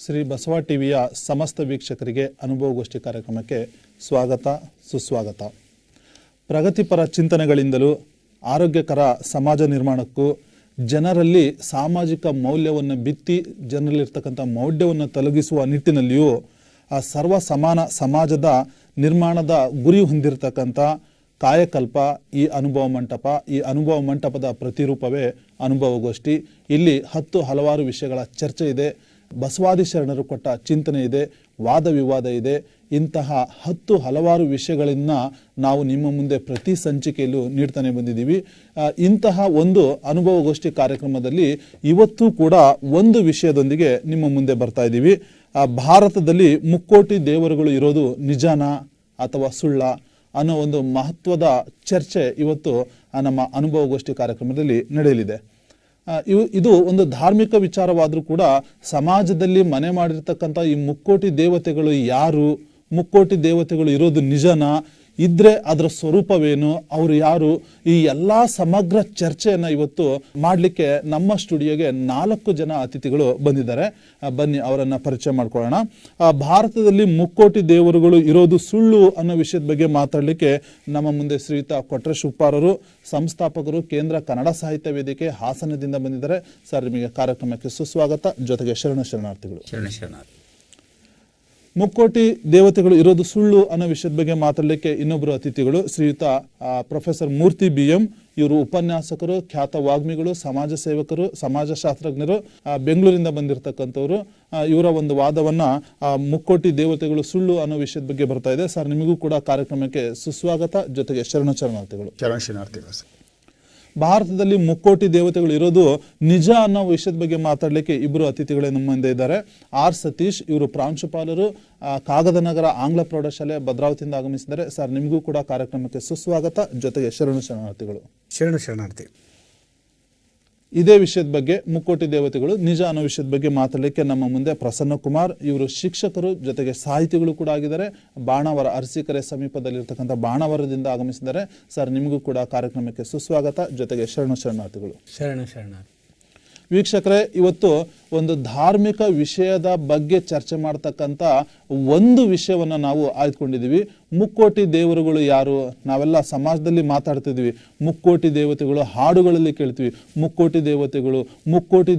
ಶ್ರೀ ಬಸವ ಟಿವಿಯ ಸಮಸ್ತ ವೀಕ್ಷಕರಿಗೆ ಅನುಭವಗೋಷ್ಠಿ ಕಾರ್ಯಕ್ರಮಕ್ಕೆ ಸ್ವಾಗತ ಸುಸ್ವಾಗತ. ಪ್ರಗತಿಪರ ಚಿಂತನೆಗಳಿಂದಲೂ ಆರೋಗ್ಯಕರ ಸಮಾಜ ನಿರ್ಮಾಣಕ್ಕೂ ಜನರಲ್ಲಿ ಸಾಮಾಜಿಕ ಮೌಲ್ಯವನ್ನು ಬಿತ್ತಿ ಜನರಲ್ಲಿರ್ತಕ್ಕಂಥ ಮೌಲ್ಯವನ್ನು ತಲುಗಿಸುವ ನಿಟ್ಟಿನಲ್ಲಿಯೂ ಸರ್ವ ಸಮಾನ ಸಮಾಜದ ನಿರ್ಮಾಣದ ಗುರಿ ಹೊಂದಿರತಕ್ಕಂಥ ಕಾಯಕಲ್ಪ ಈ ಅನುಭವ ಮಂಟಪ. ಈ ಅನುಭವ ಮಂಟಪದ ಪ್ರತಿರೂಪವೇ ಅನುಭವಗೋಷ್ಠಿ. ಇಲ್ಲಿ ಹಲವಾರು ವಿಷಯಗಳ ಚರ್ಚೆ ಇದೆ. ಬಸವಾದಿ ಶರಣರು ಕೊಟ್ಟ ಚಿಂತನೆ ಇದೆ, ವಾದ ವಿವಾದ ಇದೆ. ಇಂತಹ ಹಲವಾರು ವಿಷಯಗಳನ್ನು ನಾವು ನಿಮ್ಮ ಮುಂದೆ ಪ್ರತಿ ಸಂಚಿಕೆಯಲ್ಲೂ ನೀಡ್ತಾನೆ ಬಂದಿದ್ದೀವಿ. ಇಂತಹ ಒಂದು ಅನುಭವಗೋಷ್ಠಿ ಕಾರ್ಯಕ್ರಮದಲ್ಲಿ ಇವತ್ತು ಕೂಡ ಒಂದು ವಿಷಯದೊಂದಿಗೆ ನಿಮ್ಮ ಮುಂದೆ ಬರ್ತಾ ಇದ್ದೀವಿ. ಭಾರತದಲ್ಲಿ ಮುಕ್ಕೋಟಿ ದೇವರುಗಳು ಇರೋದು ನಿಜನಾ ಅಥವಾ ಸುಳ್ಳ ಅನ್ನೋ ಒಂದು ಮಹತ್ವದ ಚರ್ಚೆ ಇವತ್ತು ನಮ್ಮ ಅನುಭವಗೋಷ್ಠಿ ಕಾರ್ಯಕ್ರಮದಲ್ಲಿ ನಡೆಯಲಿದೆ. ಇದು ಒಂದು ಧಾರ್ಮಿಕ ವಿಚಾರವಾದರೂ ಕೂಡ ಸಮಾಜದಲ್ಲಿ ಮನೆ ಮಾಡಿರ್ತಕ್ಕಂಥ ಈ ಮುಕ್ಕೋಟಿ ದೇವತೆಗಳು ಯಾರು, ಮುಕ್ಕೋಟಿ ದೇವತೆಗಳು ಇರೋದು ನಿಜನಾ, ಇದ್ರೆ ಅದರ ಸ್ವರೂಪವೇನು, ಅವರು ಯಾರು, ಈ ಎಲ್ಲ ಸಮಗ್ರ ಚರ್ಚೆಯನ್ನು ಇವತ್ತು ಮಾಡಲಿಕ್ಕೆ ನಮ್ಮ ಸ್ಟುಡಿಯೋಗೆ 4 ಜನ ಅತಿಥಿಗಳು ಬಂದಿದ್ದಾರೆ. ಬನ್ನಿ ಅವರನ್ನು ಪರಿಚಯ ಮಾಡ್ಕೊಳ್ಳೋಣ. ಭಾರತದಲ್ಲಿ ಮುಕ್ಕೋಟಿ ದೇವರುಗಳು ಇರೋದು ಸುಳ್ಳು ಅನ್ನೋ ವಿಷಯದ ಬಗ್ಗೆ ಮಾತಾಡಲಿಕ್ಕೆ ನಮ್ಮ ಮುಂದೆ ಶ್ರೀಯುತ ಕೊಟ್ರೇಶ್ ಉಪ್ಪಾರರು, ಸಂಸ್ಥಾಪಕರು, ಕೇಂದ್ರ ಕನ್ನಡ ಸಾಹಿತ್ಯ ವೇದಿಕೆ ಹಾಸನದಿಂದ ಬಂದಿದ್ದಾರೆ. ಸರ್, ನಿಮಗೆ ಕಾರ್ಯಕ್ರಮಕ್ಕೆ ಸುಸ್ವಾಗತ. ಜೊತೆಗೆ ಶರಣಾರ್ಥಿಗಳು. ಮುಕ್ಕೋಟಿ ದೇವತೆಗಳು ಇರೋದು ಸುಳ್ಳು ಅನ್ನೋ ವಿಷಯದ ಬಗ್ಗೆ ಮಾತಾಡಲಿಕ್ಕೆ ಇನ್ನೊಬ್ಬರು ಅತಿಥಿಗಳು ಶ್ರೀಯುತ ಪ್ರೊಫೆಸರ್ ಮೂರ್ತಿ BM. ಇವರು ಉಪನ್ಯಾಸಕರು, ಖ್ಯಾತ ವಾಗ್ಮಿಗಳು, ಸಮಾಜ ಸೇವಕರು, ಸಮಾಜಶಾಸ್ತ್ರಜ್ಞರು, ಬೆಂಗಳೂರಿಂದ ಬಂದಿರತಕ್ಕಂಥವ್ರು. ಇವರ ಒಂದು ವಾದವನ್ನ ಮುಕ್ಕೋಟಿ ದೇವತೆಗಳು ಸುಳ್ಳು ಅನ್ನೋ ವಿಷಯದ ಬಗ್ಗೆ ಬರ್ತಾ ಇದೆ. ಸರ್, ನಿಮಗೂ ಕೂಡ ಕಾರ್ಯಕ್ರಮಕ್ಕೆ ಸುಸ್ವಾಗತ. ಜೊತೆಗೆ ಶರಣಾರ್ಥಿಗಳು. ಭಾರತದಲ್ಲಿ ಮುಕ್ಕೋಟಿ ದೇವತೆಗಳು ಇರೋದು ನಿಜ ಅನ್ನೋ ವಿಷಯದ ಬಗ್ಗೆ ಮಾತಾಡಲಿಕ್ಕೆ ಇಬ್ಬರು ಅತಿಥಿಗಳೇ ನಮ್ಮ ಮುಂದೆ ಇದ್ದಾರೆ. ಆರ್ ಸತೀಶ್, ಇವರು ಪ್ರಾಂಶುಪಾಲರು, ಕಾಗದನಗರ ಆಂಗ್ಲ ಪ್ರೌಢಶಾಲೆ ಭದ್ರಾವತಿಯಿಂದ ಆಗಮಿಸಿದ್ದಾರೆ. ಸರ್, ನಿಮಗೂ ಕೂಡ ಕಾರ್ಯಕ್ರಮಕ್ಕೆ ಸುಸ್ವಾಗತ. ಜೊತೆಗೆ ಶರಣಾರ್ಥಿಗಳು. ಶರಣಾರ್ಥಿ. ಇದೇ ವಿಷಯದ ಬಗ್ಗೆ, ಮುಕ್ಕೋಟಿ ದೇವತೆಗಳು ನಿಜ ಅನ್ನೋ ವಿಷಯದ ಬಗ್ಗೆ ಮಾತಾಡಲಿಕ್ಕೆ ನಮ್ಮ ಮುಂದೆ ಪ್ರಸನ್ನ ಕುಮಾರ್, ಇವರು ಶಿಕ್ಷಕರು ಜೊತೆಗೆ ಸಾಹಿತಿಗಳು ಕೂಡ ಆಗಿದ್ದಾರೆ. ಬಾಣಾವರ, ಅರಸೀಕೆರೆ ಸಮೀಪದಲ್ಲಿರ್ತಕ್ಕಂಥ ಬಾಣಾವರದಿಂದ ಆಗಮಿಸಿದ್ದಾರೆ. ಸರ್, ನಿಮಗೂ ಕೂಡ ಕಾರ್ಯಕ್ರಮಕ್ಕೆ ಸುಸ್ವಾಗತ. ಜೊತೆಗೆ ಶರಣಾರ್ಥಿಗಳು. ವೀಕ್ಷಕರೇ, ಇವತ್ತು ಒಂದು ಧಾರ್ಮಿಕ ವಿಷಯದ ಬಗ್ಗೆ ಚರ್ಚೆ ಮಾಡ್ತಕ್ಕಂಥ ಒಂದು ವಿಷಯವನ್ನು ನಾವು ಆಯ್ದುಕೊಂಡಿದ್ದೀವಿ. ಮುಕ್ಕೋಟಿ ದೇವರುಗಳು ಯಾರು? ನಾವೆಲ್ಲ ಸಮಾಜದಲ್ಲಿ ಮಾತಾಡ್ತಿದ್ವಿ. ಮುಕ್ಕೋಟಿ ದೇವತೆಗಳು ಹಾಡುಗಳಲ್ಲಿ ಕೇಳ್ತೀವಿ. ಮುಕ್ಕೋಟಿ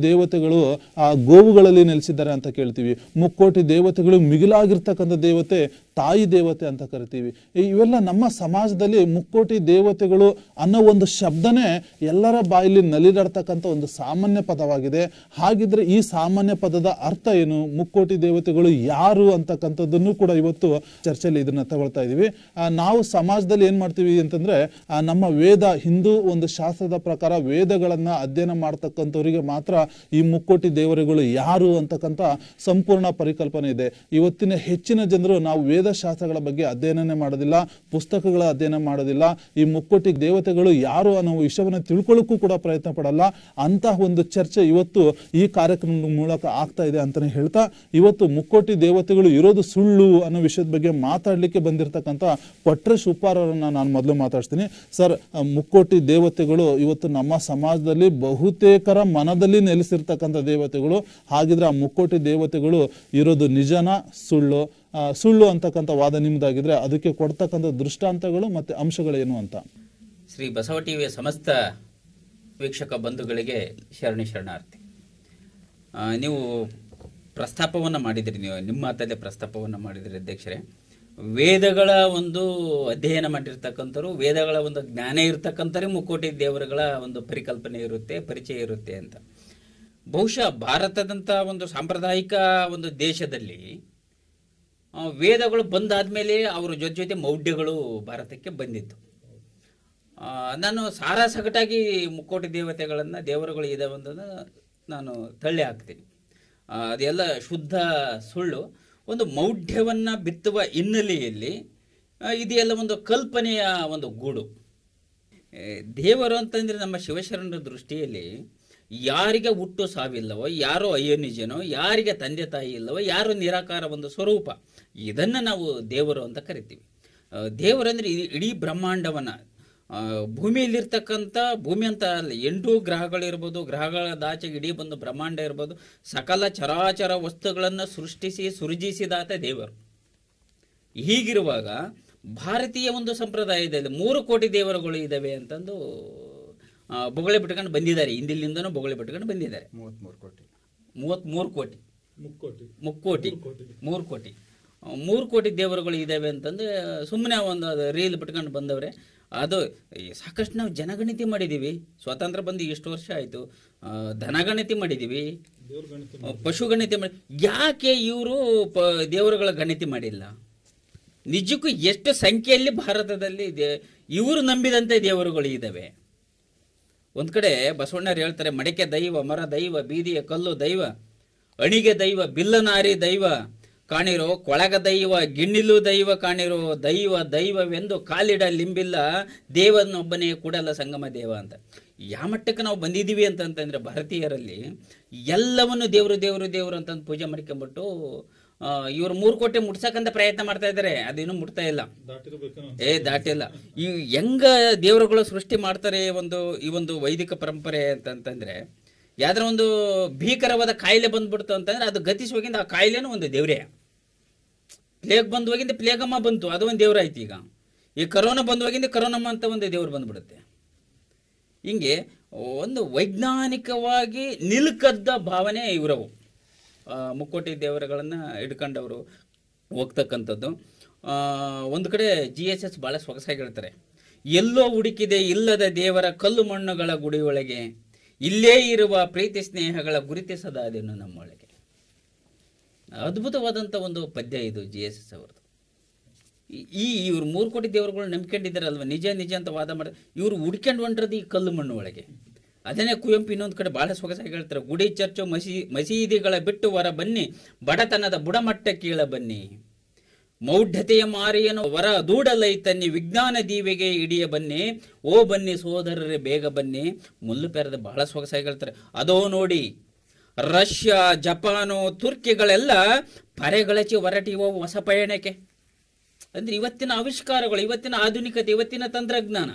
ದೇವತೆಗಳು ಆ ಗೋವುಗಳಲ್ಲಿ ನೆಲೆಸಿದ್ದಾರೆ ಅಂತ ಕೇಳ್ತೀವಿ. ಮುಕ್ಕೋಟಿ ದೇವತೆಗಳು ಮಿಗಿಲಾಗಿರ್ತಕ್ಕಂಥ ದೇವತೆ ತಾಯಿ ದೇವತೆ ಅಂತ ಕರಿತೀವಿ. ಇವೆಲ್ಲ ನಮ್ಮ ಸಮಾಜದಲ್ಲಿ ಮುಕ್ಕೋಟಿ ದೇವತೆಗಳು ಅನ್ನೋ ಒಂದು ಶಬ್ದನೇ ಎಲ್ಲರ ಬಾಯಲ್ಲಿ ನಲಿದಾಡ್ತಕ್ಕಂಥ ಒಂದು ಸಾಮಾನ್ಯ ಪದವಾಗಿದೆ. ಹಾಗಿದ್ರೆ ಈ ಸಾಮಾನ್ಯ ಪದದ ಅರ್ಥ ಏನು? ಮುಕ್ಕೋಟಿ ದೇವತೆಗಳು ಯಾರು ಅಂತಕ್ಕಂಥದ್ದನ್ನು ಕೂಡ ಇವತ್ತು ಚರ್ಚೆಯಲ್ಲಿ ಇದನ್ನ ತಗೊಳ್ತಾ ಇದೀವಿ. ನಾವು ಸಮಾಜದಲ್ಲಿ ಏನ್ ಮಾಡ್ತೀವಿ ಅಂತಂದ್ರೆ, ನಮ್ಮ ವೇದ, ಹಿಂದೂ ಒಂದು ಶಾಸ್ತ್ರದ ಪ್ರಕಾರ ವೇದಗಳನ್ನ ಅಧ್ಯಯನ ಮಾಡ್ತಕ್ಕಂಥವರಿಗೆ ಮಾತ್ರ ಈ ಮುಕ್ಕೋಟಿ ದೇವರುಗಳು ಯಾರು ಅಂತಕ್ಕಂಥ ಸಂಪೂರ್ಣ ಪರಿಕಲ್ಪನೆ ಇದೆ. ಇವತ್ತಿನ ಹೆಚ್ಚಿನ ಜನರು ನಾವು ವೇದಶಾಸ್ತ್ರಗಳ ಬಗ್ಗೆ ಅಧ್ಯಯನನೇ ಮಾಡೋದಿಲ್ಲ, ಪುಸ್ತಕಗಳ ಅಧ್ಯಯನ ಮಾಡೋದಿಲ್ಲ. ಈ ಮುಕ್ಕೋಟಿ ದೇವತೆಗಳು ಯಾರು ಅನ್ನೋ ವಿಷಯವನ್ನು ತಿಳ್ಕೊಳ್ಳೋಕ್ಕೂ ಕೂಡ ಪ್ರಯತ್ನ ಪಡಲ್ಲ. ಅಂತಹ ಒಂದು ಚರ್ಚೆ ಇವತ್ತು ಈ ಕಾರ್ಯಕ್ರಮದ ಮೂಲಕ ಆಗ್ತಾ ಇದೆ ಅಂತಾನೆ ಹೇಳ್ತಾ, ಇವತ್ತು ಮುಕ್ಕೋಟಿ ದೇವತೆಗಳು ಇರೋದು ಸುಳ್ಳು ಅನ್ನೋ ವಿಷಯದ ಬಗ್ಗೆ ಮಾತಾಡ್ಲಿಕ್ಕೆ ಬಂದಿರತಕ್ಕಂಥ ಕೊಟ್ರೇಶ್ ಉಪ್ಪಾರವರನ್ನ ನಾನು ಮೊದಲು ಮಾತಾಡ್ತೀನಿ. ಸರ್, ಮುಕ್ಕೋಟಿ ದೇವತೆಗಳು ಇವತ್ತು ನಮ್ಮ ಸಮಾಜದಲ್ಲಿ ಬಹುತೇಕರ ಮನದಲ್ಲಿ ನೆಲೆಸಿರ್ತಕ್ಕಂಥ ದೇವತೆಗಳು. ಹಾಗಿದ್ರೆ ಆ ಮುಕ್ಕೋಟಿ ದೇವತೆಗಳು ಇರೋದು ನಿಜನಾ ಸುಳ್ಳು ಅಂತಕ್ಕಂಥ ವಾದ ನಿಮ್ದಾಗಿದ್ರೆ ಅದಕ್ಕೆ ಕೊಡ್ತಕ್ಕಂಥ ದೃಷ್ಟಾಂತಗಳು ಮತ್ತೆ ಅಂಶಗಳೇನು ಅಂತ? ಶ್ರೀ ಬಸವ ಟಿವಿಯ ಸಮಸ್ತ ವೀಕ್ಷಕ ಬಂಧುಗಳಿಗೆ ಶರಣಾರ್ಥಿ. ನೀವು ಪ್ರಸ್ತಾಪವನ್ನು ಮಾಡಿದ್ರಿ, ನಿಮ್ಮ ಮಾತಲ್ಲೇ ಪ್ರಸ್ತಾಪವನ್ನು ಮಾಡಿದ್ರಿ ಅಧ್ಯಕ್ಷರೇ. ವೇದಗಳ ಒಂದು ಅಧ್ಯಯನ ಮಾಡಿರ್ತಕ್ಕಂಥವ್ರು, ವೇದಗಳ ಒಂದು ಜ್ಞಾನ ಇರ್ತಕ್ಕಂಥವ್ರಿಗೆ ಮುಕ್ಕೋಟಿ ದೇವರುಗಳ ಒಂದು ಪರಿಕಲ್ಪನೆ ಇರುತ್ತೆ, ಪರಿಚಯ ಇರುತ್ತೆ ಅಂತ. ಬಹುಶಃ ಭಾರತದಂಥ ಒಂದು ಸಾಂಪ್ರದಾಯಿಕ ಒಂದು ದೇಶದಲ್ಲಿ ವೇದಗಳು ಬಂದಾದ್ಮೇಲೆ ಅವರ ಜೊತೆ ಮೌಢ್ಯಗಳು ಭಾರತಕ್ಕೆ ಬಂದಿತ್ತು. ನಾನು ಸಾರಾಸಗಟಾಗಿ ಮುಕ್ಕೋಟಿ ದೇವರುಗಳು ಇದಾವೆ ಅಂತ ನಾನು ತಳ್ಳಿ ಹಾಕ್ತೀನಿ. ಅದೆಲ್ಲ ಶುದ್ಧ ಸುಳ್ಳು. ಒಂದು ಮೌಢ್ಯವನ್ನು ಬಿತ್ತುವ ಹಿನ್ನೆಲೆಯಲ್ಲಿ ಇದೆಲ್ಲ ಒಂದು ಕಲ್ಪನೆಯ ಒಂದು ಗೂಡು. ದೇವರು ಅಂತಂದರೆ ನಮ್ಮ ಶಿವಶರಣರ ದೃಷ್ಟಿಯಲ್ಲಿ ಯಾರಿಗೆ ಹುಟ್ಟು ಸಾವಿಲ್ಲವೋ, ಯಾರೋ ಅಯೋನಿಜನೋ, ಯಾರಿಗೆ ತಂದೆ ತಾಯಿ ಇಲ್ಲವೋ, ಯಾರು ನಿರಾಕಾರ ಒಂದು ಸ್ವರೂಪ, ಇದನ್ನು ನಾವು ದೇವರು ಅಂತ ಕರಿತೀವಿ. ದೇವರಂದರೆ ಇಡೀ ಬ್ರಹ್ಮಾಂಡವನ್ನು ಭೂಮಿಯಲ್ಲಿರ್ತಕ್ಕಂಥ ಭೂಮಿ ಅಂತ ಅಲ್ಲ, 8 ಗ್ರಹಗಳಿರ್ಬೋದು, ಗ್ರಹಗಳದಾಚೆಗೆ ಇಡೀ ಬಂದು ಬ್ರಹ್ಮಾಂಡ ಇರ್ಬೋದು, ಸಕಲ ಚರಾಚರ ವಸ್ತುಗಳನ್ನು ಸೃಜಿಸಿದಾತ ದೇವರು. ಹೀಗಿರುವಾಗ ಭಾರತೀಯ ಒಂದು ಸಂಪ್ರದಾಯದಲ್ಲಿ 3 ಕೋಟಿ ದೇವರುಗಳು ಇದ್ದಾವೆ ಅಂತಂದು ಬೊಗಳೆ ಬಿಟ್ಕೊಂಡು ಬಂದಿದ್ದಾರೆ. ಹಿಂದಿಲಿಂದನೂ ಬೊಗಳೆ ಬಿಟ್ಕೊಂಡು ಬಂದಿದ್ದಾರೆ. 3 ಕೋಟಿ ದೇವರುಗಳು ಇದ್ದಾವೆ ಅಂತಂದು ಸುಮ್ಮನೆ ಒಂದು ರೀಲ್ ಬಿಟ್ಕೊಂಡು ಬಂದವ್ರೆ. ಅದು ಸಾಕಷ್ಟು ನಾವು ಜನಗಣತಿ ಮಾಡಿದ್ದೀವಿ. ಸ್ವಾತಂತ್ರ್ಯ ಬಂದು ಎಷ್ಟು ವರ್ಷ ಆಯಿತು, ಧನಗಣತಿ ಮಾಡಿದ್ದೀವಿ, ಪಶುಗಣತಿ ಮಾಡಿ, ಯಾಕೆ ಇವರು ದೇವರುಗಳ ಗಣತಿ ಮಾಡಿಲ್ಲ? ನಿಜಕ್ಕೂ ಎಷ್ಟು ಸಂಖ್ಯೆಯಲ್ಲಿ ಭಾರತದಲ್ಲಿ ಇವರು ನಂಬಿದಂತೆ ದೇವರುಗಳು ಇದ್ದಾವೆ. ಒಂದು ಕಡೆ ಬಸವಣ್ಣರು ಹೇಳ್ತಾರೆ, ಮಡಿಕೆ ದೈವ, ಮರ ದೈವ, ಬೀದಿಯ ಕಲ್ಲು ದೈವ, ಅಣಿಗೆ ದೈವ, ಬಿಲ್ಲನಾರಿ ದೈವ ಕಾಣಿರೋ, ಕೊಳಗ ದೈವ, ಗಿಣ್ಣಿಲು ದೈವ ಕಾಣಿರೋ, ದೈವ ದೈವವೆಂದು ಕಾಲಿಡ ಲಿಂಬಿಲ್ಲ, ದೇವನೊಬ್ಬನೇ ಕೂಡಲ ಸಂಗಮ ದೇವ ಅಂತ. ಯಾವ ಮಟ್ಟಕ್ಕೆ ನಾವು ಬಂದಿದ್ದೀವಿ ಅಂತಂತಂದ್ರೆ ಭಾರತೀಯರಲ್ಲಿ ಎಲ್ಲವನ್ನು ದೇವರು ದೇವರು ದೇವರು ಅಂತಂದು ಪೂಜೆ ಮಾಡ್ಕೊಂಡ್ಬಿಟ್ಟು ಇವರು 3 ಕೋಟಿ ಮುಟ್ಸಕ್ಕಂತ ಪ್ರಯತ್ನ ಮಾಡ್ತಾ ಇದ್ದಾರೆ. ಅದೇನು ಮುಟ್ತಾ ಇಲ್ಲ, ದಾಟಿಲ್ಲ. ಈ ಹೆಂಗ ದೇವರುಗಳು ಸೃಷ್ಟಿ ಮಾಡ್ತಾರೆ ಈ ಒಂದು ವೈದಿಕ ಪರಂಪರೆ ಅಂತಂತಂದ್ರೆ, ಯಾವ್ದಾರ ಒಂದು ಭೀಕರವಾದ ಕಾಯಿಲೆ ಬಂದ್ಬಿಡ್ತು ಅಂತಂದ್ರೆ ಅದು ಗತಿಸಿ ಹೋಗಿಂದ ಆ ಕಾಯಿಲೆನೂ ಒಂದು ದೇವ್ರೇ. ಪ್ಲೇಗ್ ಬಂದು ಹೋಗಿಂದ ಪ್ಲೇಗಮ್ಮ ಬಂತು, ಅದು ಒಂದು ದೇವ್ರಾಯ್ತು. ಈ ಕರೋನಾ ಬಂದು ಹೋಗಿಂದ ಕರೋನಮ್ಮ ಅಂತ ಒಂದು ದೇವ್ರು ಬಂದ್ಬಿಡುತ್ತೆ. ಹಿಂಗೆ ಒಂದು ವೈಜ್ಞಾನಿಕವಾಗಿ ನಿಲ್ಕದ್ದ ಭಾವನೆ ಇವರವು. 3 ಕೋಟಿ ದೇವರುಗಳನ್ನು ಹಿಡ್ಕೊಂಡವರು ಹೋಗ್ತಕ್ಕಂಥದ್ದು. ಒಂದು ಕಡೆ GSS ಭಾಳ ಸೊಗಸಾಗಿ ಹೇಳ್ತಾರೆ, ಎಲ್ಲೋ ಹುಡುಕಿದೆ ಇಲ್ಲದ ದೇವರ ಕಲ್ಲು ಮಣ್ಣುಗಳ ಗುಡಿಯೊಳಗೆ, ಇಲ್ಲೇ ಇರುವ ಪ್ರೀತಿ ಸ್ನೇಹಗಳ ಗುರುತಿಸದಾದೇನು ನಮ್ಮೊಳಗೆ. ಅದ್ಭುತವಾದಂಥ ಒಂದು ಪದ್ಯ ಇದು GSS ಅವರದು. ಇವ್ರು 3 ಕೋಟಿ ದೇವರುಗಳು ನಂಬ್ಕೊಂಡಿದ್ದಾರಲ್ವ, ನಿಜ ನಿಜ ಅಂತ ವಾದ ಮಾಡಿ ಇವರು ಹುಡ್ಕೊಂಡು ಹೊಂಟ್ರದ್ದು ಈ ಕಲ್ಲು ಮಣ್ಣು ಒಳಗೆ. ಅದನ್ನೇ ಕುವೆಂಪು ಇನ್ನೊಂದು ಕಡೆ ಭಾಳ ಸೊಗಸಾಗಿ ಹೇಳ್ತಾರೆ, ಗುಡಿ ಚರ್ಚು ಮಸೀದಿಗಳ ಬಿಟ್ಟು ಹೊರ ಬನ್ನಿ, ಬಡತನದ ಬುಡಮಟ್ಟ ಕೀಳ ಬನ್ನಿ, ಮೌಢ್ಯತೆಯ ಮಾರಿಯನು ವರ ದೂಡಲೈ ತನ್ನಿ, ವಿಜ್ಞಾನ ದೀವೆಗೆ ಹಿಡಿಯ ಬನ್ನಿ, ಓ ಬನ್ನಿ ಸೋದರರೇ ಬೇಗ ಬನ್ನಿ. ಮುಲ್ಲು ಪೆರದ ಬಹಳ ಸೊಗಸಾಗಿ ಹೇಳ್ತಾರೆ, ಅದೋ ನೋಡಿ ರಷ್ಯಾ, ಜಪಾನು, ತುರ್ಕಿಗಳೆಲ್ಲ ಪರೆಗಳಚಿ ಹೊರಟಿವೋ ಹೊಸ ಪಯಣಕ್ಕೆ. ಅಂದ್ರೆ ಇವತ್ತಿನ ಆವಿಷ್ಕಾರಗಳು, ಇವತ್ತಿನ ಆಧುನಿಕತೆ, ಇವತ್ತಿನ ತಂತ್ರಜ್ಞಾನ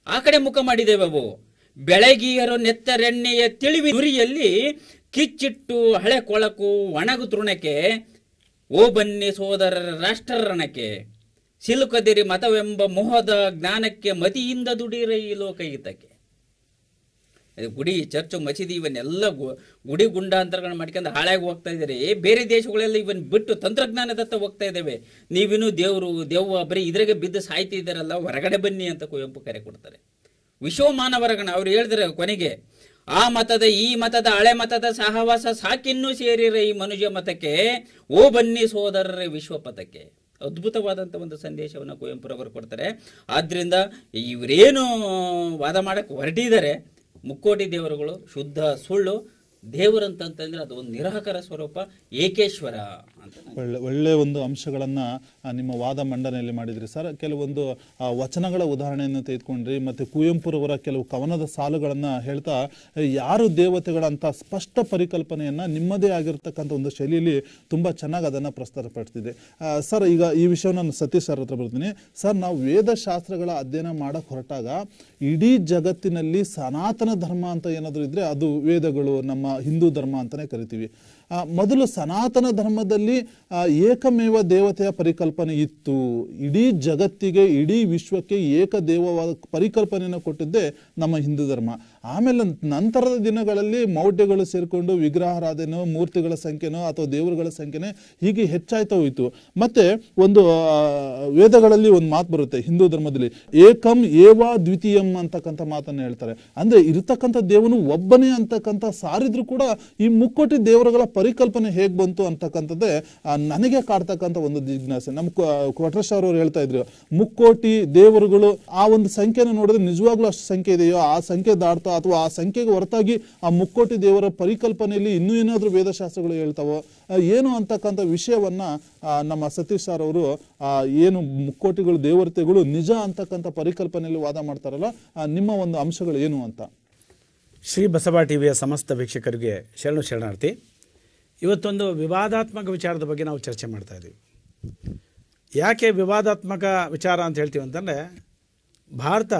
ಆ ಕಡೆ ಮುಖ ಮಾಡಿದ್ದೇವೆ. ಅವು ಬೆಳಗಿಯರು ನೆತ್ತರೆಣ್ಣೆಯ ತಿಳಿವಿ ನುರಿಯಲ್ಲಿ ಕಿಚ್ಚಿಟ್ಟು ಹಳೆ ಕೊಳಕು ಒಣಗು ತೃಣಕ್ಕೆ, ಓ ಬನ್ನಿ ಸೋದರರ ರಾಷ್ಟ್ರರಣಕ್ಕೆ, ಸಿಲುಕದಿರಿ ಮತವೆಂಬ ಮೋಹದ ಜ್ಞಾನಕ್ಕೆ, ಮತಿಯಿಂದ ದುಡಿರೈ ಲೋಕಹಿತಕ್ಕೆ. ಗುಡಿ ಚರ್ಚು ಮಸೀದಿ ಇವನ್ನೆಲ್ಲ ಗುಡಿ ಗುಂಡಾಂತರಗಳನ್ನ ಮಾಡ್ಕೊಂಡು ಹಾಳಾಗಿ ಹೋಗ್ತಾ ಇದ್ದಾರೆ. ಬೇರೆ ದೇಶಗಳೆಲ್ಲ ಇವನ್ ಬಿಟ್ಟು ತಂತ್ರಜ್ಞಾನದತ್ತ ಹೋಗ್ತಾ ಇದ್ದಾವೆ. ನೀವಿನ್ನೂ ದೇವ್ವ ಬರೀ ಇದ್ರಾಗೆ ಬಿದ್ದು ಸಾಯ್ತಿದ್ದಾರಲ್ಲ, ಹೊರಗಡೆ ಬನ್ನಿ ಅಂತ ಕುವೆಂಪು ಕರೆ ಕೊಡ್ತಾರೆ. ವಿಶ್ವಮಾನವರಗಣ ಅವ್ರು ಹೇಳಿದ್ರೆ ಕೊನೆಗೆ, ಆ ಮತದ ಈ ಮತದ ಹಳೆ ಮತದ ಸಹವಾಸ ಸಾಕಿನ್ನೂ ಸೇರಿರ ಈ ಮನುಷ್ಯ ಮತಕ್ಕೆ, ಓ ಬನ್ನಿ ಸೋದರರೇ ವಿಶ್ವಪಥಕ್ಕೆ. ಅದ್ಭುತವಾದಂಥ ಒಂದು ಸಂದೇಶವನ್ನು ಕುವೆಂಪುರವರು ಕೊಡ್ತಾರೆ. ಆದ್ದರಿಂದ ಇವರೇನು ವಾದ ಮಾಡಕ್ಕೆ ಹೊರಟಿದ್ದಾರೆ, 3 ಕೋಟಿ ದೇವರುಗಳು ಶುದ್ಧ ಸುಳ್ಳು, ದೇವರಂತಂತಂದ್ರೆ ಅದು ಒಂದು ನಿರಾಕಾರ ಸ್ವರೂಪ, ಏಕೇಶ್ವರ ಅಂತ. ಒಳ್ಳೆ ಒಂದು ಅಂಶಗಳನ್ನು ನಿಮ್ಮ ವಾದ ಮಂಡನೆಯಲ್ಲಿ ಮಾಡಿದ್ರಿ ಸರ್. ಕೆಲವೊಂದು ವಚನಗಳ ಉದಾಹರಣೆಯನ್ನು ತೆಗೆದುಕೊಂಡ್ರಿ, ಮತ್ತು ಕುವೆಂಪುರವರ ಕೆಲವು ಕವನದ ಸಾಲುಗಳನ್ನು ಹೇಳ್ತಾ ಯಾರು ದೇವತೆಗಳಂತ ಸ್ಪಷ್ಟ ಪರಿಕಲ್ಪನೆಯನ್ನು ನಿಮ್ಮದೇ ಆಗಿರ್ತಕ್ಕಂಥ ಒಂದು ಶೈಲಿಯಲ್ಲಿ ತುಂಬ ಚೆನ್ನಾಗಿ ಅದನ್ನು ಪ್ರಸ್ತುತಪಡಿಸಿದೆ ಸರ್. ಈಗ ಈ ವಿಷಯವನ್ನು ಸತೀಶ್ ಸರ್ ಹತ್ರ ಬರ್ತೀನಿ ಸರ್. ನಾವು ವೇದಶಾಸ್ತ್ರಗಳ ಅಧ್ಯಯನ ಮಾಡೋಕ್ಕೆ ಹೊರಟಾಗ ಇಡೀ ಜಗತ್ತಿನಲ್ಲಿ ಸನಾತನ ಧರ್ಮ ಅಂತ ಏನಾದರೂ ಇದ್ದರೆ ಅದು ವೇದಗಳು, ನಮ್ಮ ಹಿಂದೂ ಧರ್ಮ ಅಂತಲೇ ಕರಿತೀವಿ. ಮೊದಲು ಸನಾತನ ಧರ್ಮದಲ್ಲಿ ಏಕಮೇವ ದೇವತೆಯ ಪರಿಕಲ್ಪನೆ ಇತ್ತು. ಇಡೀ ಜಗತ್ತಿಗೆ, ಇಡೀ ವಿಶ್ವಕ್ಕೆ ಏಕದೇವವಾದ ಪರಿಕಲ್ಪನೆಯನ್ನು ಕೊಟ್ಟಿದ್ದೇ ನಮ್ಮ ಹಿಂದೂ ಧರ್ಮ. ಆಮೇಲೆ ನಂತರದ ದಿನಗಳಲ್ಲಿ ಮೌಢ್ಯಗಳು ಸೇರಿಕೊಂಡು ವಿಗ್ರಹಾರಾಧನೆಯೋ, ಮೂರ್ತಿಗಳ ಸಂಖ್ಯೆನೋ ಅಥವಾ ದೇವರುಗಳ ಸಂಖ್ಯೆನೇ ಹೀಗೆ ಹೆಚ್ಚಾಯ್ತಾ ಹೋಯಿತು. ಮತ್ತು ಒಂದು ವೇದಗಳಲ್ಲಿ ಒಂದು ಮಾತು ಬರುತ್ತೆ ಹಿಂದೂ ಧರ್ಮದಲ್ಲಿ, ಏಕಂ ಏವಾ ದ್ವಿತೀಯಂ ಅಂತಕ್ಕಂಥ ಮಾತನ್ನು ಹೇಳ್ತಾರೆ. ಅಂದರೆ ಇರತಕ್ಕಂಥ ದೇವನು ಒಬ್ಬನೇ ಅಂತಕ್ಕಂಥ ಸಾರಿದ್ರು ಕೂಡ ಈ 3 ಕೋಟಿ ದೇವರುಗಳ ಪರಿಕಲ್ಪನೆ ಹೇಗೆ ಬಂತು ಅಂತಕ್ಕಂಥದ್ದೇ ನನಗೆ ಕಾಡ್ತಕ್ಕಂಥ ಒಂದು ಜಿಜ್ಞಾಸೆ. ನಮ್ಮ ಕೊಟ್ರೇಶ್ ಅವರು ಹೇಳ್ತಾ ಇದ್ರು, 3 ಕೋಟಿ ದೇವರುಗಳು ಆ ಒಂದು ಸಂಖ್ಯೆನ ನೋಡಿದ್ರೆ ನಿಜವಾಗ್ಲೂ ಅಷ್ಟು ಸಂಖ್ಯೆ ಇದೆಯೋ, ಆ ಸಂಖ್ಯೆ ದಾಟ್ತಾ ಅಥವಾ ಆ ಸಂಖ್ಯೆಗೆ ಹೊರತಾಗಿ ಆ 3 ಕೋಟಿ ದೇವರ ಪರಿಕಲ್ಪನೆಯಲ್ಲಿ ಇನ್ನೂ ಏನಾದರೂ ವೇದಶಾಸ್ತ್ರಗಳು ಹೇಳ್ತಾವೋ ಏನು ಅಂತಕ್ಕಂಥ ವಿಷಯವನ್ನ ನಮ್ಮ ಸತೀಶ್ ಸರ್ ಅವರು ಏನು 3 ಕೋಟಿಗಳು ದೇವತೆಗಳು ನಿಜ ಅಂತಕ್ಕಂಥ ಪರಿಕಲ್ಪನೆಯಲ್ಲಿ ವಾದ ಮಾಡ್ತಾರಲ್ಲ, ನಿಮ್ಮ ಒಂದು ಅಂಶಗಳು ಏನು ಅಂತ. ಶ್ರೀ ಬಸವ ಟಿವಿಯ ಸಮಸ್ತ ವೀಕ್ಷಕರಿಗೆ ಶರಣಾರ್ಥಿ. ಇವತ್ತೊಂದು ವಿವಾದಾತ್ಮಕ ವಿಚಾರದ ಬಗ್ಗೆ ನಾವು ಚರ್ಚೆ ಮಾಡ್ತಾ ಇದ್ದೀವಿ. ಯಾಕೆ ವಿವಾದಾತ್ಮಕ ವಿಚಾರ ಅಂತ ಹೇಳ್ತೀವಿ ಅಂತಂದರೆ, ಭಾರತ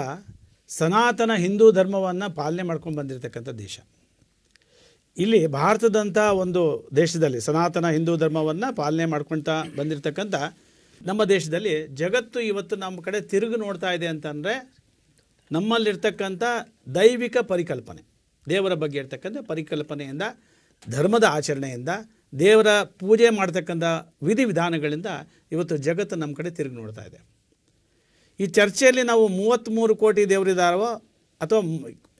ಸನಾತನ ಹಿಂದೂ ಧರ್ಮವನ್ನು ಪಾಲನೆ ಮಾಡ್ಕೊಂಡು ಬಂದಿರತಕ್ಕಂಥ ದೇಶ. ಇಲ್ಲಿ ಭಾರತದಂಥ ಒಂದು ದೇಶದಲ್ಲಿ ಸನಾತನ ಹಿಂದೂ ಧರ್ಮವನ್ನು ಪಾಲನೆ ಮಾಡ್ಕೊಳ್ತಾ ಬಂದಿರತಕ್ಕಂಥ ನಮ್ಮ ದೇಶದಲ್ಲಿ ಜಗತ್ತು ಇವತ್ತು ನಮ್ಮ ಕಡೆ ತಿರುಗಿ ನೋಡ್ತಾ ಇದೆ ಅಂತಂದರೆ ನಮ್ಮಲ್ಲಿರ್ತಕ್ಕಂಥ ದೈವಿಕ ಪರಿಕಲ್ಪನೆ, ದೇವರ ಬಗ್ಗೆ ಇರ್ತಕ್ಕಂಥ ಪರಿಕಲ್ಪನೆಯಿಂದ, ಧರ್ಮದ ಆಚರಣೆಯಿಂದ, ದೇವರ ಪೂಜೆ ಮಾಡ್ತಕ್ಕಂಥ ವಿಧಿವಿಧಾನಗಳಿಂದ ಇವತ್ತು ಜಗತ್ತು ನಮ್ಮ ಕಡೆ ತಿರುಗಿ ನೋಡ್ತಾ ಇದೆ. ಈ ಚರ್ಚೆಯಲ್ಲಿ ನಾವು 33 ಕೋಟಿ ದೇವರಿದ್ದಾರೋ ಅಥವಾ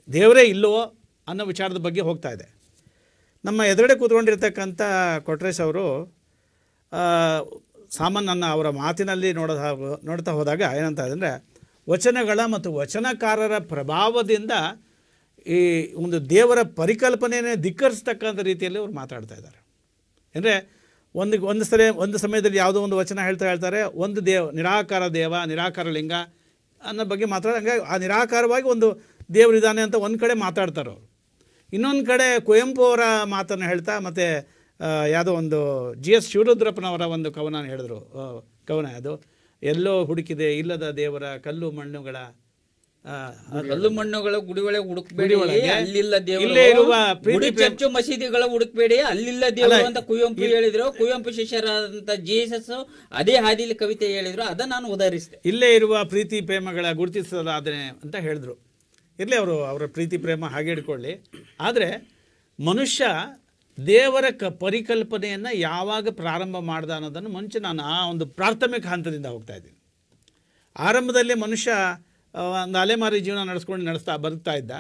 ದೇವರೇ ಇಲ್ಲವೋ ಅನ್ನೋ ವಿಚಾರದ ಬಗ್ಗೆ ಹೋಗ್ತಾ ಇದೆ. ನಮ್ಮ ಎದುರುಗಡೆ ಕೂತ್ಕೊಂಡಿರ್ತಕ್ಕಂಥ ಕೊಟ್ರೇಶ್ ಅವರು ಸಾಮಾನ್ಯ ಅವರ ಮಾತಿನಲ್ಲಿ ನೋಡ್ತಾ ಹೋದಾಗ ಏನಂತ ಅಂದರೆ, ವಚನಗಳ ಮತ್ತು ವಚನಕಾರರ ಪ್ರಭಾವದಿಂದ ಈ ಒಂದು ದೇವರ ಪರಿಕಲ್ಪನೆಯೇ ಧಿಕ್ಕರಿಸ್ತಕ್ಕಂಥ ರೀತಿಯಲ್ಲಿ ಅವರು ಮಾತಾಡ್ತಾ ಇದ್ದಾರೆ. ಅಂದರೆ ಒಂದು ಸಮಯದಲ್ಲಿ ಯಾವುದೋ ಒಂದು ವಚನ ಹೇಳ್ತಾರೆ, ಒಂದು ನಿರಾಕಾರ ದೇವ, ನಿರಾಕಾರ ಲಿಂಗ ಅನ್ನೋ ಬಗ್ಗೆ ಮಾತಾಡೋಂಗೆ ಆ ನಿರಾಕಾರವಾಗಿ ಒಂದು ದೇವರಿದ್ದಾನೆ ಅಂತ ಒಂದು ಕಡೆ ಮಾತಾಡ್ತಾರೆ ಅವರು. ಇನ್ನೊಂದು ಕಡೆ ಕುವೆಂಪು ಅವರ ಮಾತನ್ನು ಹೇಳ್ತಾ ಮತ್ತು ಯಾವುದೋ ಒಂದು GS ಶಿವರುದ್ರಪ್ಪನವರ ಒಂದು ಕವನ ಹೇಳಿದ್ರು. ಕವನ ಅದು, ಎಲ್ಲೋ ಹುಡುಕಿದೆ ಇಲ್ಲದ ದೇವರ ಕಲ್ಲು ಮಣ್ಣುಗಳ ಗುಡಿ ಒಳಗೆ ಹುಡುಕ್ಬೇಡಿ, ಅಲ್ಲಿಲ್ಲ ದೇವರು, ಚರ್ಚು ಮಸೀದಿಗಳ ಹುಡುಕ್ಬೇಡಿ, ಅಲ್ಲಿಲ್ಲ ದೇವರು ಅಂತ ಕುವೆಂಪು ಹೇಳಿದ್ರು. ಕುವೆಂಪು ಶಿಷ್ಯರಾದಂತ Jesus ಅದೇ ಹಾದಿಲಿ ಕವಿತೆ ಹೇಳಿದ್ರು, ಅದನ್ನ ನಾನು ಉದಾಹರಿಸಿದೆ. ಇಲ್ಲೇ ಇರುವ ಪ್ರೀತಿ ಪ್ರೇಮಗಳ ಗುರುತಿಸಲಾದನೆ ಅಂತ ಹೇಳಿದ್ರು. ಇರಲಿ, ಅವರ ಪ್ರೀತಿ ಪ್ರೇಮ ಹಾಗೆ ಹಿಡ್ಕೊಳ್ಳಿ. ಆದರೆ ಮನುಷ್ಯ ದೇವರ ಪರಿಕಲ್ಪನೆಯನ್ನು ಯಾವಾಗ ಪ್ರಾರಂಭ ಮಾಡ್ದ ಅನ್ನೋದನ್ನು ಮುಂಚೆ ನಾನು ಆ ಒಂದು ಪ್ರಾಥಮಿಕ ಹಂತದಿಂದ ಹೋಗ್ತಾ ಇದ್ದೀನಿ. ಆರಂಭದಲ್ಲಿ ಮನುಷ್ಯ ಒಂದು ಅಲೆಮಾರಿ ಜೀವನ ಬದುಕ್ತಾ ಇದ್ದ.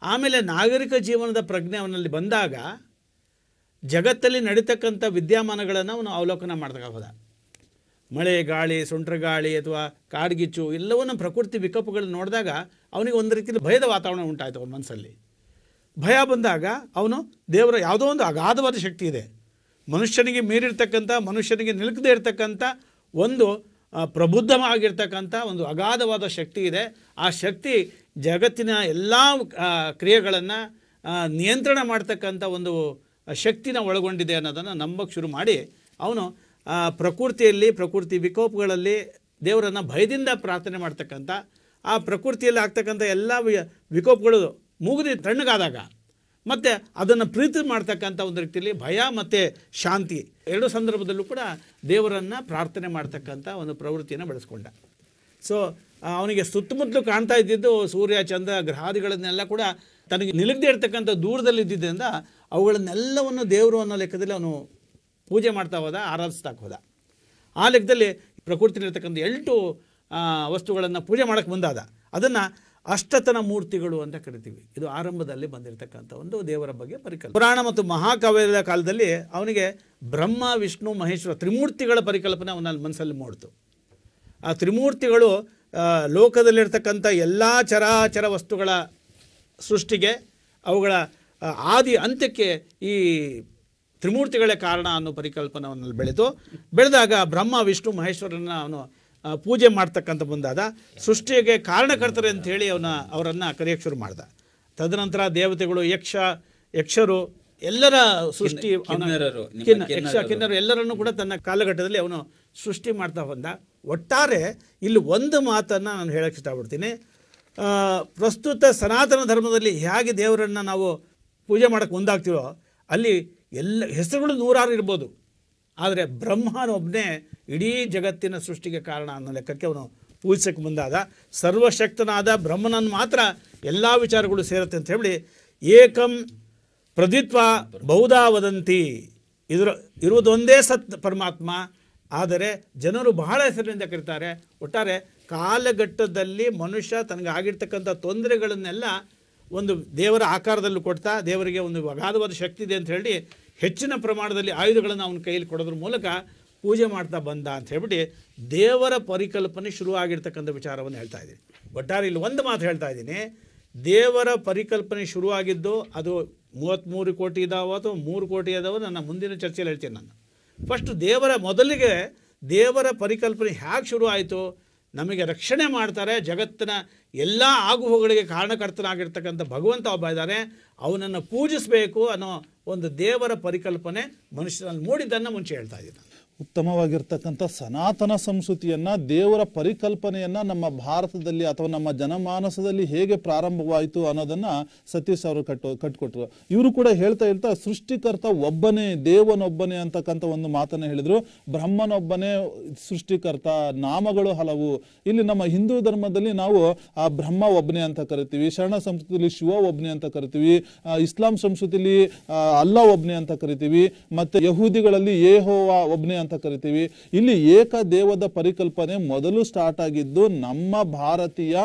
ಆಮೇಲೆ ನಾಗರಿಕ ಜೀವನದ ಪ್ರಜ್ಞೆ ಅವನಲ್ಲಿ ಬಂದಾಗ ಜಗತ್ತಲ್ಲಿ ನಡೀತಕ್ಕಂಥ ವಿದ್ಯಮಾನಗಳನ್ನು ಅವನು ಅವಲೋಕನ ಮಾಡ್ತಾ ಹೋದ. ಮಳೆ, ಗಾಳಿ, ಸುಂಟ್ರಗಾಳಿ ಅಥವಾ ಕಾಡ್ಗಿಚ್ಚು ಎಲ್ಲವನ್ನೂ ಪ್ರಕೃತಿ ವಿಕೋಪಗಳು ನೋಡಿದಾಗ ಅವನಿಗೆ ಒಂದು ರೀತಿಯಲ್ಲಿ ಭಯದ ವಾತಾವರಣ ಉಂಟಾಯಿತು ಅವನ ಮನಸ್ಸಲ್ಲಿ. ಭಯ ಬಂದಾಗ ಅವನು ದೇವರ ಯಾವುದೋ ಒಂದು ಅಗಾಧವಾದ ಶಕ್ತಿ ಇದೆ, ಮನುಷ್ಯನಿಗೆ ಮೀರಿರ್ತಕ್ಕಂಥ, ಮನುಷ್ಯನಿಗೆ ನಿಲುಕದೇ ಇರತಕ್ಕಂಥ ಒಂದು ಪ್ರಬುದ್ಧವಾಗಿರ್ತಕ್ಕಂಥ ಒಂದು ಅಗಾಧವಾದ ಶಕ್ತಿ ಇದೆ. ಆ ಶಕ್ತಿ ಜಗತ್ತಿನ ಎಲ್ಲ ಕ್ರಿಯೆಗಳನ್ನು ನಿಯಂತ್ರಣ ಮಾಡ್ತಕ್ಕಂಥ ಒಂದು ಶಕ್ತಿನ ಒಳಗೊಂಡಿದೆ ಅನ್ನೋದನ್ನು ನಂಬಕ್ಕೆ ಶುರು ಮಾಡಿ ಅವನು ಪ್ರಕೃತಿ ವಿಕೋಪಗಳಲ್ಲಿ ದೇವರನ್ನು ಭಯದಿಂದ ಪ್ರಾರ್ಥನೆ ಮಾಡ್ತಕ್ಕಂಥ, ಆ ಪ್ರಕೃತಿಯಲ್ಲಿ ಆಗ್ತಕ್ಕಂಥ ಎಲ್ಲ ವಿಕೋಪಗಳು ಮುಗಿದು ತಣ್ಣಗಾದಾಗ ಮತ್ತು ಅದನ್ನು ಪ್ರೀತಿ ಮಾಡ್ತಕ್ಕಂಥ ಒಂದು ರೀತಿಯಲ್ಲಿ ಭಯ ಮತ್ತು ಶಾಂತಿ ಎರಡು ಸಂದರ್ಭದಲ್ಲೂ ಕೂಡ ದೇವರನ್ನು ಪ್ರಾರ್ಥನೆ ಮಾಡ್ತಕ್ಕಂಥ ಒಂದು ಪ್ರವೃತ್ತಿಯನ್ನು ಬೆಳೆಸ್ಕೊಂಡ. ಸೊ ಅವನಿಗೆ ಸುತ್ತಮುತ್ತಲು ಕಾಣ್ತಾ ಇದ್ದಿದ್ದು ಸೂರ್ಯ, ಚಂದ್ರ, ಗ್ರಹಾದಿಗಳನ್ನೆಲ್ಲ ಕೂಡ ತನಗೆ ನಿಲುಗದೇ ಇರ್ತಕ್ಕಂಥ ದೂರದಲ್ಲಿದ್ದಿದ್ದರಿಂದ ಅವುಗಳನ್ನೆಲ್ಲವನ್ನು ದೇವರು ಅನ್ನೋ ಲೆಕ್ಕದಲ್ಲಿ ಅವನು ಪೂಜೆ ಮಾಡ್ತಾ ಹೋದ, ಆರಾಧಿಸ್ತಾ ಹೋದ. ಆ ಲೆಕ್ಕದಲ್ಲಿ ಪ್ರಕೃತಿಯಲ್ಲಿರ್ತಕ್ಕಂಥ 8 ವಸ್ತುಗಳನ್ನು ಪೂಜೆ ಮಾಡೋಕ್ಕೆ ಮುಂದಾದ. ಅದನ್ನು ಅಷ್ಟತನ ಮೂರ್ತಿಗಳು ಅಂತ ಕರಿತೀವಿ. ಇದು ಆರಂಭದಲ್ಲಿ ಬಂದಿರತಕ್ಕಂಥ ಒಂದು ದೇವರ ಬಗ್ಗೆ ಪರಿಕಲ್ಪನೆ. ಪುರಾಣ ಮತ್ತು ಮಹಾಕಾವ್ಯದ ಕಾಲದಲ್ಲಿ ಅವನಿಗೆ ಬ್ರಹ್ಮ, ವಿಷ್ಣು, ಮಹೇಶ್ವರ ತ್ರಿಮೂರ್ತಿಗಳ ಪರಿಕಲ್ಪನೆ ಅವನ ಮನಸ್ಸಲ್ಲಿ ಮೂಡಿತು. ಆ ತ್ರಿಮೂರ್ತಿಗಳು ಲೋಕದಲ್ಲಿರ್ತಕ್ಕಂಥ ಎಲ್ಲ ಚರಾಚರ ವಸ್ತುಗಳ ಸೃಷ್ಟಿಗೆ, ಅವುಗಳ ಆದಿ ಅಂತ್ಯಕ್ಕೆ ಈ ತ್ರಿಮೂರ್ತಿಗಳೇ ಕಾರಣ ಅನ್ನೋ ಪರಿಕಲ್ಪನವನ್ನು ಬೆಳೆದಾಗ ಬ್ರಹ್ಮ, ವಿಷ್ಣು, ಮಹೇಶ್ವರನ ಅವನು ಪೂಜೆ ಮಾಡ್ತಕ್ಕಂಥ ಮುಂದಾದ. ಸೃಷ್ಟಿಗೆ ಕಾರಣಕರ್ತರೆ ಅಂಥೇಳಿ ಅವರನ್ನು ಕರೆಯೋಕ್ಕೆ ಶುರು ಮಾಡ್ದ. ತದನಂತರ ದೇವತೆಗಳು, ಯಕ್ಷರು ಎಲ್ಲರ ಸೃಷ್ಟಿ, ಕಿನ್ನರು ಎಲ್ಲರನ್ನೂ ಕೂಡ ತನ್ನ ಕಾಲಘಟ್ಟದಲ್ಲಿ ಅವನು ಸೃಷ್ಟಿ ಮಾಡ್ತಾ ಬಂದ. ಒಟ್ಟಾರೆ ಇಲ್ಲಿ ಒಂದು ಮಾತನ್ನು ನಾನು ಹೇಳೋಕ್ಕೆ ಇಷ್ಟಪಡ್ತೀನಿ. ಪ್ರಸ್ತುತ ಸನಾತನ ಧರ್ಮದಲ್ಲಿ ಹೇಗೆ ದೇವರನ್ನು ನಾವು ಪೂಜೆ ಮಾಡೋಕ್ಕೆ ಮುಂದಾಗ್ತೀವೋ ಅಲ್ಲಿ ಎಲ್ಲ ಹೆಸರುಗಳು 100 ಇರ್ಬೋದು, ಆದರೆ ಬ್ರಹ್ಮನೊಬ್ಬನೇ ಇಡೀ ಜಗತ್ತಿನ ಸೃಷ್ಟಿಗೆ ಕಾರಣ ಅನ್ನೋ ಲೆಕ್ಕಕ್ಕೆ ಅವನು ಪೂಜಿಸಕ್ಕೆ ಮುಂದಾದ. ಸರ್ವಶಕ್ತನಾದ ಬ್ರಹ್ಮನನ್ನು ಮಾತ್ರ ಎಲ್ಲ ವಿಚಾರಗಳು ಸೇರುತ್ತೆ ಅಂತ ಹೇಳಿ ಏಕಂ ಪ್ರದಿತ್ವ ಬಹುಧಾ ವದಂತಿ, ಇರುವುದೊಂದೇ ಸತ್ ಪರಮಾತ್ಮ, ಆದರೆ ಜನರು ಬಹಳ ಹೆಸರಿನಿಂದ ಕರೀತಾರೆ. ಒಟ್ಟಾರೆ ಕಾಲಘಟ್ಟದಲ್ಲಿ ಮನುಷ್ಯ ತನಗೆ ಆಗಿರ್ತಕ್ಕಂಥ ತೊಂದರೆಗಳನ್ನೆಲ್ಲ ಒಂದು ದೇವರ ಆಕಾರದಲ್ಲೂ ಕೊಡ್ತಾ, ದೇವರಿಗೆ ಒಂದು ಅಗಾಧವಾದ ಶಕ್ತಿ ಇದೆ ಅಂತ ಹೇಳಿ ಹೆಚ್ಚಿನ ಪ್ರಮಾಣದಲ್ಲಿ ಆಯುಧಗಳನ್ನು ಅವನ ಕೈಯಲ್ಲಿ ಕೊಡೋದ್ರ ಮೂಲಕ ಪೂಜೆ ಮಾಡ್ತಾ ಬಂದ ಅಂತ ಹೇಳ್ಬಿಟ್ಟು ದೇವರ ಪರಿಕಲ್ಪನೆ ಶುರುವಾಗಿರ್ತಕ್ಕಂಥ ವಿಚಾರವನ್ನು ಹೇಳ್ತಾ ಇದ್ದೀನಿ. ಒಟ್ಟಾರೆ ಇಲ್ಲಿ ಒಂದು ಮಾತು ಹೇಳ್ತಾ ಇದ್ದೀನಿ, ದೇವರ ಪರಿಕಲ್ಪನೆ ಶುರುವಾಗಿದ್ದು ಅದು 33 ಕೋಟಿ ಇದಾವೋ ಅಥವಾ 3 ಕೋಟಿ ಇದಾವೋ ನನ್ನ ಮುಂದಿನ ಚರ್ಚೆಯಲ್ಲಿ ಹೇಳ್ತೀನಿ. ನಾನು ಫಸ್ಟ್ ಮೊದಲಿಗೆ ದೇವರ ಪರಿಕಲ್ಪನೆ ಹೇಗೆ ಶುರು ಆಯಿತು, ನಮಗೆ ರಕ್ಷಣೆ ಮಾಡ್ತಾರೆ, ಜಗತ್ತಿನ ಎಲ್ಲ ಆಗುಹೋಗಳಿಗೆ ಕಾರಣಕರ್ತನಾಗಿರ್ತಕ್ಕಂಥ ಭಗವಂತ ಒಬ್ಬ ಇದ್ದಾರೆ, ಅವನನ್ನು ಪೂಜಿಸಬೇಕು ಅನ್ನೋ ಒಂದು ದೇವರ ಪರಿಕಲ್ಪನೆ ಮನುಷ್ಯನಲ್ಲಿ ಮೂಡಿದ್ದನ್ನು ಮುಂಚೆ ಹೇಳ್ತಾ ಇದ್ದೀನಿ. ಉತ್ತಮವಾಗಿರ್ತಕ್ಕಂಥ ಸನಾತನ ಸಂಸ್ಕೃತಿಯನ್ನು, ದೇವರ ಪರಿಕಲ್ಪನೆಯನ್ನು ನಮ್ಮ ಭಾರತದಲ್ಲಿ ಅಥವಾ ನಮ್ಮ ಜನಮಾನಸದಲ್ಲಿ ಹೇಗೆ ಪ್ರಾರಂಭವಾಯಿತು ಅನ್ನೋದನ್ನು ಸತೀಶ್ ಅವರು ಕಟ್ಕೊಟ್ರು. ಇವರು ಕೂಡ ಹೇಳ್ತಾ ಸೃಷ್ಟಿಕರ್ತ ಒಬ್ಬನೇ, ದೇವನೊಬ್ಬನೇ ಅಂತಕ್ಕಂಥ ಒಂದು ಮಾತನ್ನು ಹೇಳಿದರು. ಬ್ರಹ್ಮನೊಬ್ಬನೇ ಸೃಷ್ಟಿಕರ್ತ, ನಾಮಗಳು ಹಲವು. ಇಲ್ಲಿ ನಮ್ಮ ಹಿಂದೂ ಧರ್ಮದಲ್ಲಿ ನಾವು ಆ ಬ್ರಹ್ಮ ಒಬ್ಬನೇ ಅಂತ ಕರಿತೀವಿ, ಶರಣ ಸಂಸ್ಕೃತಿಯಲ್ಲಿ ಶಿವ ಒಬ್ಬನೇ ಅಂತ ಕರಿತೀವಿ, ಇಸ್ಲಾಂ ಸಂಸ್ಕೃತಿಯಲ್ಲಿ ಅಲ್ಲಾ ಒಬ್ಬನೇ ಅಂತ ಕರಿತೀವಿ, ಮತ್ತು ಯಹೂದಿಗಳಲ್ಲಿ ಯೆಹೋವ ಒಬ್ಬನೇ ಅಂತ ಕರಿತೀವಿ. ಇಲ್ಲಿ ಏಕದೇವದ ಪರಿಕಲ್ಪನೆ ಮೊದಲು ಸ್ಟಾರ್ಟ್ ಆಗಿದ್ದು ನಮ್ಮ ಭಾರತೀಯ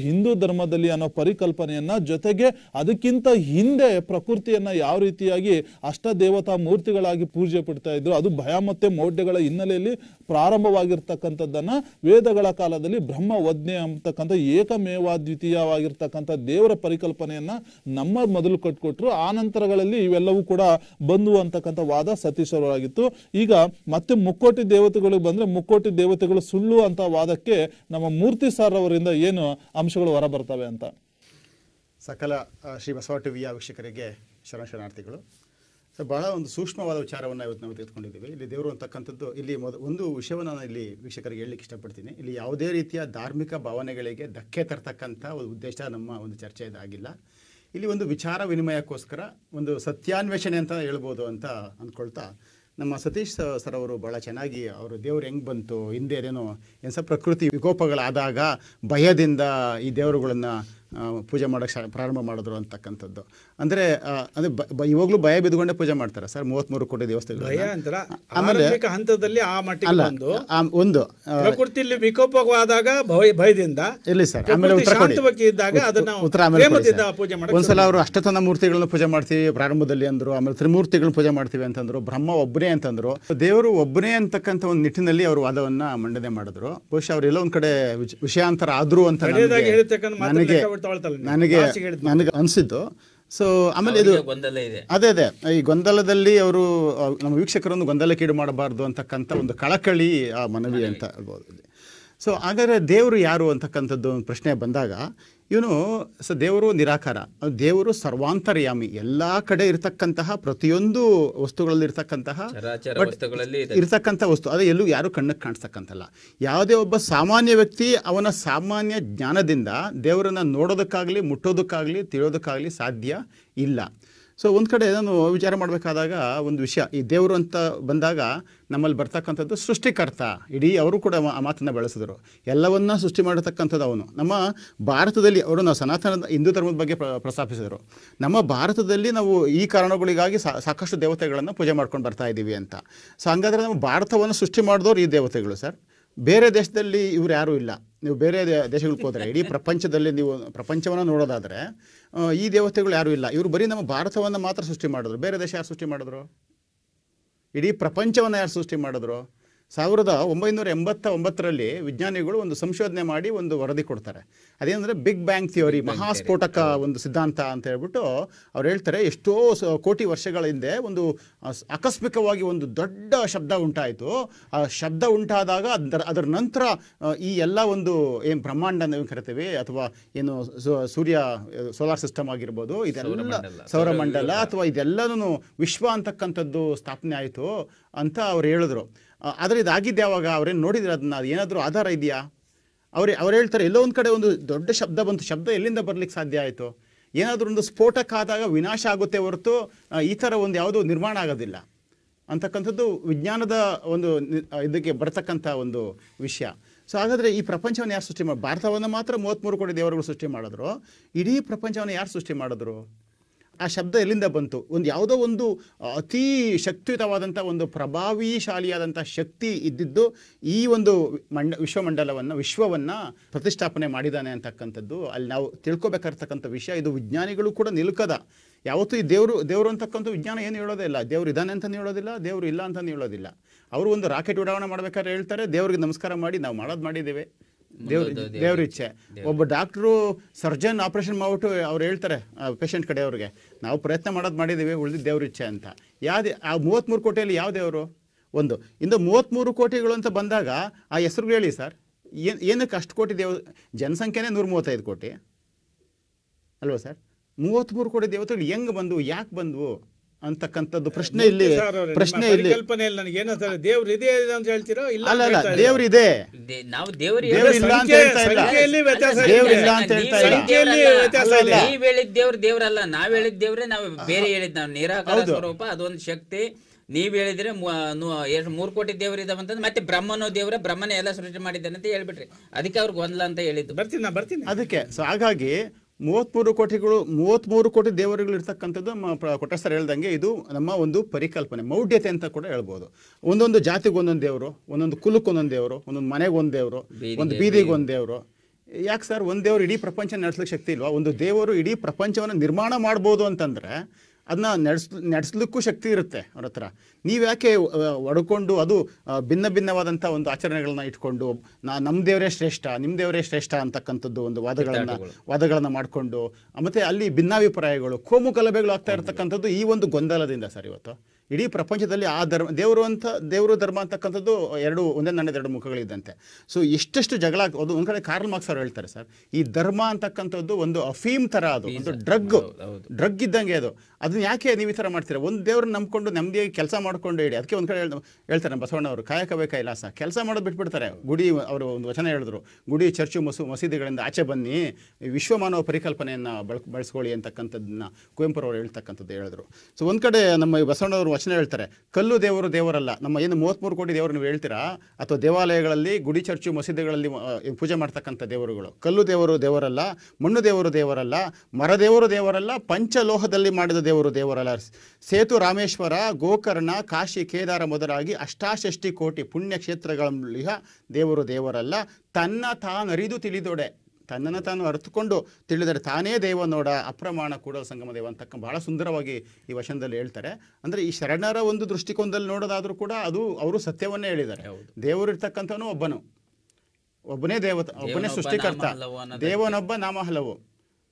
ಹಿಂದೂ ಧರ್ಮದಲ್ಲಿ ಅನ್ನೋ ಪರಿಕಲ್ಪನೆಯನ್ನ, ಜೊತೆಗೆ ಅದಕ್ಕಿಂತ ಹಿಂದೆ ಪ್ರಕೃತಿಯನ್ನ ಯಾವ ರೀತಿಯಾಗಿ ಅಷ್ಟದೇವತಾ ಮೂರ್ತಿಗಳಾಗಿ ಪೂಜೆ ಪಡ್ತಾ ಇದ್ರು, ಅದು ಭಯ ಮತ್ತೆ ಮೌಢ್ಯಗಳ ಹಿನ್ನೆಲೆಯಲ್ಲಿ ಪ್ರಾರಂಭವಾಗಿರ್ತಕ್ಕಂಥದ್ದನ್ನ ವೇದಗಳ ಕಾಲದಲ್ಲಿ ಬ್ರಹ್ಮ ಒಜ್ಞೆ ಅಂತಕ್ಕಂಥ ಏಕಮೇವಾದ್ವಿತೀಯವಾಗಿರ್ತಕ್ಕಂಥ ದೇವರ ಪರಿಕಲ್ಪನೆಯನ್ನ ನಮ್ಮ ಮೊದಲು ಕಟ್ಕೊಟ್ರು. ಆ ನಂತರಗಳಲ್ಲಿ ಇವೆಲ್ಲವೂ ಕೂಡ ಬಂದು ಅಂತಕ್ಕಂಥ ವಾದ ಸತೀಶ್ ಅವರಾಗಿತ್ತು. ಈಗ ಮತ್ತೆ ಮುಕ್ಕೋಟಿ ದೇವತೆಗಳು ಬಂದ್ರೆ ಮುಕ್ಕೋಟಿ ದೇವತೆಗಳು ಸುಳ್ಳು ಅಂತ ವಾದಕ್ಕೆ ನಮ್ಮ ಮೂರ್ತಿ ಸರ್ ಅವರಿಂದ ಏನು ಅಂಶಗಳು ಹೊರ ಬರ್ತವೆ ಅಂತ. ಸಕಲ ಶ್ರೀ ಬಸವ ಟಿವಿಯ ವೀಕ್ಷಕರಿಗೆ ಶರಣಾರ್ಥಿಗಳು. ಸೊ ಬಹಳ ಒಂದು ಸೂಕ್ಷ್ಮವಾದ ವಿಚಾರವನ್ನು ಇವತ್ತು ನಾವು ತೆಗೆದುಕೊಂಡಿದ್ದೀವಿ. ಇಲ್ಲಿ ದೇವರು ಅಂತಕ್ಕಂಥದ್ದು, ಇಲ್ಲಿ ಒಂದು ವಿಷಯವನ್ನು ನಾನು ಇಲ್ಲಿ ವೀಕ್ಷಕರಿಗೆ ಹೇಳಲಿಕ್ಕೆ ಇಷ್ಟಪಡ್ತೀನಿ. ಇಲ್ಲಿ ಯಾವುದೇ ರೀತಿಯ ಧಾರ್ಮಿಕ ಭಾವನೆಗಳಿಗೆ ಧಕ್ಕೆ ತರ್ತಕ್ಕಂಥ ಒಂದು ಉದ್ದೇಶ ನಮ್ಮ ಒಂದು ಚರ್ಚೆ ಇದಾಗಿಲ್ಲ. ಇಲ್ಲಿ ಒಂದು ವಿಚಾರ ವಿನಿಮಯಕ್ಕೋಸ್ಕರ ಒಂದು ಸತ್ಯಾನ್ವೇಷಣೆ ಅಂತ ಹೇಳ್ಬೋದು ಅಂತ ಅಂದ್ಕೊಳ್ತಾ, ನಮ್ಮ ಸತೀಶ್ ಸರ್ ಅವರು ಭಾಳ ಚೆನ್ನಾಗಿ ಅವರು ದೇವ್ರು ಹೆಂಗೆ ಬಂತು, ಹಿಂದೆ ಏನೇನೋ ಪ್ರಕೃತಿ ವಿಕೋಪಗಳಾದಾಗ ಭಯದಿಂದ ಈ ದೇವರುಗಳನ್ನು ಪೂಜೆ ಮಾಡೋಕ್ಕೆ ಪ್ರಾರಂಭ ಮಾಡಿದ್ರು ಅಂತಕ್ಕಂಥದ್ದು. ಅಂದರೆ ಅದು ಇವಾಗಲೂ ಭಯ ಬಿದ್ದುಕೊಂಡೇ ಪೂಜೆ ಮಾಡ್ತಾರೆ ಸರ್. 33 ಕೋಟಿ ದೇವಸ್ಥಾನಗಳು. ಆಮೇಲೆ ಹಂತದಲ್ಲಿ ಆ ಮಟ್ಟಿಗೆ ಒಂದು ಪ್ರಕೃತಿಯಲ್ಲಿ ವಿಕೋಪವಾದಾಗ ಭಯದಿಂದ ಇಲ್ಲಿ ಸರ್. ಆಮೇಲೆ ಒಂದ್ಸಲ ಅವರು ಅಷ್ಟತನ ಮೂರ್ತಿಗಳನ್ನ ಪೂಜೆ ಮಾಡ್ತೀವಿ ಪ್ರಾರಂಭದಲ್ಲಿ ಅಂದರು. ಆಮೇಲೆ ತ್ರಿಮೂರ್ತಿಗಳನ್ನ ಪೂಜೆ ಮಾಡ್ತೀವಿ ಅಂತಂದ್ರು. ಬ್ರಹ್ಮ ಒಬ್ಬನೇ ಅಂತಂದ್ರು. ದೇವರು ಒಬ್ಬನೇ ಅಂತಕ್ಕಂಥ ಒಂದು ನಿಟ್ಟಿನಲ್ಲಿ ಅವರು ವಾದವನ್ನ ಮಂಡನೆ ಮಾಡಿದ್ರು. ಬಹುಶಃ ಅವರೆಲ್ಲ ಒಂದ್ ಕಡೆ ವಿಷಯಾಂತರ ಆದ್ರೂ ಅಂತ ನನಗೆ ಅನಿಸಿದ್ದು. ಸೊ ಆಮೇಲೆ ಇದು ಅದೇ ಈ ಗೊಂದಲದಲ್ಲಿ ಅವರು ನಮ್ಮ ವೀಕ್ಷಕರನ್ನು ಗೊಂದಲಕ್ಕೀಡು ಮಾಡಬಾರ್ದು ಅಂತಕ್ಕಂಥ ಒಂದು ಕಳಕಳಿ ಆ ಮನವಿ ಅಂತ ಹೇಳ್ಬೋದು. ಸೊ ಹಾಗಾದರೆ ದೇವರು ಯಾರು ಅಂತಕ್ಕಂಥದ್ದು ಒಂದು ಪ್ರಶ್ನೆ ಬಂದಾಗ, ಇವನು ದೇವರು ನಿರಾಕಾರ, ದೇವರು ಸರ್ವಾಂತರ್ಯಾಮಿ, ಎಲ್ಲ ಕಡೆ ಇರತಕ್ಕಂತಹ ಪ್ರತಿಯೊಂದು ವಸ್ತುಗಳಲ್ಲಿ ಇರ್ತಕ್ಕಂಥ ವಸ್ತು, ಅದು ಎಲ್ಲೂ ಯಾರು ಕಣ್ಣಕ್ಕೆ ಕಾಣಿಸ್ತಕ್ಕಂಥಲ್ಲ. ಯಾವುದೇ ಒಬ್ಬ ಸಾಮಾನ್ಯ ವ್ಯಕ್ತಿ ಅವನ ಸಾಮಾನ್ಯ ಜ್ಞಾನದಿಂದ ದೇವರನ್ನು ನೋಡೋದಕ್ಕಾಗಲಿ ಮುಟ್ಟೋದಕ್ಕಾಗಲಿ ತಿಳಿಯೋದಕ್ಕಾಗಲಿ ಸಾಧ್ಯ ಇಲ್ಲ. ಸೊ ಒಂದು ಕಡೆ ನಾನು ವಿಚಾರ ಮಾಡಬೇಕಾದಾಗ ಒಂದು ವಿಷಯ, ಈ ದೇವರು ಅಂತ ಬಂದಾಗ ನಮ್ಮಲ್ಲಿ ಬರ್ತಕ್ಕಂಥದ್ದು ಸೃಷ್ಟಿಕರ್ತ. ಇಡೀ ಅವರು ಕೂಡ ಆ ಮಾತನ್ನು ಬೆಳೆಸಿದ್ರು. ಎಲ್ಲವನ್ನ ಸೃಷ್ಟಿ ಮಾಡತಕ್ಕಂಥದ್ದು ಅವನು. ನಮ್ಮ ಭಾರತದಲ್ಲಿ ಅವರು ನಾವು ಸನಾತನ ಹಿಂದೂ ಧರ್ಮದ ಬಗ್ಗೆ ಪ್ರಸ್ತಾಪಿಸಿದರು. ನಮ್ಮ ಭಾರತದಲ್ಲಿ ನಾವು ಈ ಕಾರಣಗಳಿಗಾಗಿ ಸಾಕಷ್ಟು ದೇವತೆಗಳನ್ನು ಪೂಜೆ ಮಾಡ್ಕೊಂಡು ಬರ್ತಾ ಇದ್ದೀವಿ ಅಂತ. ಸೊ ಹಂಗಾದ್ರೆ ನಮ್ಮ ಭಾರತವನ್ನು ಸೃಷ್ಟಿ ಮಾಡಿದವರು ಈ ದೇವತೆಗಳು ಸರ್. ಬೇರೆ ದೇಶದಲ್ಲಿ ಇವ್ರು ಯಾರೂ ಇಲ್ಲ. ನೀವು ಬೇರೆ ದೇಶಗಳಿಗೆ ಹೋದರೆ, ಇಡೀ ಪ್ರಪಂಚದಲ್ಲಿ ನೀವು ಪ್ರಪಂಚವನ್ನು ನೋಡೋದಾದರೆ ಈ ದೇವತೆಗಳು ಯಾರೂ ಇಲ್ಲ. ಇವರು ಬರೀ ನಮ್ಮ ಭಾರತವನ್ನು ಮಾತ್ರ ಸೃಷ್ಟಿ ಮಾಡಿದ್ರು. ಬೇರೆ ದೇಶ ಯಾರು ಸೃಷ್ಟಿ ಮಾಡಿದ್ರು? ಇಡೀ ಪ್ರಪಂಚವನ್ನು ಯಾರು ಸೃಷ್ಟಿ ಮಾಡಿದ್ರು? 1989ರಲ್ಲಿ ವಿಜ್ಞಾನಿಗಳು ಒಂದು ಸಂಶೋಧನೆ ಮಾಡಿ ಒಂದು ವರದಿ ಕೊಡ್ತಾರೆ. ಅದೇನೆಂದರೆ ಬಿಗ್ ಬ್ಯಾಂಗ್ ಥಿಯರಿ, ಮಹಾಸ್ಫೋಟಕ ಒಂದು ಸಿದ್ಧಾಂತ ಅಂತ ಹೇಳ್ಬಿಟ್ಟು ಅವ್ರು ಹೇಳ್ತಾರೆ. ಎಷ್ಟೋ ಕೋಟಿ ವರ್ಷಗಳ ಹಿಂದೆ ಒಂದು ಆಕಸ್ಮಿಕವಾಗಿ ಒಂದು ದೊಡ್ಡ ಶಬ್ದ ಉಂಟಾಯಿತು. ಆ ಶಬ್ದ ಉಂಟಾದಾಗ ಅದರ ನಂತರ ಈ ಎಲ್ಲ ಒಂದು ಏನು ಬ್ರಹ್ಮಾಂಡ ನಾವು ಕರಿತೀವಿ, ಅಥವಾ ಏನು ಸೂರ್ಯ ಸೋಲಾರ್ ಸಿಸ್ಟಮ್ ಆಗಿರ್ಬೋದು, ಇದೆಲ್ಲ ಸೌರಮಂಡಲ ಅಥವಾ ಇದೆಲ್ಲನೂ ವಿಶ್ವ ಅಂತಕ್ಕಂಥದ್ದು ಸ್ಥಾಪನೆ ಆಯಿತು ಅಂತ ಅವ್ರು ಹೇಳಿದ್ರು. ಆದರೆ ಇದಾಗಿದ್ದು ಯಾವಾಗ? ಅವ್ರೇನು ನೋಡಿದ್ರೆ ಅದನ್ನ ಏನಾದರೂ ಆಧಾರ ಇದೆಯಾ? ಅವ್ರು ಹೇಳ್ತಾರೆ ಎಲ್ಲೋ ಒಂದು ಕಡೆ ಒಂದು ದೊಡ್ಡ ಶಬ್ದ ಬಂತು. ಶಬ್ದ ಎಲ್ಲಿಂದ ಬರ್ಲಿಕ್ಕೆ ಸಾಧ್ಯ ಆಯಿತು? ಏನಾದರೂ ಒಂದು ಸ್ಫೋಟಕ ಆದಾಗ ವಿನಾಶ ಆಗುತ್ತೆ ಹೊರತು ಈ ಥರ ಒಂದು ಯಾವುದೋ ನಿರ್ಮಾಣ ಆಗೋದಿಲ್ಲ ಅಂತಕ್ಕಂಥದ್ದು ವಿಜ್ಞಾನದ ಒಂದು ಇದಕ್ಕೆ ಬರ್ತಕ್ಕಂಥ ಒಂದು ವಿಷಯ. ಸೊ ಹಾಗಾದರೆ ಈ ಪ್ರಪಂಚವನ್ನು ಯಾರು ಸೃಷ್ಟಿ ಮಾಡಿ? ಭಾರತವನ್ನು ಮಾತ್ರ 33 ಕೋಟಿ ದೇವರುಗಳು ಸೃಷ್ಟಿ ಮಾಡಿದ್ರು. ಇಡೀ ಪ್ರಪಂಚವನ್ನು ಯಾರು ಸೃಷ್ಟಿ ಮಾಡಿದ್ರು? ಆ ಶಬ್ದ ಎಲ್ಲಿಂದ ಬಂತು? ಒಂದು ಯಾವುದೋ ಒಂದು ಅತೀ ಶಕ್ತಿಯುತವಾದಂಥ ಒಂದು ಪ್ರಭಾವಿಶಾಲಿಯಾದಂಥ ಶಕ್ತಿ ಇದ್ದಿದ್ದು ಈ ಒಂದು ವಿಶ್ವವನ್ನು ಪ್ರತಿಷ್ಠಾಪನೆ ಮಾಡಿದ್ದಾನೆ ಅಂತಕ್ಕಂಥದ್ದು ಅಲ್ಲಿ ನಾವು ತಿಳ್ಕೊಬೇಕಾಗಿರ್ತಕ್ಕಂಥ ವಿಷಯ. ಇದು ವಿಜ್ಞಾನಿಗಳು ಕೂಡ ನಿಲುಕದ. ಯಾವತ್ತೂ ಈ ದೇವರು ಅಂತಕ್ಕಂಥ ವಿಜ್ಞಾನ ಏನು ಹೇಳೋದೇ ಇಲ್ಲ. ದೇವರು ಇದ್ದಾನೆ ಅಂತಲೂ ಹೇಳೋದಿಲ್ಲ, ದೇವರು ಇಲ್ಲ ಅಂತಲೂ ಹೇಳೋದಿಲ್ಲ. ಅವರು ಒಂದು ರಾಕೆಟ್ ಉಡಾವಣೆ ಮಾಡ್ಬೇಕಾದ್ರೆ ಹೇಳ್ತಾರೆ ದೇವ್ರಿಗೆ ನಮಸ್ಕಾರ ಮಾಡಿ ನಾವು ಮಾಡಿದ್ದೇವೆ, ದೇವ್ರ ಇಚ್ಛೆ. ಒಬ್ಬ ಡಾಕ್ಟ್ರು ಸರ್ಜನ್ ಆಪರೇಷನ್ ಮಾಡ್ಬಿಟ್ಟು ಅವ್ರು ಹೇಳ್ತಾರೆ ಪೇಷಂಟ್ ಕಡೆಯವ್ರಿಗೆ ನಾವು ಪ್ರಯತ್ನ ಮಾಡಿದ್ದೀವಿ, ಉಳಿದಿದ್ದು ದೇವ್ರ ಇಚ್ಛೆ ಅಂತ. ಆ 33 ಕೋಟಿಯಲ್ಲಿ ಯಾವ ದೇವರು? ಒಂದು ಇಂದು 33 ಕೋಟಿಗಳು ಅಂತ ಬಂದಾಗ ಆ ಹೆಸರುಗಳು ಹೇಳಿ ಸರ್. ಏನಕ್ಕೆ ಅಷ್ಟು ಕೋಟಿ ಜನಸಂಖ್ಯೆನೇ 135 ಕೋಟಿ ಅಲ್ವಾ ಸರ್? 33 ಕೋಟಿ ದೇವತೆಗಳು ಹೆಂಗೆ ಬಂದವು, ಯಾಕೆ ಬಂದವು ಅಂತಕ್ಕಂಥದ್ದು ಪ್ರಶ್ನೆ ಇಲ್ಲಿ ಕಲ್ಪನೆಯಲ್ಲಿ ನನಗೆ ಏನಂತಾರೆ ದೇವ್ರು ಇದೆ ಅಂತ ಹೇಳ್ತೀರೋ ಇಲ್ಲ ಅಲ್ಲ ದೇವ್ರು ಇದೆ ನಾವು ದೇವ್ರು ಇಲ್ಲ ಅಂತ ಹೇಳ್ತಾ ಇಲ್ಲ ದೇವ್ರು ಇಲ್ಲ ಅಂತ ಹೇಳ್ತಾ ಇಲ್ಲ ನೀವ್ ಹೇಳಿದ ದೇವ್ರು ದೇವ್ರಲ್ಲ ನಾವ್ ಹೇಳಿದ ದೇವ್ರೆ ನಾವು ಬೇರೆ ಹೇಳಿದ್ ನಾವು ನಿರಾಕಾರ ಸ್ವರೂಪ ಅದೊಂದು ಶಕ್ತಿ ನೀವ್ ಹೇಳಿದ್ರೆ 3 ಕೋಟಿ ದೇವ್ರು ಇದಾವಂತಂದ್ರೆ ಮತ್ತೆ ಬ್ರಹ್ಮನೋ ದೇವ್ರ ಬ್ರಹ್ಮನೇ ಎಲ್ಲ ಸೃಷ್ಟಿ ಮಾಡಿದ್ದಾನೆ ಅಂತ ಹೇಳ್ಬಿಟ್ರಿ ಅದಕ್ಕೆ ಅವ್ರಿಗೆ ಗೊಂದಲ ಅಂತ ಹೇಳಿದ್ದು ಬರ್ತೀನಿ ಅದಕ್ಕೆ ಸೊ ಹಾಗಾಗಿ 33 ಕೋಟಿ ದೇವರುಗಳು ಇರ್ತಕ್ಕಂಥದ್ದು ಕೊಟ್ಟಸ್ತರ ಹೇಳ್ದಂಗೆ ಇದು ನಮ್ಮ ಒಂದು ಪರಿಕಲ್ಪನೆ ಮೌಢ್ಯತೆ ಅಂತ ಕೂಡ ಹೇಳ್ಬೋದು. ಒಂದೊಂದು ಜಾತಿಗೆ ಒಂದೊಂದು ದೇವರು, ಒಂದೊಂದು ಕುಲಕ್ಕೆ ಒಂದೊಂದು ದೇವರು, ಒಂದೊಂದು ಮನೆಗೆ ಒಂದು ದೇವರು, ಒಂದು ಬೀದಿಗೆ ಒಂದು ದೇವರು. ಯಾಕೆ ಸರ್ ಒಂದು ದೇವರು ಇಡೀ ಪ್ರಪಂಚ ನಡೆಸ್ಲಿಕ್ಕೆ ಶಕ್ತಿ ಇಲ್ವಾ? ಒಂದು ದೇವರು ಇಡೀ ಪ್ರಪಂಚವನ್ನು ನಿರ್ಮಾಣ ಮಾಡ್ಬೋದು ಅಂತಂದರೆ ಅದನ್ನ ನಡೆಸ್ಲಿಕ್ಕೂ ಶಕ್ತಿ ಇರುತ್ತೆ ಅವ್ರ ಹತ್ರ. ನೀವು ಯಾಕೆ ಒಡ್ಕೊಂಡು ಅದು ಭಿನ್ನವಾದಂಥ ಒಂದು ಆಚರಣೆಗಳನ್ನ ಇಟ್ಕೊಂಡು ನಮ್ಮ ದೇವರೇ ಶ್ರೇಷ್ಠ ನಿಮ್ಮ ದೇವರೇ ಶ್ರೇಷ್ಠ ಅಂತಕ್ಕಂಥದ್ದು ಒಂದು ವಾದಗಳನ್ನು ಮಾಡಿಕೊಂಡು ಮತ್ತೆ ಅಲ್ಲಿ ಭಿನ್ನಾಭಿಪ್ರಾಯಗಳು ಕೋಮು ಗಲಭೆಗಳು ಆಗ್ತಾ ಇರತಕ್ಕಂಥದ್ದು ಈ ಒಂದು ಗೊಂದಲದಿಂದ ಸರ್. ಇವತ್ತು ಇಡೀ ಪ್ರಪಂಚದಲ್ಲಿ ಆ ದೇವರು ಧರ್ಮ ಅಂತಕ್ಕಂಥದ್ದು ಒಂದೇ ನಾಣ್ಯದ 2 ಮುಖಗಳಿದ್ದಂತೆ. ಸೊ ಎಷ್ಟೆಷ್ಟು ಜಗಳ ಅದು ಒಂದು ಕಡೆ ಕಾರ್ಲ್ ಮಾರ್ಕ್ಸ್ ಅವರು ಹೇಳ್ತಾರೆ ಸರ್, ಈ ಧರ್ಮ ಅಂತಕ್ಕಂಥದ್ದು ಒಂದು ಅಫೀಮ್ ಥರ, ಅದು ಒಂದು ಡ್ರಗ್ ಇದ್ದಂಗೆ. ಅದನ್ನ ಯಾಕೆ ನೀವು ಈ ಥರ ಮಾಡ್ತೀರಾ? ಒಂದು ದೇವ್ರನ್ನ ನಂಬ್ಕೊಂಡು ನೆಮ್ಮದಿಯಾಗಿ ಕೆಲಸ ಮಾಡ್ಕೊಂಡು ಹೇಳಿ. ಅದಕ್ಕೆ ಒಂದು ಕಡೆ ಹೇಳ್ತಾರೆ ಬಸವಣ್ಣವರು, ಕಾಯಕವೇ ಕೈಲಾಸ. ಕೆಲಸ ಮಾಡೋದು ಬಿಟ್ಬಿಡ್ತಾರೆ. ಗುಡಿ ಅವರು ಒಂದು ವಚನ ಹೇಳಿದ್ರು, ಗುಡಿ ಚರ್ಚು ಮಸೀದಿಗಳಿಂದ ಆಚೆ ಬನ್ನಿ, ವಿಶ್ವಮಾನವ ಪರಿಕಲ್ಪನೆಯನ್ನು ಬಳಸ್ಕೊಳ್ಳಿ ಅಂತಕ್ಕಂಥದ್ದನ್ನ ಕುವೆಂಪುರವರು ಹೇಳ್ತಕ್ಕಂಥದ್ದು ಹೇಳಿದ್ರು. ಸೊ ಒಂದು ಕಡೆ ನಮ್ಮ ಬಸವಣ್ಣವರು ವಚನ ಹೇಳ್ತಾರೆ, ಕಲ್ಲು ದೇವರು ದೇವರಲ್ಲ. ನಮ್ಮ ಏನು 33 ಕೋಟಿ ದೇವರು ನೀವು ಹೇಳ್ತೀರಾ, ಅಥವಾ ದೇವಾಲಯಗಳಲ್ಲಿ ಗುಡಿ ಚರ್ಚು ಮಸೀದಿಗಳಲ್ಲಿ ಪೂಜೆ ಮಾಡ್ತಕ್ಕಂಥ ದೇವರುಗಳು, ಕಲ್ಲು ದೇವರು ದೇವರಲ್ಲ, ಮಣ್ಣು ದೇವರು ದೇವರಲ್ಲ, ಮರದೇವರು ದೇವರಲ್ಲ, ಪಂಚಲೋಹದಲ್ಲಿ ಮಾಡಿದ ದೇವರು ದೇವರಲ್ಲ, ಸೇತು ರಾಮೇಶ್ವರ, ಗೋಕರ್ಣ, ಕಾಶಿ, ಕೇದಾರ ಮೊದಲಾಗಿ 68 ಕೋಟಿ ಪುಣ್ಯಕ್ಷೇತ್ರಗಳಲ್ಲಿಹ ದೇವರು ದೇವರಲ್ಲ, ತನ್ನ ತಾನರಿದು ತಿಳಿದೊಡೆ, ತನ್ನನ್ನು ತಾನು ಅರ್ಥಕೊಂಡು ತಿಳಿದರೆ ತಾನೇ ದೇವ ನೋಡ, ಅಪ್ರಮಾಣ ಕೂಡಲ ಸಂಗಮ ದೇವ ಅಂತಕ್ಕ ಬಹಳ ಸುಂದರವಾಗಿ ಈ ವಚನದಲ್ಲಿ ಹೇಳ್ತಾರೆ. ಅಂದರೆ ಈ ಶರಣರ ಒಂದು ದೃಷ್ಟಿಕೋನದಲ್ಲಿ ನೋಡೋದಾದರೂ ಕೂಡ ಅವರು ಸತ್ಯವನ್ನೇ ಹೇಳಿದ್ದಾರೆ. ದೇವರು ಇರ್ತಕ್ಕಂಥವನು ಒಬ್ಬನೇ ದೇವತೆ, ಒಬ್ಬನೇ ಸೃಷ್ಟಿಕರ್ತ, ದೇವನೊಬ್ಬ ನಾಮ ಹಲವು.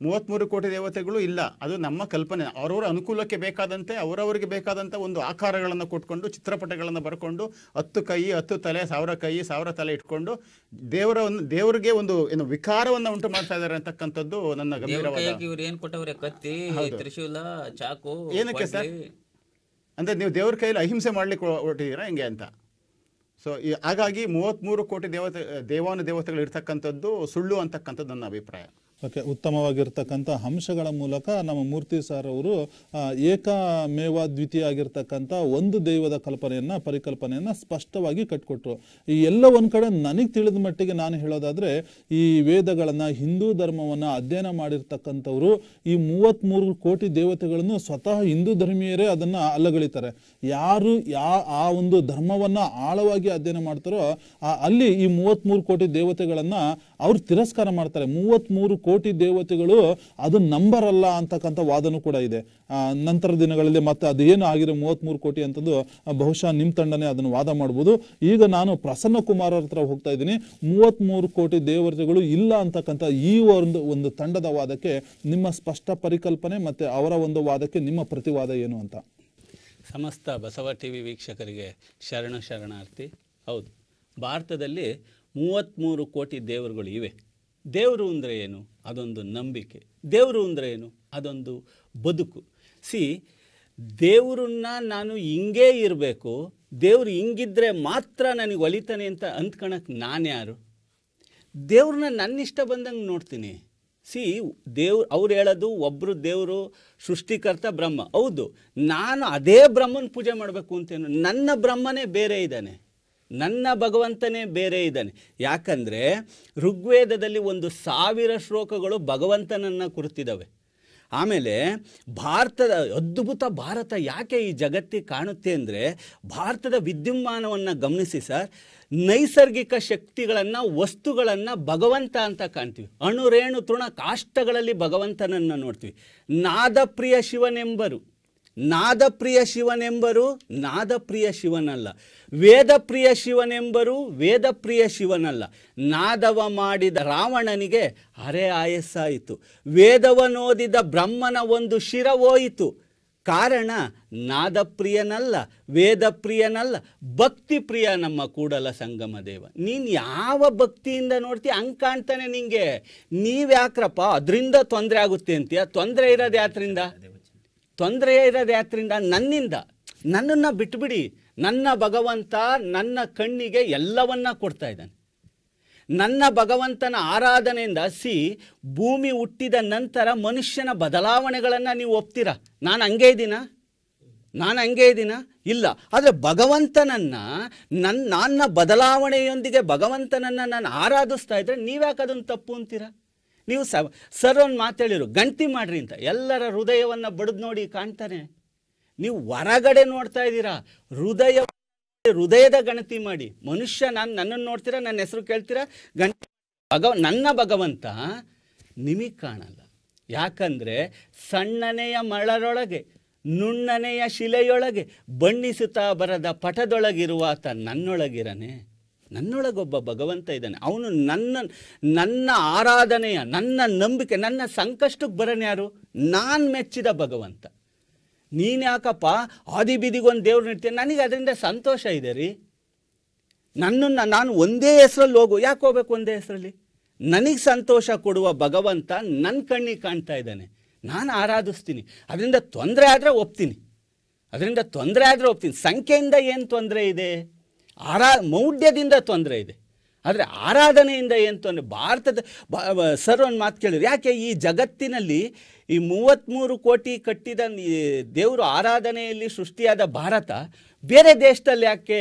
33 ಕೋಟಿ ದೇವತೆಗಳು ಇಲ್ಲ, ಅದು ನಮ್ಮ ಕಲ್ಪನೆ. ಅವರವರ ಅನುಕೂಲಕ್ಕೆ ಬೇಕಾದಂತೆ ಅವರವರಿಗೆ ಬೇಕಾದಂಥ ಒಂದು ಆಕಾರಗಳನ್ನು ಕೊಟ್ಕೊಂಡು ಚಿತ್ರಪಟಗಳನ್ನು ಬರ್ಕೊಂಡು 10 ಕೈ 10 ತಲೆ 1000 ಕೈ 1000 ತಲೆ ಇಟ್ಕೊಂಡು ದೇವರಿಗೆ ಒಂದು ಏನು ವಿಕಾರವನ್ನು ಉಂಟು ಮಾಡ್ತಾ ಇದ್ದಾರೆ ಅಂತಕ್ಕಂಥದ್ದು ನನ್ನ ಗಂಭೀರವಾದ. ಏನಕ್ಕೆ ಸರ್? ಅಂದರೆ ನೀವು ದೇವ್ರ ಕೈಯಲ್ಲಿ ಅಹಿಂಸೆ ಮಾಡ್ಲಿಕ್ಕೆ ಹೊರಟಿದ್ದೀರಾ ಹೆಂಗೆ ಅಂತ. ಸೊ ಹಾಗಾಗಿ 33 ಕೋಟಿ ದೇವತೆಗಳು ಇರ್ತಕ್ಕಂಥದ್ದು ಸುಳ್ಳು ಅಂತಕ್ಕಂಥದ್ದು ನನ್ನ ಅಭಿಪ್ರಾಯ. ಓಕೆ, ಉತ್ತಮವಾಗಿರ್ತಕ್ಕಂಥ ಅಂಶಗಳ ಮೂಲಕ ನಮ್ಮ ಮೂರ್ತಿ ಸರ್ ಅವರು ಏಕಮೇವ ದ್ವಿತೀಯ ಆಗಿರ್ತಕ್ಕಂಥ ಒಂದು ದೈವದ ಪರಿಕಲ್ಪನೆಯನ್ನು ಸ್ಪಷ್ಟವಾಗಿ ಕಟ್ಕೊಟ್ರು. ಈ ಎಲ್ಲ ಒಂದು ಕಡೆ ನನಗೆ ತಿಳಿದ ಮಟ್ಟಿಗೆ ನಾನು ಹೇಳೋದಾದರೆ, ಈ ವೇದಗಳನ್ನು ಹಿಂದೂ ಧರ್ಮವನ್ನು ಅಧ್ಯಯನ ಮಾಡಿರ್ತಕ್ಕಂಥವ್ರು ಈ 33 ಕೋಟಿ ದೇವತೆಗಳನ್ನು ಸ್ವತಃ ಹಿಂದೂ ಧರ್ಮೀಯರೇ ಅದನ್ನು ಅಲ್ಲಗಳಿತಾರೆ. ಯಾರು ಆ ಒಂದು ಧರ್ಮವನ್ನು ಆಳವಾಗಿ ಅಧ್ಯಯನ ಮಾಡ್ತಾರೋ ಅಲ್ಲಿ ಈ 33 ಕೋಟಿ ದೇವತೆಗಳನ್ನು ಅವ್ರು ತಿರಸ್ಕಾರ ಮಾಡ್ತಾರೆ. 33 ಕೋಟಿ ದೇವತೆಗಳು ಅದು ನಂಬರ್ ಅಲ್ಲ ಅಂತಕ್ಕಂಥ ವಾದನೂ ಕೂಡ ಇದೆ. ನಂತರ ದಿನಗಳಲ್ಲಿ ಮತ್ತೆ ಅದು ಏನು ಆಗಿದೆ 33 ಕೋಟಿ ಅಂತಂದು ಬಹುಶಃ ನಿಮ್ಮ ತಂಡನೇ ಅದನ್ನು ವಾದ ಮಾಡ್ಬೋದು. ಈಗ ನಾನು ಪ್ರಸನ್ನ ಕುಮಾರ್ ಹತ್ರ ಹೋಗ್ತಾ ಇದ್ದೀನಿ. 33 ಕೋಟಿ ದೇವತೆಗಳು ಇಲ್ಲ ಅಂತಕ್ಕಂಥ ಈ ಒಂದು ತಂಡದ ವಾದಕ್ಕೆ ನಿಮ್ಮ ಸ್ಪಷ್ಟ ಪರಿಕಲ್ಪನೆ ಮತ್ತು ಅವರ ಒಂದು ವಾದಕ್ಕೆ ನಿಮ್ಮ ಪ್ರತಿವಾದ ಏನು ಅಂತ. ಸಮಸ್ತ ಬಸವ ಟಿವಿ ವೀಕ್ಷಕರಿಗೆ ಶರಣಾರ್ಥಿ. ಹೌದು, ಭಾರತದಲ್ಲಿ 33 ಕೋಟಿ ದೇವರುಗಳು ಇವೆ. ದೇವರು ಅಂದರೆ ಏನು? ಅದೊಂದು ನಂಬಿಕೆ. ದೇವರು ಅಂದರೆ ಏನು? ಅದೊಂದು ಬದುಕು. ದೇವರನ್ನ ನಾನು ಹಿಂಗೇ ಇರಬೇಕು, ದೇವರು ಹಿಂಗಿದ್ರೆ ಮಾತ್ರ ನನಗೆ ಒಲಿತಾನೆ ಅಂತ ಅಂದ್ಕೊಳಕ್ಕೆ ನಾನು ಯಾರು? ದೇವ್ರನ್ನ ನನ್ನ ಇಷ್ಟ ಬಂದಂಗೆ ನೋಡ್ತೀನಿ. ಅವ್ರು ಹೇಳೋದು ಒಬ್ಬರು ದೇವರು ಸೃಷ್ಟಿಕರ್ತ ಬ್ರಹ್ಮ. ಹೌದು, ನಾನು ಅದೇ ಬ್ರಹ್ಮನ ಪೂಜೆ ಮಾಡಬೇಕು ಅಂತೇನು? ನನ್ನ ಬ್ರಹ್ಮನೇ ಬೇರೆ ಇದ್ದಾನೆ, ನನ್ನ ಭಗವಂತನೇ ಬೇರೆ ಇದ್ದಾನೆ. ಯಾಕಂದರೆ ಋಗ್ವೇದದಲ್ಲಿ 1000 ಶ್ಲೋಕಗಳು ಭಗವಂತನನ್ನು ಕುರಿತಿದ್ದಾವೆ. ಆಮೇಲೆ ಅದ್ಭುತ ಭಾರತ ಯಾಕೆ ಈ ಜಗತ್ತಿಗೆ ಕಾಣುತ್ತೆ ಅಂದರೆ, ಭಾರತದ ವಿದ್ಯುನ್ಮಾನವನ್ನು ಗಮನಿಸಿ ಸರ್. ನೈಸರ್ಗಿಕ ಶಕ್ತಿಗಳನ್ನು, ವಸ್ತುಗಳನ್ನು ಭಗವಂತ ಅಂತ ಕಾಣ್ತೀವಿ. ಅಣು ರೇಣು ತೃಣ ಕಾಷ್ಟಗಳಲ್ಲಿ ಭಗವಂತನನ್ನು ನೋಡ್ತೀವಿ. ನಾದಪ್ರಿಯ ಶಿವನೆಂಬರು ನಾದಪ್ರಿಯ ಶಿವನಲ್ಲ. ವೇದಪ್ರಿಯ ಶಿವನೆಂಬರು ವೇದಪ್ರಿಯ ಶಿವನಲ್ಲ. ನಾದವ ಮಾಡಿದ ರಾವಣನಿಗೆ ಅರೆ ಆಯಸ್ಸಾಯಿತು, ವೇದವನೋದಿದ ಬ್ರಹ್ಮನ ಒಂದು ಶಿರವೋಯಿತು. ಕಾರಣ ನಾದಪ್ರಿಯನಲ್ಲ, ವೇದಪ್ರಿಯನಲ್ಲ, ಭಕ್ತಿಪ್ರಿಯ ನಮ್ಮ ಕೂಡಲ ಸಂಗಮ ದೇವ. ನೀನು ಯಾವ ಭಕ್ತಿಯಿಂದ ನೋಡ್ತೀಯ ಹಂಗೆ ಕಾಣ್ತಾನೆ ನಿಂಗೆ. ನೀವ್ಯಾಕ್ರಪ್ಪ ಅದರಿಂದ ತೊಂದರೆ ಆಗುತ್ತೆ ಅಂತೀಯ? ತೊಂದರೆ ಇರೋದು ಯಾತ್ರಿಂದ? ತೊಂದರೆ ಇರೋದು ಯಾತ್ರಿಂದ ನನ್ನಿಂದ. ನನ್ನನ್ನು ಬಿಟ್ಬಿಡಿ. ನನ್ನ ಭಗವಂತ ನನ್ನ ಕಣ್ಣಿಗೆ ಎಲ್ಲವನ್ನ ಕೊಡ್ತಾ ಇದ್ದಾನೆ. ನನ್ನ ಭಗವಂತನ ಆರಾಧನೆಯಿಂದ ಭೂಮಿ ಹುಟ್ಟಿದ ನಂತರ ಮನುಷ್ಯನ ಬದಲಾವಣೆಗಳನ್ನು ನೀವು ಒಪ್ತೀರಾ? ನಾನು ಹಂಗೆ ಇದ್ದೀನ? ಇಲ್ಲ. ಆದರೆ ಭಗವಂತನನ್ನು ನನ್ನ ಬದಲಾವಣೆಯೊಂದಿಗೆ ಭಗವಂತನನ್ನು ನಾನು ಆರಾಧಿಸ್ತಾ ಇದ್ದರೆ ನೀವ್ಯಾಕೆ ಅದನ್ನು ತಪ್ಪು ಅಂತೀರಾ? ನೀವು ಸರ್ ಒಂದು ಮಾತೇಳಿರು, ಗಣತಿ ಮಾಡ್ರಿ ಅಂತ. ಎಲ್ಲರ ಹೃದಯವನ್ನು ಬಡಿದು ನೋಡಿ ಕಾಣ್ತಾನೆ. ನೀವು ಹೊರಗಡೆ ನೋಡ್ತಾ ಇದ್ದೀರಾ, ಹೃದಯದ ಗಣತಿ ಮಾಡಿ. ಮನುಷ್ಯ ನನ್ನನ್ನು ನೋಡ್ತೀರಾ, ನನ್ನ ಹೆಸರು ಕೇಳ್ತೀರಾ, ಗಣತಿ. ನನ್ನ ಭಗವಂತ ನಿಮಗೆ ಕಾಣಲ್ಲ. ಯಾಕಂದರೆ ಸಣ್ಣನೆಯ ಮಳರೊಳಗೆ ನುಣ್ಣನೆಯ ಶಿಲೆಯೊಳಗೆ ಬಣ್ಣಿಸುತ್ತಾ ಬರದ ಪಟದೊಳಗಿರುವ ಆತ ನನ್ನೊಳಗಿರನೆ. ನನ್ನೊಳಗೊಬ್ಬ ಭಗವಂತ ಇದ್ದಾನೆ. ಅವನು ನನ್ನ ಆರಾಧನೆಯ, ನನ್ನ ನಂಬಿಕೆ, ನನ್ನ ಸಂಕಷ್ಟಕ್ಕೆ ಬರೋನು ಯಾರು? ನಾನು ಮೆಚ್ಚಿದ ಭಗವಂತ. ನೀನು ಯಾಕಪ್ಪ ಆದಿ ಬೀದಿಗೊಂದು ದೇವ್ರು ಇಡ್ತೀನಿ? ನನಗೆ ಅದರಿಂದ ಸಂತೋಷ ಇದೆ ರೀ. ನಾನು ಒಂದೇ ಹೆಸರಲ್ಲಿ ಯಾಕೆ ಹೋಗ್ಬೇಕು ಒಂದೇ ಹೆಸರಲ್ಲಿ? ನನಗೆ ಸಂತೋಷ ಕೊಡುವ ಭಗವಂತ ನನ್ನ ಕಣ್ಣಿಗೆ ಕಾಣ್ತಾ ಇದ್ದಾನೆ, ನಾನು ಆರಾಧಿಸ್ತೀನಿ. ಅದರಿಂದ ತೊಂದರೆ ಆದರೆ ಒಪ್ತೀನಿ. ಸಂಖ್ಯೆಯಿಂದ ಏನು ತೊಂದರೆ ಇದೆ? ಮೌಢ್ಯದಿಂದ ತೊಂದರೆ ಇದೆ. ಆದರೆ ಆರಾಧನೆಯಿಂದ ಏನು ತೊಂದರೆ? ಭಾರತದ ಸರ್ ಒಂದು ಮಾತು ಕೇಳಿದ್ರು, ಯಾಕೆ ಈ ಜಗತ್ತಿನಲ್ಲಿ ಈ 33 ಕೋಟಿ ಕಟ್ಟಿದ ದೇವರು ಆರಾಧನೆಯಲ್ಲಿ ಸೃಷ್ಟಿಯಾದ ಭಾರತ ಬೇರೆ ದೇಶದಲ್ಲಿ ಯಾಕೆ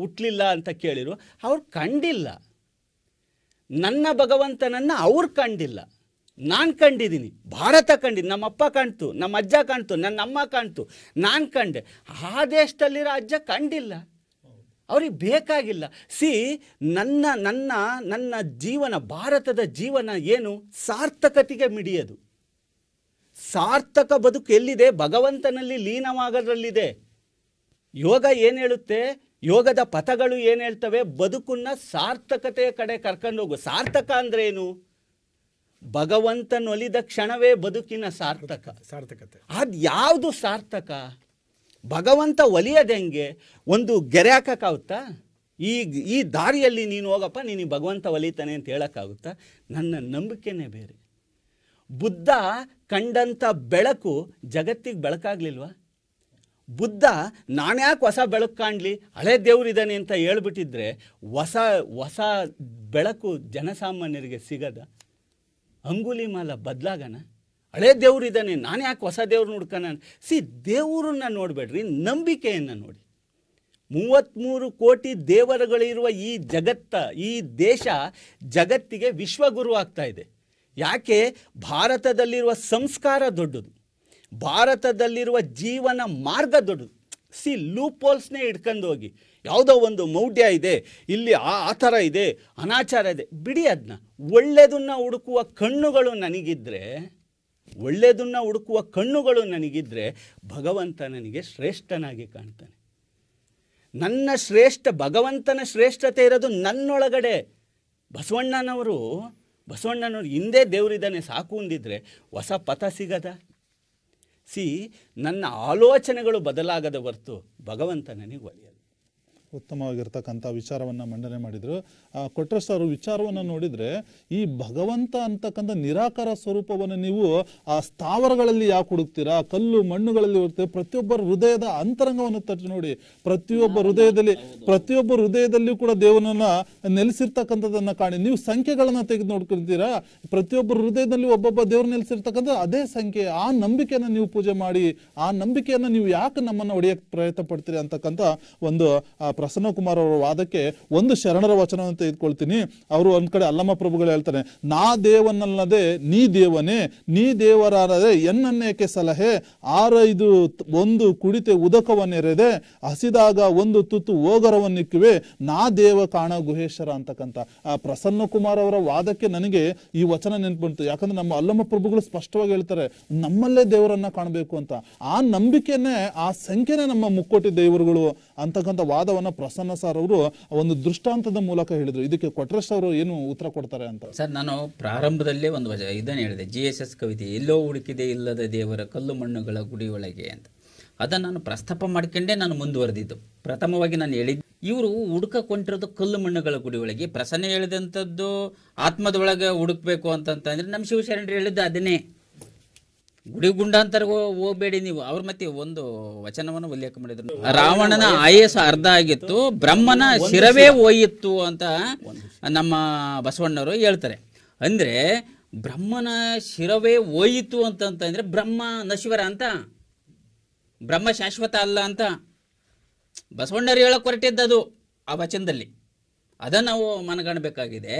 ಹುಟ್ಟಲಿಲ್ಲ ಅಂತ ಕೇಳಿರು. ಅವ್ರು ಕಂಡಿಲ್ಲ. ನನ್ನ ಭಗವಂತನನ್ನು ಅವ್ರು ಕಂಡಿಲ್ಲ, ನಾನು ಕಂಡಿದ್ದೀನಿ. ಭಾರತ ಕಂಡಿದ್ದು, ನಮ್ಮಪ್ಪ ಕಾಣ್ತು, ನಮ್ಮ ಅಜ್ಜ ಕಾಣ್ತು, ನನ್ನ ಅಮ್ಮ ಕಾಣ್ತು, ನಾನು ಕಂಡೆ. ಆ ದೇಶದಲ್ಲಿರೋ ಅಜ್ಜ ಕಂಡಿಲ್ಲ, ಅವ್ರಿಗೆ ಬೇಕಾಗಿಲ್ಲ. ನನ್ನ ಜೀವನ, ಭಾರತದ ಜೀವನ ಏನು? ಸಾರ್ಥಕತೆಗೆ ಮಿಡಿಯೋದು. ಸಾರ್ಥಕ ಬದುಕು ಎಲ್ಲಿದೆ? ಭಗವಂತನಲ್ಲಿ ಲೀನವಾಗೋದ್ರಲ್ಲಿದೆ. ಯೋಗ ಏನು ಹೇಳುತ್ತೆ? ಯೋಗದ ಪಥಗಳು ಏನು ಹೇಳ್ತವೆ? ಬದುಕನ್ನ ಸಾರ್ಥಕತೆಯ ಕಡೆ ಕರ್ಕೊಂಡು ಹೋಗು. ಸಾರ್ಥಕ ಅಂದ್ರೆ ಏನು? ಭಗವಂತನೊಲಿದ ಕ್ಷಣವೇ ಬದುಕಿನ ಸಾರ್ಥಕತೆ. ಅದು ಯಾವುದು ಸಾರ್ಥಕ? ಭಗವಂತ ಒಲಿಯೋದು ಹೆಂಗೆ? ಒಂದು ಗೆರೆ ಹಾಕೋಕ್ಕಾಗುತ್ತಾ? ಈ ದಾರಿಯಲ್ಲಿ ನೀನು ಹೋಗಪ್ಪ, ನೀನು ಭಗವಂತ ಒಲಿತಾನೆ ಅಂತ ಹೇಳೋಕ್ಕಾಗುತ್ತಾ? ನನ್ನ ನಂಬಿಕೆನೇ ಬೇರೆ. ಬುದ್ಧ ಕಂಡಂಥ ಬೆಳಕು ಜಗತ್ತಿಗೆ ಬೆಳಕಾಗಲಿಲ್ವಾ? ಬುದ್ಧ ನಾನ್ಯಾಕೆ ಹೊಸ ಬೆಳಕು ಕಾಣಲಿ, ಹಳೆ ದೇವರಿದ್ದಾನೆ ಅಂತ ಹೇಳ್ಬಿಟ್ಟಿದ್ರೆ ಹೊಸ ಬೆಳಕು ಜನಸಾಮಾನ್ಯರಿಗೆ ಸಿಗದ? ಅಂಗುಲಿಮಾಲ ಬದಲಾಗಣ? ಹಳೆ ದೇವರಿದ್ದಾನೆ, ನಾನು ಯಾಕೆ ಹೊಸ ದೇವ್ರನ್ನ ಹುಡ್ಕೋಣ? ದೇವ್ರನ್ನ ನೋಡಬೇಡ್ರಿ, ನಂಬಿಕೆಯನ್ನು ನೋಡಿ. 33 ಕೋಟಿ ದೇವರುಗಳಿರುವ ಈ ಈ ದೇಶ ಜಗತ್ತಿಗೆ ವಿಶ್ವಗುರು ಆಗ್ತಾ ಇದೆ. ಯಾಕೆ? ಭಾರತದಲ್ಲಿರುವ ಸಂಸ್ಕಾರ ದೊಡ್ಡದು, ಭಾರತದಲ್ಲಿರುವ ಜೀವನ ಮಾರ್ಗ ದೊಡ್ಡದು. ಲೂಪೋಲ್ಸ್ನೇ ಹಿಡ್ಕೊಂಡು ಹೋಗಿ, ಯಾವುದೋ ಒಂದು ಮೌಢ್ಯ ಇದೆ, ಇಲ್ಲಿ ಆ ಥರ ಇದೆ, ಅನಾಚಾರ ಇದೆ, ಬಿಡಿ ಅದನ್ನ. ಒಳ್ಳೆಯದನ್ನು ಹುಡುಕುವ ಕಣ್ಣುಗಳು ನನಗಿದ್ರೆ ಭಗವಂತ ನನಗೆ ಶ್ರೇಷ್ಠನಾಗಿ ಕಾಣ್ತಾನೆ. ಭಗವಂತನ ಶ್ರೇಷ್ಠತೆ ಇರೋದು ನನ್ನೊಳಗಡೆ. ಬಸವಣ್ಣನವರು ಹಿಂದೆ ದೇವರಿದ್ದಾನೆ ಸಾಕು ಅಂದಿದ್ರೆ ಹೊಸ ಪಥ ಸಿಗದ? ನನ್ನ ಆಲೋಚನೆಗಳು ಬದಲಾಗದ ಹೊರತು ಭಗವಂತ ನನಗೆ ಒಲಿಯಲ್ಲ. ಉತ್ತಮವಾಗಿರ್ತಕ್ಕಂಥ ವಿಚಾರವನ್ನು ಮಂಡನೆ ಮಾಡಿದರು. ಕೊಟ್ರೇಶ್ ಅವರು ವಿಚಾರವನ್ನು ನೋಡಿದರೆ, ಈ ಭಗವಂತ ಅಂತಕ್ಕಂಥ ನಿರಾಕಾರ ಸ್ವರೂಪವನ್ನು ನೀವು ಆ ಸ್ಥಾವರಗಳಲ್ಲಿ ಯಾಕೆ ಹುಡುಕ್ತೀರಾ? ಕಲ್ಲು ಮಣ್ಣುಗಳಲ್ಲಿ ಹುಡುಕ್ತೀರಾ? ಪ್ರತಿಯೊಬ್ಬರ ಹೃದಯದ ಅಂತರಂಗವನ್ನು ತಟ್ಟಿ ನೋಡಿ. ಪ್ರತಿಯೊಬ್ಬ ಹೃದಯದಲ್ಲಿಯೂ ಕೂಡ ದೇವನನ್ನು ನೆಲೆಸಿರ್ತಕ್ಕಂಥದ್ದನ್ನು ಕಾಣಿ. ನೀವು ಸಂಖ್ಯೆಗಳನ್ನು ತೆಗೆದು ನೋಡ್ಕೊಳ್ತೀರಾ? ಪ್ರತಿಯೊಬ್ಬರ ಹೃದಯದಲ್ಲಿ ಒಬ್ಬೊಬ್ಬ ದೇವರು ನೆಲೆಸಿರ್ತಕ್ಕಂಥ ಅದೇ ಸಂಖ್ಯೆ. ಆ ನಂಬಿಕೆಯನ್ನು ನೀವು ಪೂಜೆ ಮಾಡಿ, ಆ ನಂಬಿಕೆಯನ್ನು ನೀವು ಯಾಕೆ ನಮ್ಮನ್ನು ಹೊಡೆಯಕ್ಕೆ ಪ್ರಯತ್ನ ಪಡ್ತೀರಿ ಅಂತಕ್ಕಂಥ ಒಂದು ಪ್ರಸನ್ನ ಕುಮಾರ್ ಅವರ ವಾದಕ್ಕೆ ಒಂದು ಶರಣರ ವಚನವನ್ನು ತೆಗೆದುಕೊಳ್ತೀನಿ. ಅವರು ಒಂದ್ ಕಡೆ ಅಲ್ಲಮ್ಮ ಪ್ರಭುಗಳು ಹೇಳ್ತಾರೆ, ನಾ ದೇವನಲ್ಲದೆ ನೀ ದೇವನೇ, ನೀ ದೇವರಾರದೆ ಎನ್ನನ್ನೇಕೆ ಸಲಹೆ, 6-5 ಒಂದು ಕುಡಿತೆ ಉದಕವನ್ನೆರೆದೆ, ಹಸಿದಾಗ ಒಂದು ತುತ್ತು ಓಗರವನ್ನಿಕ್ಕುವೆ, ನಾ ದೇವ ಕಾಣ ಗುಹೇಶ್ವರ ಅಂತಕ್ಕಂಥ ಆ ಪ್ರಸನ್ನ ಕುಮಾರ್ ಅವರ ವಾದಕ್ಕೆ ನನಗೆ ಈ ವಚನ ನೆನಪು ಬಂತು. ಯಾಕಂದ್ರೆ ನಮ್ಮ ಅಲ್ಲಮ್ಮ ಪ್ರಭುಗಳು ಸ್ಪಷ್ಟವಾಗಿ ಹೇಳ್ತಾರೆ, ನಮ್ಮಲ್ಲೇ ದೇವರನ್ನ ಕಾಣಬೇಕು ಅಂತ. ಆ ನಂಬಿಕೆನೇ, ಆ ಸಂಖ್ಯೆನೇ ನಮ್ಮ ಮುಕ್ಕೋಟಿ ದೇವರುಗಳು ಅಂತಕ್ಕಂಥ ವಾದವನ್ನ ಪ್ರಸನ್ನ ಸರ್ ಅವರು ಒಂದು ದೃಷ್ಟಾಂತದ ಮೂಲಕ ಹೇಳಿದ್ರು. ಇದಕ್ಕೆ ಕೊಟ್ರೇಶ್ ಅವರು ಏನು ಉತ್ತರ ಕೊಡ್ತಾರೆ ಅಂತ? ಸರ್, ನಾನು ಪ್ರಾರಂಭದಲ್ಲೇ ಒಂದು ಇದನ್ನು ಹೇಳಿದೆ, GSS ಕವಿತೆ, ಎಲ್ಲೋ ಹುಡುಕಿದೆ ಇಲ್ಲದ ದೇವರ ಕಲ್ಲು ಮಣ್ಣುಗಳ ಗುಡಿಯೊಳಗೆ ಅಂತ. ಅದನ್ನು ನಾನು ಪ್ರಸ್ತಾಪ ಮಾಡ್ಕೊಂಡೇ ನಾನು ಮುಂದುವರೆದಿದ್ದು. ಪ್ರಥಮವಾಗಿ ನಾನು ಹೇಳಿದ್ದು, ಇವರು ಹುಡುಕೊಂಡಿರೋದು ಕಲ್ಲು ಮಣ್ಣುಗಳ ಗುಡಿಯೊಳಗೆ. ಪ್ರಸನ್ನ ಹೇಳಿದಂಥದ್ದು ಆತ್ಮದೊಳಗೆ ಹುಡುಕ್ಬೇಕು ಅಂತಂದ್ರೆ ನಮ್ಮ ಶಿವಶರಣರು ಹೇಳಿದ್ದು ಅದನ್ನೇ. ಗುಡಿ ಗುಂಡಾಂತರಗೂ ಹೋಗ್ಬೇಡಿ ನೀವು. ಅವ್ರು ಮತ್ತೆ ಒಂದು ವಚನವನ್ನು ಉಲ್ಲೇಖ ಮಾಡಿದ್ರು, ರಾವಣನ ಆಯಸ್ಸು ಅರ್ಧ ಆಗಿತ್ತು, ಬ್ರಹ್ಮನ ಶಿರವೇ ಹೋಯಿತ್ತು ಅಂತ ನಮ್ಮ ಬಸವಣ್ಣವರು ಹೇಳ್ತಾರೆ. ಅಂದರೆ ಬ್ರಹ್ಮನ ಶಿರವೇ ಹೋಯಿತು ಅಂತಂದ್ರೆ ಬ್ರಹ್ಮ ನಶ್ವರ ಅಂತ, ಬ್ರಹ್ಮ ಶಾಶ್ವತ ಅಲ್ಲ ಅಂತ ಬಸವಣ್ಣರು ಹೇಳಕ್ಕೆ ಹೊರಟಿದ್ದದು ಆ ವಚನದಲ್ಲಿ. ಅದನ್ನು ನಾವು ಮನಗಾಣಬೇಕಾಗಿದೆ.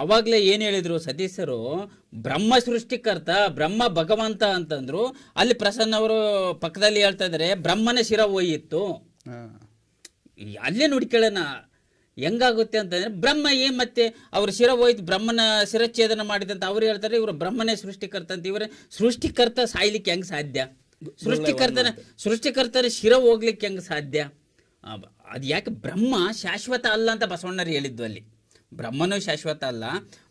ಆವಾಗಲೇ ಏನು ಹೇಳಿದರು ಸತೀಶರು, ಬ್ರಹ್ಮ ಸೃಷ್ಟಿಕರ್ತ, ಬ್ರಹ್ಮ ಭಗವಂತ ಅಂತಂದ್ರು. ಅಲ್ಲಿ ಪ್ರಸನ್ನ ಅವರು ಪಕ್ಕದಲ್ಲಿ ಹೇಳ್ತಾ ಇದ್ದಾರೆ ಬ್ರಹ್ಮನ ಶಿರ ಹೋಯಿತ್ತು. ಅಲ್ಲೇ ನೋಡ್ಕೊಳ್ಳೋಣ ಹೆಂಗಾಗುತ್ತೆ ಅಂತಂದ್ರೆ, ಬ್ರಹ್ಮ ಏನ್ ಮತ್ತೆ ಅವ್ರ ಶಿರ ಹೋಯ್ತು, ಬ್ರಹ್ಮನ ಶಿರಚ್ಛೇದನ ಮಾಡಿದಂತ ಅವ್ರು ಹೇಳ್ತಾರೆ, ಇವರು ಬ್ರಹ್ಮನೇ ಸೃಷ್ಟಿಕರ್ತ ಅಂತ. ಇವರೇ ಸೃಷ್ಟಿಕರ್ತ ಸಾಯ್ಲಿಕ್ಕೆ ಹೆಂಗ್ ಸಾಧ್ಯ? ಸೃಷ್ಟಿಕರ್ತನ ಶಿರ ಹೋಗ್ಲಿಕ್ಕೆ ಹೆಂಗ್ ಸಾಧ್ಯ? ಅದು ಯಾಕೆ ಬ್ರಹ್ಮ ಶಾಶ್ವತ ಅಲ್ಲ ಅಂತ ಬಸವಣ್ಣರು ಹೇಳಿದ್ದು ಅಲ್ಲಿ. ಬ್ರಹ್ಮನೂ ಶಾಶ್ವತ ಅಲ್ಲ.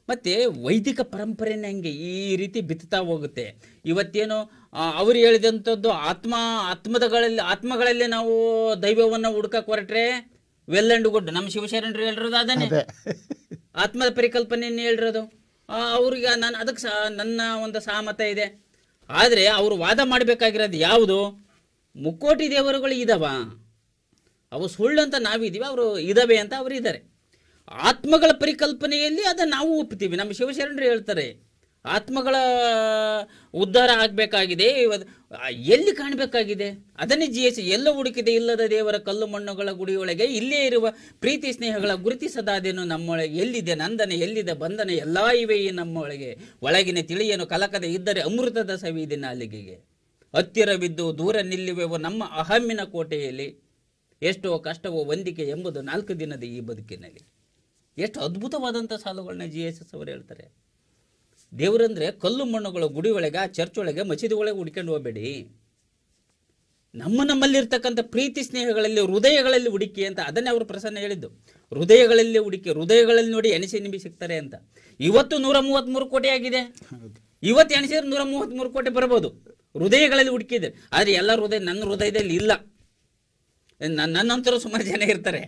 ಮತ್ತು ವೈದಿಕ ಪರಂಪರೆನೇ ಹಂಗೆ ಈ ರೀತಿ ಬಿತ್ತುತ್ತಾ ಹೋಗುತ್ತೆ. ಇವತ್ತೇನು ಅವ್ರು ಹೇಳಿದಂಥದ್ದು ಆತ್ಮಗಳಲ್ಲೇ ನಾವು ದೈವವನ್ನು ಹುಡುಕಕ್ಕೆ ಹೊರಟ್ರೆ ವೆಲ್ ಅಂಡ್ ಗುಡ್. ನಮ್ಮ ಶಿವಶರಣರು ಹೇಳಿರೋದು ಅದನ್ನೇ, ಆತ್ಮದ ಪರಿಕಲ್ಪನೆಯನ್ನು ಹೇಳಿರೋದು. ಅವ್ರಿಗೆ ಅದಕ್ಕೆ ನನ್ನ ಒಂದು ಸಹಮತ ಇದೆ. ಆದರೆ ಅವರು ವಾದ ಮಾಡಬೇಕಾಗಿರೋದು ಯಾವುದು? ಮುಕ್ಕೋಟಿ ದೇವರುಗಳು ಇದಾವ, ಅವು ಸುಳ್ಳು ಅಂತ ನಾವಿದ್ದೀವಿ, ಅವರು ಇದಾವೆ ಅಂತ ಅವರು ಇದ್ದಾರೆ. ಆತ್ಮಗಳ ಪರಿಕಲ್ಪನೆಯಲ್ಲಿ ಅದನ್ನು ನಾವು ಒಪ್ತೀವಿ. ನಮ್ಮ ಶಿವಶರಣರು ಹೇಳ್ತಾರೆ ಆತ್ಮಗಳ ಉದ್ಧಾರ ಆಗಬೇಕಾಗಿದೆ. ಎಲ್ಲಿ ಕಾಣಬೇಕಾಗಿದೆ? ಅದನ್ನೇ GS ಎಲ್ಲ ಹುಡುಕಿದೆ, ಇಲ್ಲದ ದೇವರ ಕಲ್ಲು ಮಣ್ಣುಗಳ ಗುಡಿಯೊಳಗೆ ಇಲ್ಲೇ ಇರುವ ಪ್ರೀತಿ ಸ್ನೇಹಗಳ ಗುರುತಿಸದಾದೇನು ನಮ್ಮೊಳಗೆ, ಎಲ್ಲಿದೆ ನಂದನೆ, ಎಲ್ಲಿದೆ ಬಂಧನ, ಎಲ್ಲ ಇವೆ ಈ ನಮ್ಮೊಳಗೆ, ಒಳಗಿನ ತಿಳಿಯನು ಕಲಕದೆ ಇದ್ದರೆ ಅಮೃತದ ಸವಿದೆ ನಾಲಿಗೆಗೆ, ಹತ್ತಿರವಿದ್ದು ದೂರ ನಿಲ್ಲುವೆವು ನಮ್ಮ ಅಹಮ್ಮಿನ ಕೋಟೆಯಲ್ಲಿ, ಎಷ್ಟೋ ಕಷ್ಟವೋ ವಂದಿಕೆ ಎಂಬುದು 4 ದಿನದ ಈ ಬದುಕಿನಲ್ಲಿ. ಎಷ್ಟು ಅದ್ಭುತವಾದಂಥ ಸಾಲುಗಳನ್ನ GSS ಅವರು ಹೇಳ್ತಾರೆ. ದೇವರಂದ್ರೆ ಕಲ್ಲು ಮಣ್ಣುಗಳ ಗುಡಿ ಒಳಗೆ, ಆ ಚರ್ಚ್ ಒಳಗೆ, ಮಸೀದಿ ಒಳಗೆ ಹುಡ್ಕೊಂಡು ಹೋಗಬೇಡಿ. ನಮ್ಮಲ್ಲಿರ್ತಕ್ಕಂಥ ಪ್ರೀತಿ ಸ್ನೇಹಗಳಲ್ಲಿ, ಹೃದಯಗಳಲ್ಲಿ ಹುಡುಕಿ ಅಂತ ಅದನ್ನೇ ಅವರು ಪ್ರಸನ್ನ ಹೇಳಿದ್ದು. ಹೃದಯಗಳಲ್ಲಿ ಹುಡುಕಿ, ಹೃದಯಗಳಲ್ಲಿ ನೋಡಿ ಎಣಿಸಿ ನಿಂಬಿ ಸಿಗ್ತಾರೆ ಅಂತ. ಇವತ್ತು 133 ಕೋಟಿ ಆಗಿದೆ. ಇವತ್ತು ಎಣಿಸಿದ್ರೆ 133 ಕೋಟಿ ಬರ್ಬೋದು. ಹೃದಯಗಳಲ್ಲಿ ಹುಡುಕಿದೆ. ಆದರೆ ಎಲ್ಲ ಹೃದಯ ನನ್ನ ಹೃದಯದಲ್ಲಿ ಇಲ್ಲ. ನನ್ನಂತರ ಸುಮಾರು ಜನ ಇರ್ತಾರೆ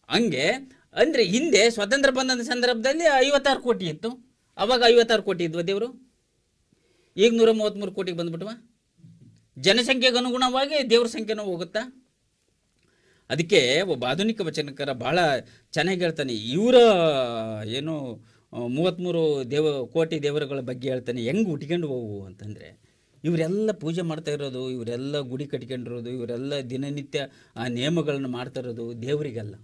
ಹಂಗೆ. ಅಂದರೆ ಹಿಂದೆ ಸ್ವತಂತ್ರ ಬಂದಂಥ ಸಂದರ್ಭದಲ್ಲಿ 56 ಕೋಟಿ ಇತ್ತು. ಅವಾಗ 56 ಕೋಟಿ ಇದ್ವ ದೇವರು? ಈಗ 133 ಕೋಟಿಗೆ ಬಂದ್ಬಿಟ್ವ? ಜನಸಂಖ್ಯೆಗೆ ಅನುಗುಣವಾಗಿ ದೇವ್ರ ಸಂಖ್ಯೆನೂ ಹೋಗುತ್ತಾ? ಅದಕ್ಕೆ ಒಬ್ಬ ಆಧುನಿಕ ವಚನಕಾರ ಭಾಳ ಚೆನ್ನಾಗಿ ಹೇಳ್ತಾನೆ. ಇವರ ಏನು 33 ಕೋಟಿ ದೇವರುಗಳ ಬಗ್ಗೆ ಹೇಳ್ತಾನೆ. ಹೆಂಗೆ ಹುಟ್ಕೊಂಡು ಹೋಗು ಅಂತಂದರೆ, ಇವರೆಲ್ಲ ಪೂಜೆ ಮಾಡ್ತಾ ಇರೋದು, ಇವರೆಲ್ಲ ಗುಡಿ ಕಟ್ಕೊಂಡಿರೋದು, ಇವರೆಲ್ಲ ದಿನನಿತ್ಯ ಆ ನಿಯಮಗಳನ್ನು ಮಾಡ್ತಾ ಇರೋದು ದೇವರಿಗಲ್ಲ.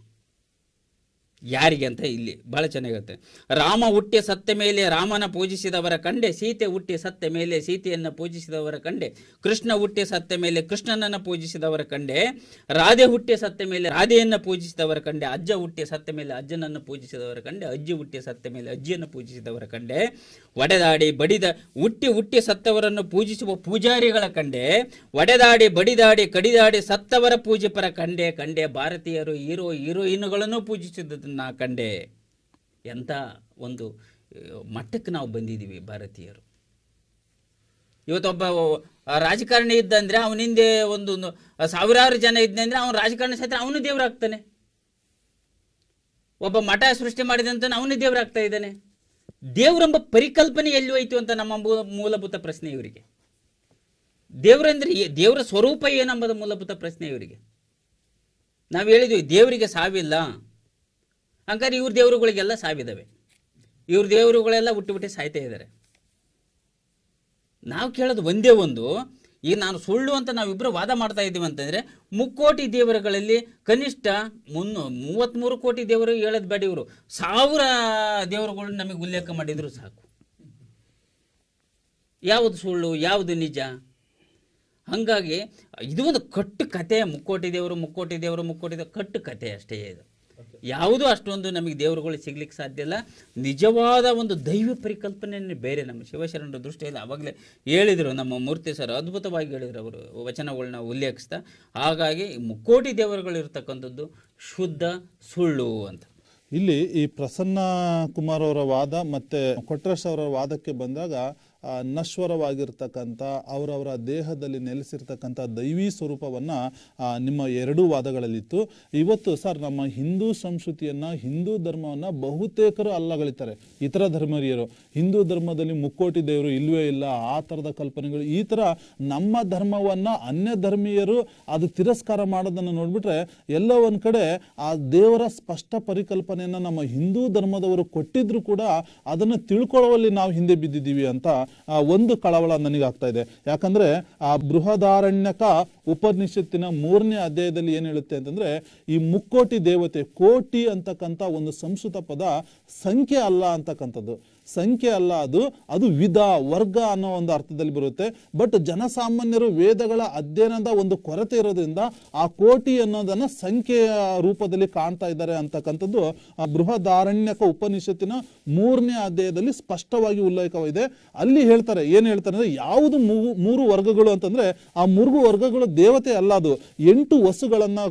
ಯಾರಿಗೆ ಅಂತ ಇಲ್ಲಿ ಭಾಳ ಚೆನ್ನಾಗಿರುತ್ತೆ. ರಾಮ ಹುಟ್ಟಿ ಸತ್ತ ಮೇಲೆ ರಾಮನ ಪೂಜಿಸಿದವರ ಕಂಡೆ, ಸೀತೆ ಹುಟ್ಟಿ ಸತ್ತ ಮೇಲೆ ಸೀತೆಯನ್ನು ಪೂಜಿಸಿದವರ ಕಂಡೆ, ಕೃಷ್ಣ ಹುಟ್ಟಿ ಸತ್ತ ಮೇಲೆ ಕೃಷ್ಣನನ್ನು ಪೂಜಿಸಿದವರ ಕಂಡೆ, ರಾಧೆ ಹುಟ್ಟಿ ಸತ್ತ ಮೇಲೆ ರಾಧೆಯನ್ನು ಪೂಜಿಸಿದವರ ಕಂಡೆ, ಅಜ್ಜ ಹುಟ್ಟಿ ಸತ್ತ ಮೇಲೆ ಅಜ್ಜನನ್ನು ಪೂಜಿಸಿದವರ ಕಂಡೆ, ಅಜ್ಜಿ ಹುಟ್ಟಿ ಸತ್ತ ಮೇಲೆ ಅಜ್ಜಿಯನ್ನು ಪೂಜಿಸಿದವರ ಕಂಡೆ, ಒಡೆದಾಡಿ ಬಡಿದ ಹುಟ್ಟಿ ಸತ್ತವರನ್ನು ಪೂಜಿಸುವ ಪೂಜಾರಿಗಳ ಕಂಡೆ, ಒಡೆದಾಡಿ ಬಡಿದಾಡಿ ಕಡಿದಾಡಿ ಸತ್ತವರ ಪೂಜಿಪರ ಕಂಡೆ, ಭಾರತೀಯರು ಹೀರೋಯಿನ್ಗಳನ್ನು ಪೂಜಿಸಿದ್ದನ್ನು ನಾ ಕಂಡೆ. ಎಂಥ ಒಂದು ಮಟ್ಟಕ್ಕೆ ನಾವು ಬಂದಿದ್ದೀವಿ ಭಾರತೀಯರು. ಇವತ್ತೊಬ್ಬ ರಾಜಕಾರಣಿ ಇದ್ದಂದ್ರೆ ಅವನಿಂದೆ ಒಂದು 1000 ಜನ ಇದ್ದಂದ್ರೆ ಅವನು ರಾಜಕಾರಣಿ ಸತ್ರ ಅವನು ದೇವರಾಗ್ತಾನೆ. ಒಬ್ಬ ಮಠ ಸೃಷ್ಟಿ ಮಾಡಿದಂತ ಅವನು ದೇವರಾಗ್ತಾ ಇದ್ದಾನೆ. ದೇವರೆಂಬ ಪರಿಕಲ್ಪನೆ ಎಲ್ಲಿ ಹೋಯ್ತು ಅಂತ ನಮ್ಮ ಮೂಲಭೂತ ಪ್ರಶ್ನೆ ಇವರಿಗೆ. ದೇವರಂದ್ರೆ ದೇವರ ಸ್ವರೂಪ ಏನಂಬುದು ಮೂಲಭೂತ ಪ್ರಶ್ನೆ ಇವರಿಗೆ. ನಾವು ಹೇಳಿದ್ವಿ ದೇವರಿಗೆ ಸಾವಿಲ್ಲ, ಹಂಗಾರೆ ಇವ್ರ ದೇವರುಗಳಿಗೆಲ್ಲ ಸಾವಿದ್ದಾವೆ. ಇವ್ರ ದೇವರುಗಳೆಲ್ಲ ಹುಟ್ಟಿ ಸಾಯ್ತಾ ಇದ್ದಾರೆ. ನಾವು ಕೇಳೋದು ಒಂದೇ ಒಂದು, ಈಗ ನಾನು ಸುಳ್ಳು ಅಂತ ನಾವಿಬ್ಬರು ವಾದ ಮಾಡ್ತಾ ಇದ್ದೀವಿ ಅಂತಂದರೆ, 3 ಕೋಟಿ ದೇವರುಗಳಲ್ಲಿ ಕನಿಷ್ಠ 33 ಕೋಟಿ ದೇವರು ಹೇಳೋದು ಬೇಡ. ಇವರು 1000 ದೇವರುಗಳು ನಮಗೆ ಉಲ್ಲೇಖ ಮಾಡಿದ್ರು ಸಾಕು. ಯಾವುದು ಸುಳ್ಳು, ಯಾವುದು ನಿಜ? ಹಾಗಾಗಿ ಇದು ಒಂದು ಕಟ್ಟು ಕತೆ. 3 ಕೋಟಿ ದೇವರು ಕಟ್ಟು ಕತೆ ಅಷ್ಟೇ. ಇದು ಯಾವುದೂ ಅಷ್ಟೊಂದು ನಮಗೆ ದೇವರುಗಳು ಸಿಗ್ಲಿಕ್ಕೆ ಸಾಧ್ಯ ಇಲ್ಲ. ನಿಜವಾದ ಒಂದು ದೈವ ಪರಿಕಲ್ಪನೆ ಬೇರೆ. ನಮ್ಮ ಶಿವಶರಣರ ದೃಷ್ಟಿಯಲ್ಲಿ ಆವಾಗಲೇ ಹೇಳಿದರು, ನಮ್ಮ ಮೂರ್ತಿ ಸರ್ ಅದ್ಭುತವಾಗಿ ಹೇಳಿದರು ಅವರು ವಚನಗಳನ್ನ ಉಲ್ಲೇಖಿಸ್ತಾ. ಹಾಗಾಗಿ 3 ಕೋಟಿ ದೇವರುಗಳು ಇರತಕ್ಕಂಥದ್ದು ಶುದ್ಧ ಸುಳ್ಳು ಅಂತ. ಇಲ್ಲಿ ಈ ಪ್ರಸನ್ನ ಕುಮಾರ್ ಅವರ ವಾದ ಮತ್ತು ಕೊಟ್ರೇಶ್ ಅವರ ವಾದಕ್ಕೆ ಬಂದಾಗ ನಶ್ವರವಾಗಿರ್ತಕ್ಕಂಥ ಅವರವರ ದೇಹದಲ್ಲಿ ನೆಲೆಸಿರ್ತಕ್ಕಂಥ ದೈವಿ ಸ್ವರೂಪವನ್ನು ನಿಮ್ಮ ಎರಡೂ ವಾದಗಳಲ್ಲಿತ್ತು. ಇವತ್ತು ಸರ್ ನಮ್ಮ ಹಿಂದೂ ಸಂಸ್ಕೃತಿಯನ್ನು, ಹಿಂದೂ ಧರ್ಮವನ್ನು ಬಹುತೇಕರು ಅಲ್ಲಗಳಿತಾರೆ. ಇತರ ಧರ್ಮೀಯರು ಹಿಂದೂ ಧರ್ಮದಲ್ಲಿ ಮುಕ್ಕೋಟಿ ದೇವರು ಇಲ್ಲವೇ ಇಲ್ಲ, ಆ ಥರದ ಕಲ್ಪನೆಗಳು, ಈ ಥರ ನಮ್ಮ ಧರ್ಮವನ್ನು ಅನ್ಯ ಧರ್ಮೀಯರು ಅದು ತಿರಸ್ಕಾರ ಮಾಡೋದನ್ನು ನೋಡಿಬಿಟ್ರೆ ಎಲ್ಲೋ ಒಂದು ಕಡೆ ಆ ದೇವರ ಸ್ಪಷ್ಟ ಪರಿಕಲ್ಪನೆಯನ್ನು ನಮ್ಮ ಹಿಂದೂ ಧರ್ಮದವರು ಕೊಟ್ಟಿದ್ರು ಕೂಡ ಅದನ್ನು ತಿಳ್ಕೊಳ್ಳುವಲ್ಲಿ ನಾವು ಹಿಂದೆ ಬಿದ್ದಿದ್ದೀವಿ ಅಂತ ಒಂದು ಕಳವಳ ನನಗಾಗ್ತಾ ಇದೆ. ಯಾಕಂದರೆ ಆ ಬೃಹದಾರಣ್ಯಕ ಉಪನಿಷತ್ತಿನ 3ನೇ ಅಧ್ಯಾಯದಲ್ಲಿ ಏನು ಹೇಳುತ್ತೆ ಅಂತಂದರೆ, ಈ ಮುಕ್ಕೋಟಿ ದೇವತೆ, ಕೋಟಿ ಅಂತಕ್ಕಂಥ ಒಂದು ಸಂಸ್ಕೃತ ಪದ ಸಂಖ್ಯೆ ಅಲ್ಲ ಅಂತಕ್ಕಂಥದ್ದು, ಸಂಖ್ಯೆ ಅಲ್ಲ, ಅದು ವಿಧ, ವರ್ಗ ಅನ್ನೋ ಒಂದು ಅರ್ಥದಲ್ಲಿ ಬರುತ್ತೆ. ಬಟ್ ಜನಸಾಮಾನ್ಯರು ವೇದಗಳ ಅಧ್ಯಯನದ ಒಂದು ಕೊರತೆ ಇರೋದ್ರಿಂದ ಆ ಕೋಟಿ ಅನ್ನೋದನ್ನು ಸಂಖ್ಯೆಯ ರೂಪದಲ್ಲಿ ಕಾಣ್ತಾ ಇದ್ದಾರೆ ಅಂತಕ್ಕಂಥದ್ದು ಬೃಹದಾರಣ್ಯಕ ಉಪನಿಷತ್ತಿನ 3ನೇ ಅಧ್ಯಾಯದಲ್ಲಿ ಸ್ಪಷ್ಟವಾಗಿ ಉಲ್ಲೇಖವಿದೆ. ಅಲ್ಲಿ ಹೇಳ್ತಾರೆ, ಏನು ಹೇಳ್ತಾರೆ ಅಂದರೆ, ಯಾವುದು 3 ವರ್ಗಗಳು ಅಂತಂದರೆ ಆ 3 ವರ್ಗಗಳು ದೇವತೆ ಅಲ್ಲ, ಅದು 8 ವಸುಗಳನ್ನು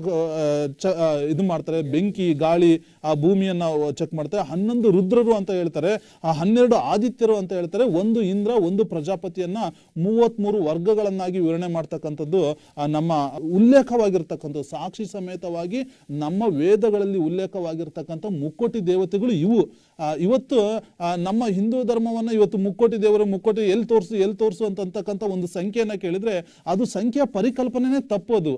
ಇದು ಮಾಡ್ತಾರೆ, ಬೆಂಕಿ, ಗಾಳಿ, ಆ ಭೂಮಿಯನ್ನು ಚೆಕ್ ಮಾಡ್ತಾರೆ, 11 ರುದ್ರರು ಅಂತ ಹೇಳ್ತಾರೆ, 12 ಆದಿತ್ಯರು ಅಂತ ಹೇಳ್ತಾರೆ, 1 ಇಂದ್ರ, 1 ಪ್ರಜಾಪತಿಯನ್ನ 33 ವರ್ಗಗಳನ್ನಾಗಿ ವಿವರಣೆ ಮಾಡ್ತಕ್ಕಂಥದ್ದು ನಮ್ಮ ಉಲ್ಲೇಖವಾಗಿರ್ತಕ್ಕಂಥ, ಸಾಕ್ಷಿ ಸಮೇತವಾಗಿ ನಮ್ಮ ವೇದಗಳಲ್ಲಿ ಉಲ್ಲೇಖವಾಗಿರ್ತಕ್ಕಂಥ ಮುಕ್ಕೋಟಿ ದೇವತೆಗಳು ಇವು. ಇವತ್ತು ನಮ್ಮ ಹಿಂದೂ ಧರ್ಮವನ್ನು ಇವತ್ತು ಮುಕ್ಕೋಟಿ ದೇವರು, ಮುಕ್ಕೋಟಿ ಎಲ್ಲಿ ತೋರಿಸು ಅಂತಕ್ಕಂಥ ಒಂದು ಸಂಖ್ಯೆಯನ್ನು ಕೇಳಿದ್ರೆ ಅದು ಸಂಖ್ಯೆಯ ಪರಿಕಲ್ಪನೆನೇ ತಪ್ಪೋದು.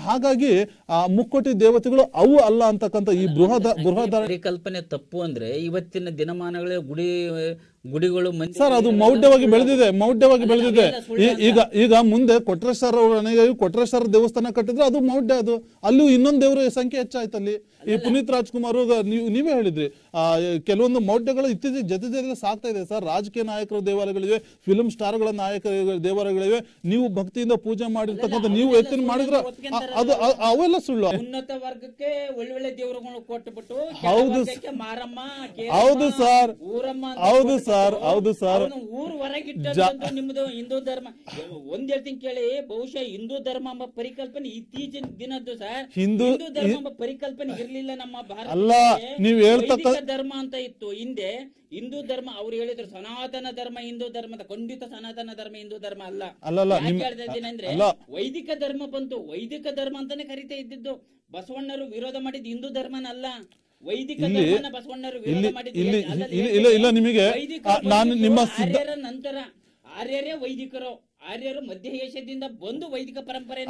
ಹಾಗಾಗಿ ಆ ಮುಕ್ಕೋಟಿ ದೇವತೆಗಳು ಅವು ಅಲ್ಲ ಅಂತಕ್ಕಂಥ ಈ ಬೃಹದ ಪರಿಕಲ್ಪನೆ ತಪ್ಪು ಅಂದ್ರೆ ಇವತ್ತಿನ ದಿನಮಾನಗಳೇ ಗುಡಿಗಳು ಸರ್ ಅದು ಮೌಢ್ಯವಾಗಿ ಬೆಳೆದಿದೆ. ಈಗ ಮುಂದೆ ಕೊಟ್ರೇಶ್ವರ ದೇವಸ್ಥಾನ ಕಟ್ಟಿದ್ರೆ ಅದು ಮೌಢ್ಯ, ಅದು ಅಲ್ಲೂ ಇನ್ನೊಂದು ದೇವರ ಸಂಖ್ಯೆ ಹೆಚ್ಚಾಯ್ತು. ಅಲ್ಲಿ ಈ ಪುನೀತ್ ರಾಜ್ಕುಮಾರ್ ನೀವೇ ಹೇಳಿದ್ರಿ, ಕೆಲವೊಂದು ಮೌಢ್ಯಗಳು ಇತ್ತೀಚೆಗೆ ಜೊತೆ ಸಾಕ್ತಾ ಇದೆ ಸರ್. ರಾಜಕೀಯ ನಾಯಕರ ದೇವಾಲಯಗಳಿವೆ, ಫಿಲ್ಮ್ ಸ್ಟಾರ್ಗಳ ದೇವಾಲಯಗಳಿವೆ, ನೀವು ಭಕ್ತಿಯಿಂದ ಪೂಜೆ ಮಾಡಿರ್ತಕ್ಕಂಥ ನೀವು ಎತ್ತಿನ ಮಾಡಿದ್ರೆ ಅದು ಅವೆಲ್ಲ ಸುಳ್ಳು. ಉನ್ನತ ವರ್ಗಕ್ಕೆ ಒಳ್ಳೊಳ್ಳೆ ದೇವರುಗಳು ಕೊಟ್ಟುಬಿಟ್ಟು ಹೌದು ಸರ್ ಊರ್ ಹೊರಗಿಟ್ಟ ನಿಮ್ದು ಹಿಂದೂ ಧರ್ಮ ಒಂದ್ ಹೇಳ್ತೀನಿ ಕೇಳಿ. ಬಹುಶಃ ಹಿಂದೂ ಧರ್ಮ ಎಂಬ ಪರಿಕಲ್ಪನೆ ಇತ್ತೀಚಿನ ದಿನದ್ದು ಸರ್. ಹಿಂದೂ ಧರ್ಮ ಎಂಬ ಪರಿಕಲ್ಪನೆ ಇರ್ಲಿಲ್ಲ ನಮ್ಮ ಭಾರತ. ಧರ್ಮ ಅಂತ ಇತ್ತು ಹಿಂದೆ. ಹಿಂದೂ ಧರ್ಮ ಅವ್ರು ಹೇಳಿದ್ರು ಸನಾತನ ಧರ್ಮ ಹಿಂದೂ ಧರ್ಮದ, ಖಂಡಿತ ಸನಾತನ ಧರ್ಮ ಹಿಂದೂ ಧರ್ಮ ಅಲ್ಲ. ಹೇಳ್ತಾ ಇದ್ದೀನಿ ಅಂದ್ರೆ ವೈದಿಕ ಧರ್ಮ ಬಂತು, ವೈದಿಕ ಧರ್ಮ ಅಂತಾನೆ ಕರಿತಾ ಇದ್ದಿದ್ದು. ಬಸವಣ್ಣರು ವಿರೋಧ ಮಾಡಿದ್ದು ಹಿಂದೂ ಧರ್ಮನಲ್ಲ, ವೈದಿಕ ಧರ್ಮನ ಬಸವಣ್ಣರು ವಿರೋಧ ಮಾಡಿದ್ದು. ನಿಮಗೆ ಆರ್ಯರ ನಂತರ ಆರ್ಯರೇ ವೈದಿಕರು, ಆರ್ಯರು ಮಧ್ಯ ಏಷ್ಯಾದಿಂದ ಬಂದು ವೈದಿಕ ಪರಂಪರೆ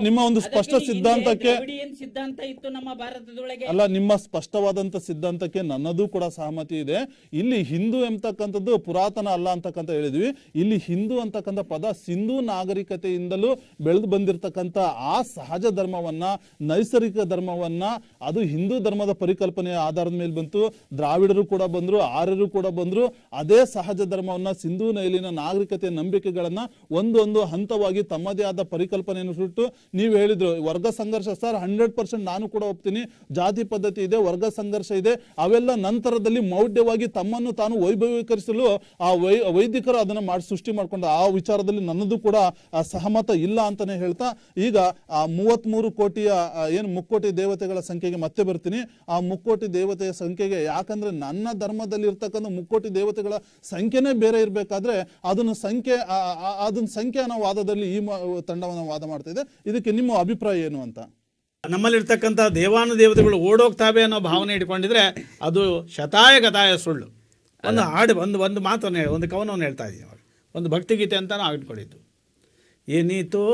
ನಿಮ್ಮ ಒಂದು ಸ್ಪಷ್ಟ ಸಿದ್ಧಾಂತಕ್ಕೆ ಸಿದ್ಧಾಂತ ಇತ್ತು ನಮ್ಮ ಭಾರತದೊಳಗೆ. ಅಲ್ಲ, ನಿಮ್ಮ ಸ್ಪಷ್ಟವಾದಂತ ಸಿದ್ಧಾಂತಕ್ಕೆ ನನ್ನದು ಕೂಡ ಸಹಮತಿ ಇದೆ. ಇಲ್ಲಿ ಹಿಂದೂ ಎಂಬತಕ್ಕಂಥದ್ದು ಪುರಾತನ ಅಲ್ಲ ಅಂತಕ್ಕಂಥ ಹೇಳಿದ್ವಿ. ಇಲ್ಲಿ ಹಿಂದೂ ಅಂತಕ್ಕಂಥ ಪದ ಸಿಂಧೂ ನಾಗರಿಕತೆಯಿಂದಲೂ ಬೆಳೆದು ಬಂದಿರತಕ್ಕಂಥ ಆ ಸಹಜ ಧರ್ಮವನ್ನ, ನೈಸರ್ಗಿಕ ಧರ್ಮವನ್ನ, ಅದು ಹಿಂದೂ ಧರ್ಮದ ಪರಿಕಲ್ಪನೆಯ ಆಧಾರದ ಮೇಲೆ ಬಂತು. ದ್ರಾವಿಡರು ಕೂಡ ಬಂದ್ರು, ಆರ್ಯರು ಕೂಡ ಬಂದ್ರು. ಅದೇ ಸಹಜ ಧರ್ಮವನ್ನ, ಸಿಂಧೂ ನೈಲಿನ ನಾಗರಿಕತೆಯ ನಂಬಿಕೆಗಳನ್ನ ಒಂದೊಂದು ಹಂತವಾಗಿ ತಮ್ಮದೇ ಆದ ಪರಿಕಲ್ಪನೆಯನ್ನು ಸುಟ್ಟು ನೀವು ಹೇಳಿದ್ರು ವರ್ಗ ಸಂಘರ್ಷ. ಸರ್ 100% ನಾನು ಕೂಡ ಒಪ್ತೀನಿ, ಜಾತಿ ಪದ್ಧತಿ ಇದೆ, ವರ್ಗ ಸಂಘರ್ಷ ಇದೆ. ಅವೆಲ್ಲ ನಂತರದಲ್ಲಿ ಮೌಢ್ಯವಾಗಿ ತಮ್ಮನ್ನು ತಾನು ವೈಭವೀಕರಿಸಲು ಆ ವೈದಿಕರು ಅದನ್ನು ಸೃಷ್ಟಿ ಮಾಡಿಕೊಂಡು ಆ ವಿಚಾರದಲ್ಲಿ ನನ್ನದು ಕೂಡ ಸಹಮತ ಇಲ್ಲ ಅಂತಾನೆ ಹೇಳ್ತಾ, ಈಗ ಆ 33 ಕೋಟಿಯ ಏನು ಮುಕ್ಕೋಟಿ ದೇವತೆಗಳ ಸಂಖ್ಯೆಗೆ ಮತ್ತೆ ಬರ್ತೀನಿ. ಆ ಮುಕ್ಕೋಟಿ ದೇವತೆಯ ಸಂಖ್ಯೆಗೆ, ಯಾಕಂದ್ರೆ ನನ್ನ ಧರ್ಮದಲ್ಲಿ ಇರ್ತಕ್ಕಂಥ ಮುಕ್ಕೋಟಿ ದೇವತೆಗಳ ಸಂಖ್ಯೆನೇ ಬೇರೆ ಇರಬೇಕಾದ್ರೆ ಅದನ್ನು ಸಂಖ್ಯಾನ ವಾದದಲ್ಲಿ ಈ ತಂಡವನ್ನು ವಾದ ಮಾಡ್ತಾ ಇದೆ. ಇದಕ್ಕೆ ನಿಮ್ಮ ಅಭಿಪ್ರಾಯ ಏನು ಅಂತ? ನಮ್ಮಲ್ಲಿರ್ತಕ್ಕಂಥ ದೇವಾನು ದೇವತೆಗಳು ಓಡೋಗ್ತಾವೆ ಅನ್ನೋ ಭಾವನೆ ಇಟ್ಕೊಂಡಿದ್ರೆ ಅದು ಶತಾಯಗತಾಯ ಸುಳ್ಳು. ಒಂದು ಹಾಡು, ಒಂದು ಮಾತನ್ನು ಒಂದು ಕವನವನ್ನು ಹೇಳ್ತಾ ಇದ್ದೀವಿ. ಅವಾಗ ಒಂದು ಭಕ್ತಿಗೀತೆ ಅಂತ ಆಗಿಟ್ಕೊಂಡಿದ್ದು. ಎನಿತೋ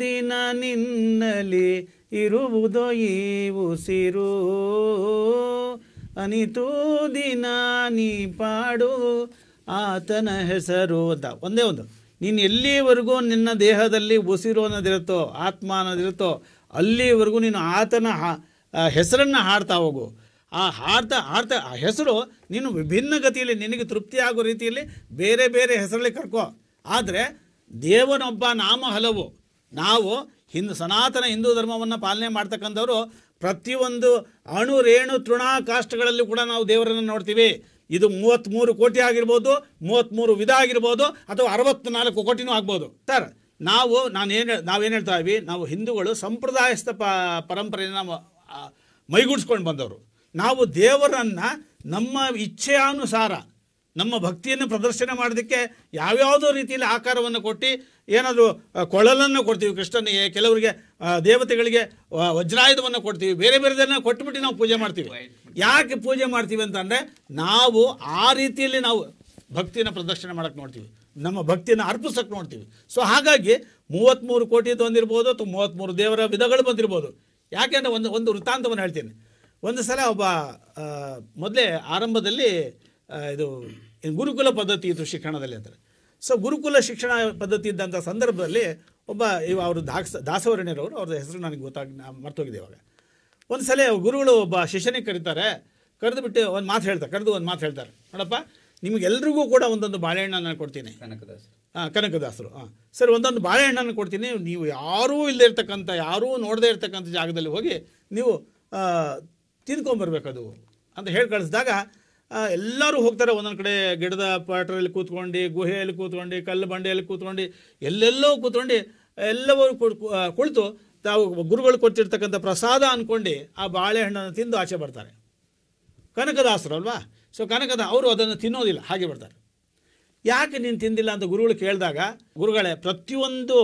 ದಿನ ನಿನ್ನಲಿ ಇರುವುದೋ ಈ ಉಸಿರು, ಅನಿತೋ ದಿನ ನೀ ಪಾಡು ಆತನ ಹೆಸರು ಅಂತ. ಒಂದೇ ಒಂದು, ನೀನು ಎಲ್ಲಿವರೆಗೂ ನಿನ್ನ ದೇಹದಲ್ಲಿ ಉಸಿರು ಅನ್ನೋದಿರುತ್ತೋ, ಆತ್ಮ ಅನ್ನೋದಿರುತ್ತೋ, ಅಲ್ಲಿವರೆಗೂ ನೀನು ಆತನ ಹೆಸರನ್ನು ಹಾಡ್ತಾ ಹೋಗು. ಆ ಹಾಡ್ತಾ ಆ ಹೆಸರು ನೀನು ವಿಭಿನ್ನ ಗತಿಯಲ್ಲಿ ನಿನಗೆ ತೃಪ್ತಿಯಾಗೋ ರೀತಿಯಲ್ಲಿ ಬೇರೆ ಬೇರೆ ಹೆಸರಲ್ಲಿ ಕರ್ಕೋ. ಆದರೆ ದೇವನೊಬ್ಬ, ನಾಮ ಹಲವು. ನಾವು ಸನಾತನ ಹಿಂದೂ ಧರ್ಮವನ್ನು ಪಾಲನೆ ಮಾಡ್ತಕ್ಕಂಥವ್ರು ಪ್ರತಿಯೊಂದು ಅಣು ರೇಣು ತೃಣಾಕಾಷ್ಟಗಳಲ್ಲಿ ಕೂಡ ನಾವು ದೇವರನ್ನು ನೋಡ್ತೀವಿ. ಇದು 33 ಕೋಟಿ ಆಗಿರ್ಬೋದು, 33 ವಿಧ ಆಗಿರ್ಬೋದು, ಅಥವಾ 64 ಕೋಟಿನೂ ಆಗ್ಬೋದು. ಸರ್ ನಾವೇನು ಹೇಳ್ತಾ ಇದ್ವಿ, ನಾವು ಹಿಂದೂಗಳು ಸಂಪ್ರದಾಯಸ್ಥ ಪರಂಪರೆಯನ್ನು ಮೈಗೂಡಿಸ್ಕೊಂಡು ಬಂದವರು. ನಾವು ದೇವರನ್ನು ನಮ್ಮ ಇಚ್ಛೆಯಾನುಸಾರ ನಮ್ಮ ಭಕ್ತಿಯನ್ನು ಪ್ರದರ್ಶನ ಮಾಡೋದಕ್ಕೆ ಯಾವ್ಯಾವುದೋ ರೀತಿಯಲ್ಲಿ ಆಕಾರವನ್ನು ಕೊಟ್ಟು ಏನಾದರೂ ಕೊಳಲನ್ನು ಕೊಡ್ತೀವಿ ಕೃಷ್ಣನಿಗೆ, ಕೆಲವರಿಗೆ ದೇವತೆಗಳಿಗೆ ವಜ್ರಾಯುಧವನ್ನು ಕೊಡ್ತೀವಿ, ಬೇರೆ ಬೇರೆದನ್ನು ಕೊಟ್ಟುಬಿಟ್ಟು ನಾವು ಪೂಜೆ ಮಾಡ್ತೀವಿ. ಯಾಕೆ ಪೂಜೆ ಮಾಡ್ತೀವಿ ಅಂತಂದರೆ ನಾವು ಆ ರೀತಿಯಲ್ಲಿ ನಾವು ಭಕ್ತಿಯನ್ನು ಪ್ರದರ್ಶನ ಮಾಡೋಕ್ಕೆ ನೋಡ್ತೀವಿ, ನಮ್ಮ ಭಕ್ತಿಯನ್ನು ಅರ್ಪಿಸೋಕ್ಕೆ ನೋಡ್ತೀವಿ. ಸೊ ಹಾಗಾಗಿ 33 ಕೋಟಿ ಬಂದಿರ್ಬೋದು ಅಥವಾ 33 ದೇವರ ವಿಧಗಳು ಬಂದಿರ್ಬೋದು. ಯಾಕೆಂದರೆ ಒಂದು ವೃತ್ತಾಂತವನ್ನು ಹೇಳ್ತೀನಿ. ಒಂದು ಸಲ ಒಬ್ಬ ಮೊದಲೇ ಆರಂಭದಲ್ಲಿ ಇದು ಗುರುಕುಲ ಪದ್ಧತಿ ಇತ್ತು ಶಿಕ್ಷಣದಲ್ಲಿ ಅಂತಾರೆ. ಸೊ ಗುರುಕುಲ ಶಿಕ್ಷಣ ಪದ್ಧತಿ ಇದ್ದಂಥ ಸಂದರ್ಭದಲ್ಲಿ ಅವರು ದಾಸವರ್ಣ್ಯರವರು, ಅವ್ರ ಹೆಸರು ನನಗೆ ಮರ್ತೋಗಿದೆ ಇವಾಗ. ಒಂದು ಸಲ ಗುರುಗಳು ಒಬ್ಬ ಶಿಷ್ಯನಿಗೆ ಕರೀತಾರೆ, ಕರೆದುಬಿಟ್ಟು ಒಂದು ಮಾತು ಹೇಳ್ತಾರೆ, ನೋಡಪ್ಪ ನಿಮಗೆಲ್ರಿಗೂ ಕೂಡ ಒಂದೊಂದು ಬಾಳೆಹಣ್ಣನ್ನು ಕೊಡ್ತೀನಿ. ಕನಕದಾಸರು ಸರ್, ಒಂದೊಂದು ಬಾಳೆಹಣ್ಣನ್ನು ಕೊಡ್ತೀನಿ, ನೀವು ಯಾರೂ ಇಲ್ಲದೆ ಇರ್ತಕ್ಕಂಥ, ಯಾರೂ ನೋಡದೇ ಇರ್ತಕ್ಕಂಥ ಜಾಗದಲ್ಲಿ ಹೋಗಿ ನೀವು ತಿಂದ್ಕೊಂಬರ್ಬೇಕದು ಅಂತ ಹೇಳಿ ಕಳಿಸಿದಾಗ ಎಲ್ಲರೂ ಹೋಗ್ತಾರೆ. ಒಂದೊಂದು ಕಡೆ ಗಿಡದ ಪಾಟ್ರಲ್ಲಿ ಕೂತ್ಕೊಂಡು, ಗುಹೆಯಲ್ಲಿ ಕೂತ್ಕೊಂಡು, ಕಲ್ಲು ಬಂಡೆಯಲ್ಲಿ ಕೂತ್ಕೊಂಡು, ಎಲ್ಲೆಲ್ಲೋ ಕೂತ್ಕೊಂಡು ಎಲ್ಲವೂ ಕುಳಿತು ತಾವು ಗುರುಗಳು ಕೊಟ್ಟಿರ್ತಕ್ಕಂಥ ಪ್ರಸಾದ ಅಂದ್ಕೊಂಡು ಆ ಬಾಳೆಹಣ್ಣನ್ನು ತಿಂದು ಆಚೆ ಬರ್ತಾರೆ. ಕನಕದಾಸರು ಅಲ್ವಾ? ಸೊ ಅವರು ಅದನ್ನು ತಿನ್ನೋದಿಲ್ಲ, ಹಾಗೆ ಬರ್ತಾರೆ. ಯಾಕೆ ನೀನು ತಿಂದಿಲ್ಲ ಅಂತ ಗುರುಗಳು ಕೇಳಿದಾಗ, ಗುರುಗಳೇ ಪ್ರತಿಯೊಂದು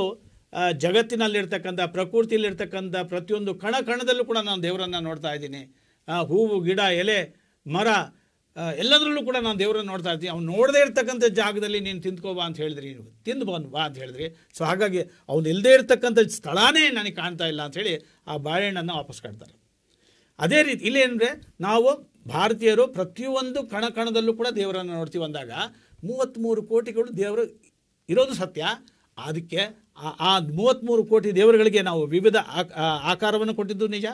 ಜಗತ್ತಿನಲ್ಲಿರ್ತಕ್ಕಂಥ, ಪ್ರಕೃತಿಯಲ್ಲಿರ್ತಕ್ಕಂಥ ಪ್ರತಿಯೊಂದು ಕಣದಲ್ಲೂ ಕೂಡ ನಾನು ದೇವರನ್ನು ನೋಡ್ತಾ ಇದ್ದೀನಿ. ಹೂವು, ಗಿಡ, ಎಲೆ, ಮರ ಎಲ್ಲದರಲ್ಲೂ ಕೂಡ ನಾನು ದೇವರನ್ನು ನೋಡ್ತಾ ಇರ್ತೀನಿ. ಅವ್ನು ನೋಡದೇ ಇರ್ತಕ್ಕಂಥ ಜಾಗದಲ್ಲಿ ನೀನು ತಿಂದ್ಕೋಬಾ ಅಂತ ಹೇಳಿದ್ರಿ, ತಿಂದು ಬಾ ಅಂತ ಹೇಳಿದ್ರಿ. ಸೊ ಹಾಗಾಗಿ ಅವ್ನು ಇಲ್ಲದೇ ಇರ್ತಕ್ಕಂಥ ಸ್ಥಳನೇ ನನಗೆ ಕಾಣ್ತಾ ಇಲ್ಲ ಅಂಥೇಳಿ ಆ ಬಾಳೆಹಣ್ಣನ್ನು ವಾಪಸ್ ಕಟ್ತಾರೆ. ಅದೇ ರೀತಿ ಇಲ್ಲೇನಂದರೆ ನಾವು ಭಾರತೀಯರು ಪ್ರತಿಯೊಂದು ಕಣದಲ್ಲೂ ಕೂಡ ದೇವರನ್ನು ನೋಡ್ತೀವಿ ಅಂದಾಗ 33 ಕೋಟಿಗಳು ದೇವರು ಇರೋದು ಸತ್ಯ. ಅದಕ್ಕೆ ಆ 33 ಕೋಟಿ ದೇವರುಗಳಿಗೆ ನಾವು ವಿವಿಧ ಆಕಾರವನ್ನು ಕೊಟ್ಟಿದ್ದು ನಿಜ,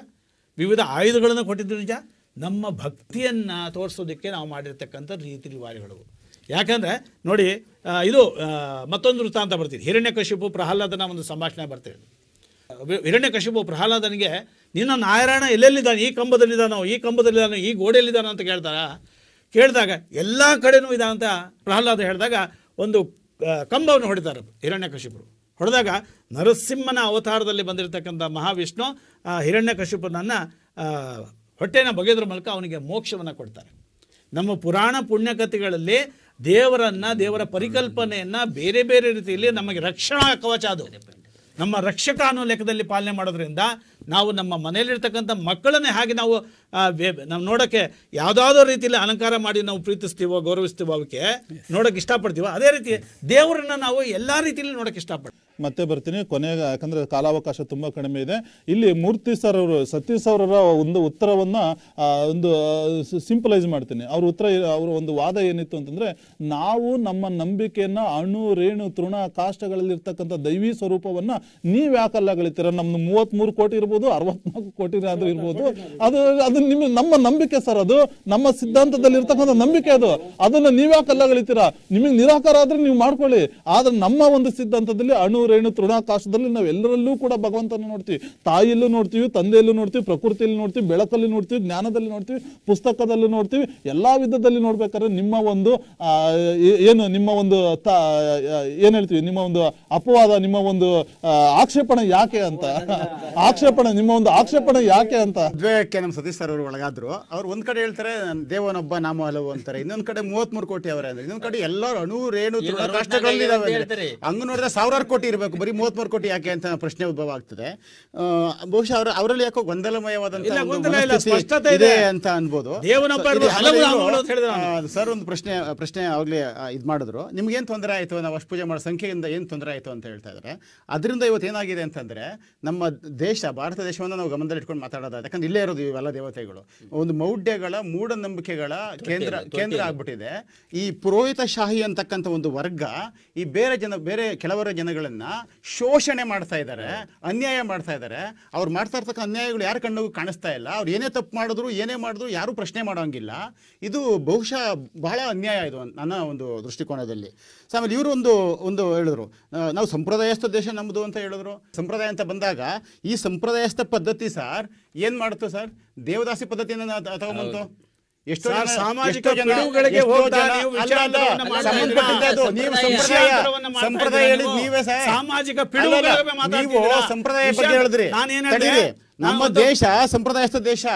ವಿವಿಧ ಆಯುಧಗಳನ್ನು ಕೊಟ್ಟಿದ್ದು ನಿಜ. ನಮ್ಮ ಭಕ್ತಿಯನ್ನು ತೋರಿಸೋದಕ್ಕೆ ನಾವು ಮಾಡಿರ್ತಕ್ಕಂಥ ರೀತಿ ರಿವಾಜುಗಳು. ಯಾಕಂದರೆ ನೋಡಿ, ಇದು ಮತ್ತೊಂದು ವೃತ್ತಾಂತ ಬರ್ತಿದೆ. ಹಿರಣ್ಯಕಶಿಪು ಪ್ರಹ್ಲಾದನ ಒಂದು ಸಂಭಾಷಣೆ ಬರ್ತಿದೆ. ಹಿರಣ್ಯಕಶಿಪು ಪ್ರಹ್ಲಾದನಿಗೆ, ನಿನ್ನ ನಾರಾಯಣ ಎಲ್ಲೆಲ್ಲಿದ್ದಾನೆ, ಈ ಕಂಬದಲ್ಲಿದ್ದಾನೋ, ಈ ಗೋಡೆಯಲ್ಲಿದ್ದಾನೋ ಅಂತ ಕೇಳಿದಾಗ ಎಲ್ಲ ಕಡೆನೂ ಇದ ಅಂತ ಪ್ರಹ್ಲಾದ ಹೇಳಿದಾಗ ಒಂದು ಕಂಬವನ್ನು ಹೊಡಿತಾರೆ ಹಿರಣ್ಯಕಶಿಪರು. ಹೊಡೆದಾಗ ನರಸಿಂಹನ ಅವತಾರದಲ್ಲಿ ಬಂದಿರತಕ್ಕಂಥ ಮಹಾವಿಷ್ಣು ಹಿರಣ್ಯಕಶಿಪನನ್ನು ಹೊಟ್ಟೆನ ಬಗೆದ್ರ ಮೂಲಕ ಅವನಿಗೆ ಮೋಕ್ಷವನ್ನು ಕೊಡ್ತಾರೆ. ನಮ್ಮ ಪುರಾಣ ಪುಣ್ಯಕಥೆಗಳಲ್ಲಿ ದೇವರ ಪರಿಕಲ್ಪನೆಯನ್ನು ಬೇರೆ ಬೇರೆ ರೀತಿಯಲ್ಲಿ ನಮಗೆ ರಕ್ಷಣಾ ಕವಚ, ಅದು ನಮ್ಮ ರಕ್ಷಕ ಅನ್ನೋ ಲೆಕ್ಕದಲ್ಲಿ ಪಾಲನೆ ಮಾಡೋದ್ರಿಂದ ನಾವು ನಮ್ಮ ಮನೆಯಲ್ಲಿರ್ತಕ್ಕಂಥ ಮಕ್ಕಳನ್ನೇ ಹಾಗೆ ನಾವು ನೋಡೋಕ್ಕೆ ಯಾವುದಾದ್ರೂ ರೀತಿಯಲ್ಲಿ ಅಲಂಕಾರ ಮಾಡಿ ನಾವು ಪ್ರೀತಿಸ್ತೀವೋ, ಗೌರವಿಸ್ತೀವೋ, ಅವಕ್ಕೆ ನೋಡೋಕ್ಕೆ ಇಷ್ಟಪಡ್ತೀವೋ, ಅದೇ ರೀತಿ ದೇವರನ್ನು ನಾವು ಎಲ್ಲ ರೀತಿಯಲ್ಲಿ ನೋಡೋಕ್ಕೆ ಇಷ್ಟಪಡ್ತೀವಿ. ಮತ್ತೆ ಬರ್ತೀನಿ ಕೊನೆಗೆ, ಯಾಕಂದರೆ ಕಾಲಾವಕಾಶ ತುಂಬ ಕಡಿಮೆ ಇದೆ. ಇಲ್ಲಿ ಮೂರ್ತಿ ಸರ್ ಅವರು, ಸತೀಶ್ ಅವರ ಒಂದು ಉತ್ತರವನ್ನು ಒಂದು ಸಿಂಪಲೈಸ್ ಮಾಡ್ತೀನಿ. ಅವರ ಒಂದು ವಾದ ಏನಿತ್ತು ಅಂತಂದರೆ, ನಾವು ನಮ್ಮ ನಂಬಿಕೆಯನ್ನು ಅಣು, ರೇಣು, ತೃಣ, ಕಾಷ್ಟಗಳಲ್ಲಿರ್ತಕ್ಕಂಥ ದೈವಿ ಸ್ವರೂಪವನ್ನು ನೀವು ಯಾಕಲ್ಲ ಗಳಿತೀರ? ನಮ್ದು 33 ಕೋಟಿ ಇರ್ಬೋದು, 64 ಕೋಟಿ ಆದರೂ ಇರ್ಬೋದು, ಅದು ನಮ್ಮ ನಂಬಿಕೆ ಸರ್, ಅದು ನಮ್ಮ ಸಿದ್ಧಾಂತದಲ್ಲಿ ಇರ್ತಕ್ಕಂಥ ನಂಬಿಕೆ, ಅದನ್ನು ನೀವ್ಯಾಕಲ್ಲ ಗಳಿತೀರಾ? ನಿಮಗೆ ನಿರಾಕಾರ ಆದ್ರೆ ನೀವು ಮಾಡ್ಕೊಳ್ಳಿ. ಆದ್ರೆ ನಮ್ಮ ಒಂದು ಸಿದ್ಧಾಂತದಲ್ಲಿ ಅಣು, ರೇಣು, ತೃಣಾಕಾಶದಲ್ಲಿ ನಾವು ಎಲ್ಲರಲ್ಲೂ ಕೂಡ ಭಗವಂತನ ನೋಡ್ತೀವಿ. ತಾಯಿಯಲ್ಲೂ ನೋಡ್ತೀವಿ, ತಂದೆಯಲ್ಲೂ ನೋಡ್ತೀವಿ, ಪ್ರಕೃತಿಯಲ್ಲಿ ನೋಡ್ತೀವಿ, ಬೆಳಕಲ್ಲಿ ನೋಡ್ತೀವಿ, ಜ್ಞಾನದಲ್ಲಿ ನೋಡ್ತೀವಿ, ಪುಸ್ತಕದಲ್ಲೂ ನೋಡ್ತೀವಿ. ಎಲ್ಲಾ ವಿಧದಲ್ಲಿ ನೋಡ್ಬೇಕಾದ್ರೆ ನಿಮ್ಮ ಒಂದು ನಿಮ್ಮ ಒಂದು ಏನ್ ಹೇಳ್ತೀವಿ, ನಿಮ್ಮ ಒಂದು ಅಪವಾದ, ನಿಮ್ಮ ಒಂದು ಆಕ್ಷೇಪಣೆ ಯಾಕೆ ಅಂತ, ನಿಮ್ಮ ಒಂದು ಆಕ್ಷೇಪಣೆ ಯಾಕೆ ಅಂತ ಉದ್ವೇಗಕ್ಕೆ ನಮ್ಮ ಸತೀಶ್ ಸರ್ ಅವರು ಒಳಗಾದ್ರು. ಅವ್ರು ಒಂದ್ ಕಡೆ ಹೇಳ್ತಾರೆ ದೇವನೊಬ್ಬ ನಾಮ ಹಲವು ಅಂತಾರೆ, ಇನ್ನೊಂದ್ ಕಡೆ 33 ಕೋಟಿ ಅವರೇ ಅಂದ್ರೆ, ಇನ್ನೊಂದ್ ಕಡೆ ಎಲ್ಲರೂ ಅಣು, ರೇಣು, ತೃಣಕಾಷ್ಟಗಳಿದಾವೆ. ಹಂಗ ನೋಡಿದ್ರೆ 1000 ಕೋಟಿ ಇರಬೇಕು, ಬರೀ 33 ಕೋಟಿ ಯಾಕೆ ಅಂತ ಪ್ರಶ್ನೆ ಉದ್ಭವ ಆಗ್ತದೆ. ಬಹುಶಃ ಅವರಲ್ಲಿ ಯಾಕೋ ಗೊಂದಲಮಯವಾದಂತ ಇದೆ ಅಂತ ಅನ್ಬೋದು. ಸರ್ ಒಂದು ಪ್ರಶ್ನೆ ಆಗ್ಲೇ ಇದ್ ಮಾಡಿದ್ರು, ನಿಮ್ಗೆ ಏನ್ ತೊಂದರೆ ಆಯ್ತು, ನಾವು ಅಷ್ಟು ಪೂಜೆ ಮಾಡೋ ಸಂಖ್ಯೆಯಿಂದ ಏನ್ ತೊಂದರೆ ಆಯ್ತು ಅಂತ ಹೇಳ್ತಾ ಇದ್ದಾರೆ. ಅದರಿಂದ ಇವತ್ತು ಏನಾಗಿದೆ ಅಂತಂದ್ರೆ, ನಮ್ಮ ದೇಶ, ಭಾರತ ದೇಶವನ್ನು ನಾವು ಗಮನದಲ್ಲಿ ಇಟ್ಕೊಂಡು ಮಾತಾಡೋದು. ಯಾಕಂದ್ರೆ ಇಲ್ಲೇ ಇರೋದು ಇವೆಲ್ಲ ದೇವತೆಗಳು ಒಂದು ಮೌಢ್ಯಗಳ, ಮೂಢನಂಬಿಕೆಗಳ ಕೇಂದ್ರ ಆಗ್ಬಿಟ್ಟಿದೆ. ಈ ಪುರೋಹಿತ ಶಾಹಿ ಅಂತಕ್ಕಂಥ ಒಂದು ವರ್ಗ ಈ ಬೇರೆ ಕೆಲವರ ಜನಗಳನ್ನ ಶೋಷಣೆ ಮಾಡ್ತಾ ಇದ್ದಾರೆ, ಅನ್ಯಾಯ ಮಾಡ್ತಾ ಇದ್ದಾರೆ. ಅವ್ರು ಮಾಡ್ತಾ ಇರ್ತಕ್ಕ ಅನ್ಯಾಯಗಳು ಯಾರ ಕಣ್ಣಿಗೂ ಕಾಣಿಸ್ತಾ ಇಲ್ಲ. ಅವ್ರು ಏನೇ ತಪ್ಪು ಮಾಡಿದ್ರು, ಏನೇ ಮಾಡಿದ್ರು ಯಾರು ಪ್ರಶ್ನೆ ಮಾಡೋಂಗಿಲ್ಲ. ಇದು ಬಹುಶಃ ಬಹಳ ಅನ್ಯಾಯ ಇದು ನನ್ನ ಒಂದು ದೃಷ್ಟಿಕೋನದಲ್ಲಿ. ಆಮೇಲೆ ಇವರು ಒಂದು ಹೇಳಿದ್ರು, ನಾವು ಸಂಪ್ರದಾಯಸ್ಥ ದೇಶ ನಮ್ಮದು ಅಂತ ಹೇಳಿದ್ರು. ಸಂಪ್ರದಾಯ ಅಂತ ಬಂದಾಗ ಈ ಸಂಪ್ರದಾಯಸ್ಥ ಪದ್ಧತಿ ಸರ್ ಏನ್ ಮಾಡುತ್ತೋ ಸರ್, ದೇವದಾಸಿ ಪದ್ಧತಿಯನ್ನು ತಗೊಂಬಂತು. ಎಷ್ಟೋ ಸಾಮಾಜಿಕ ಪಿಡುಗುಗಳಿಗೆ ಸಂಪ್ರದಾಯ ಬಗ್ಗೆ ಹೇಳಿದ್ರಿ. ನಮ್ಮ ದೇಶ ಸಂಪ್ರದಾಯಸ್ಥ ದೇಶ,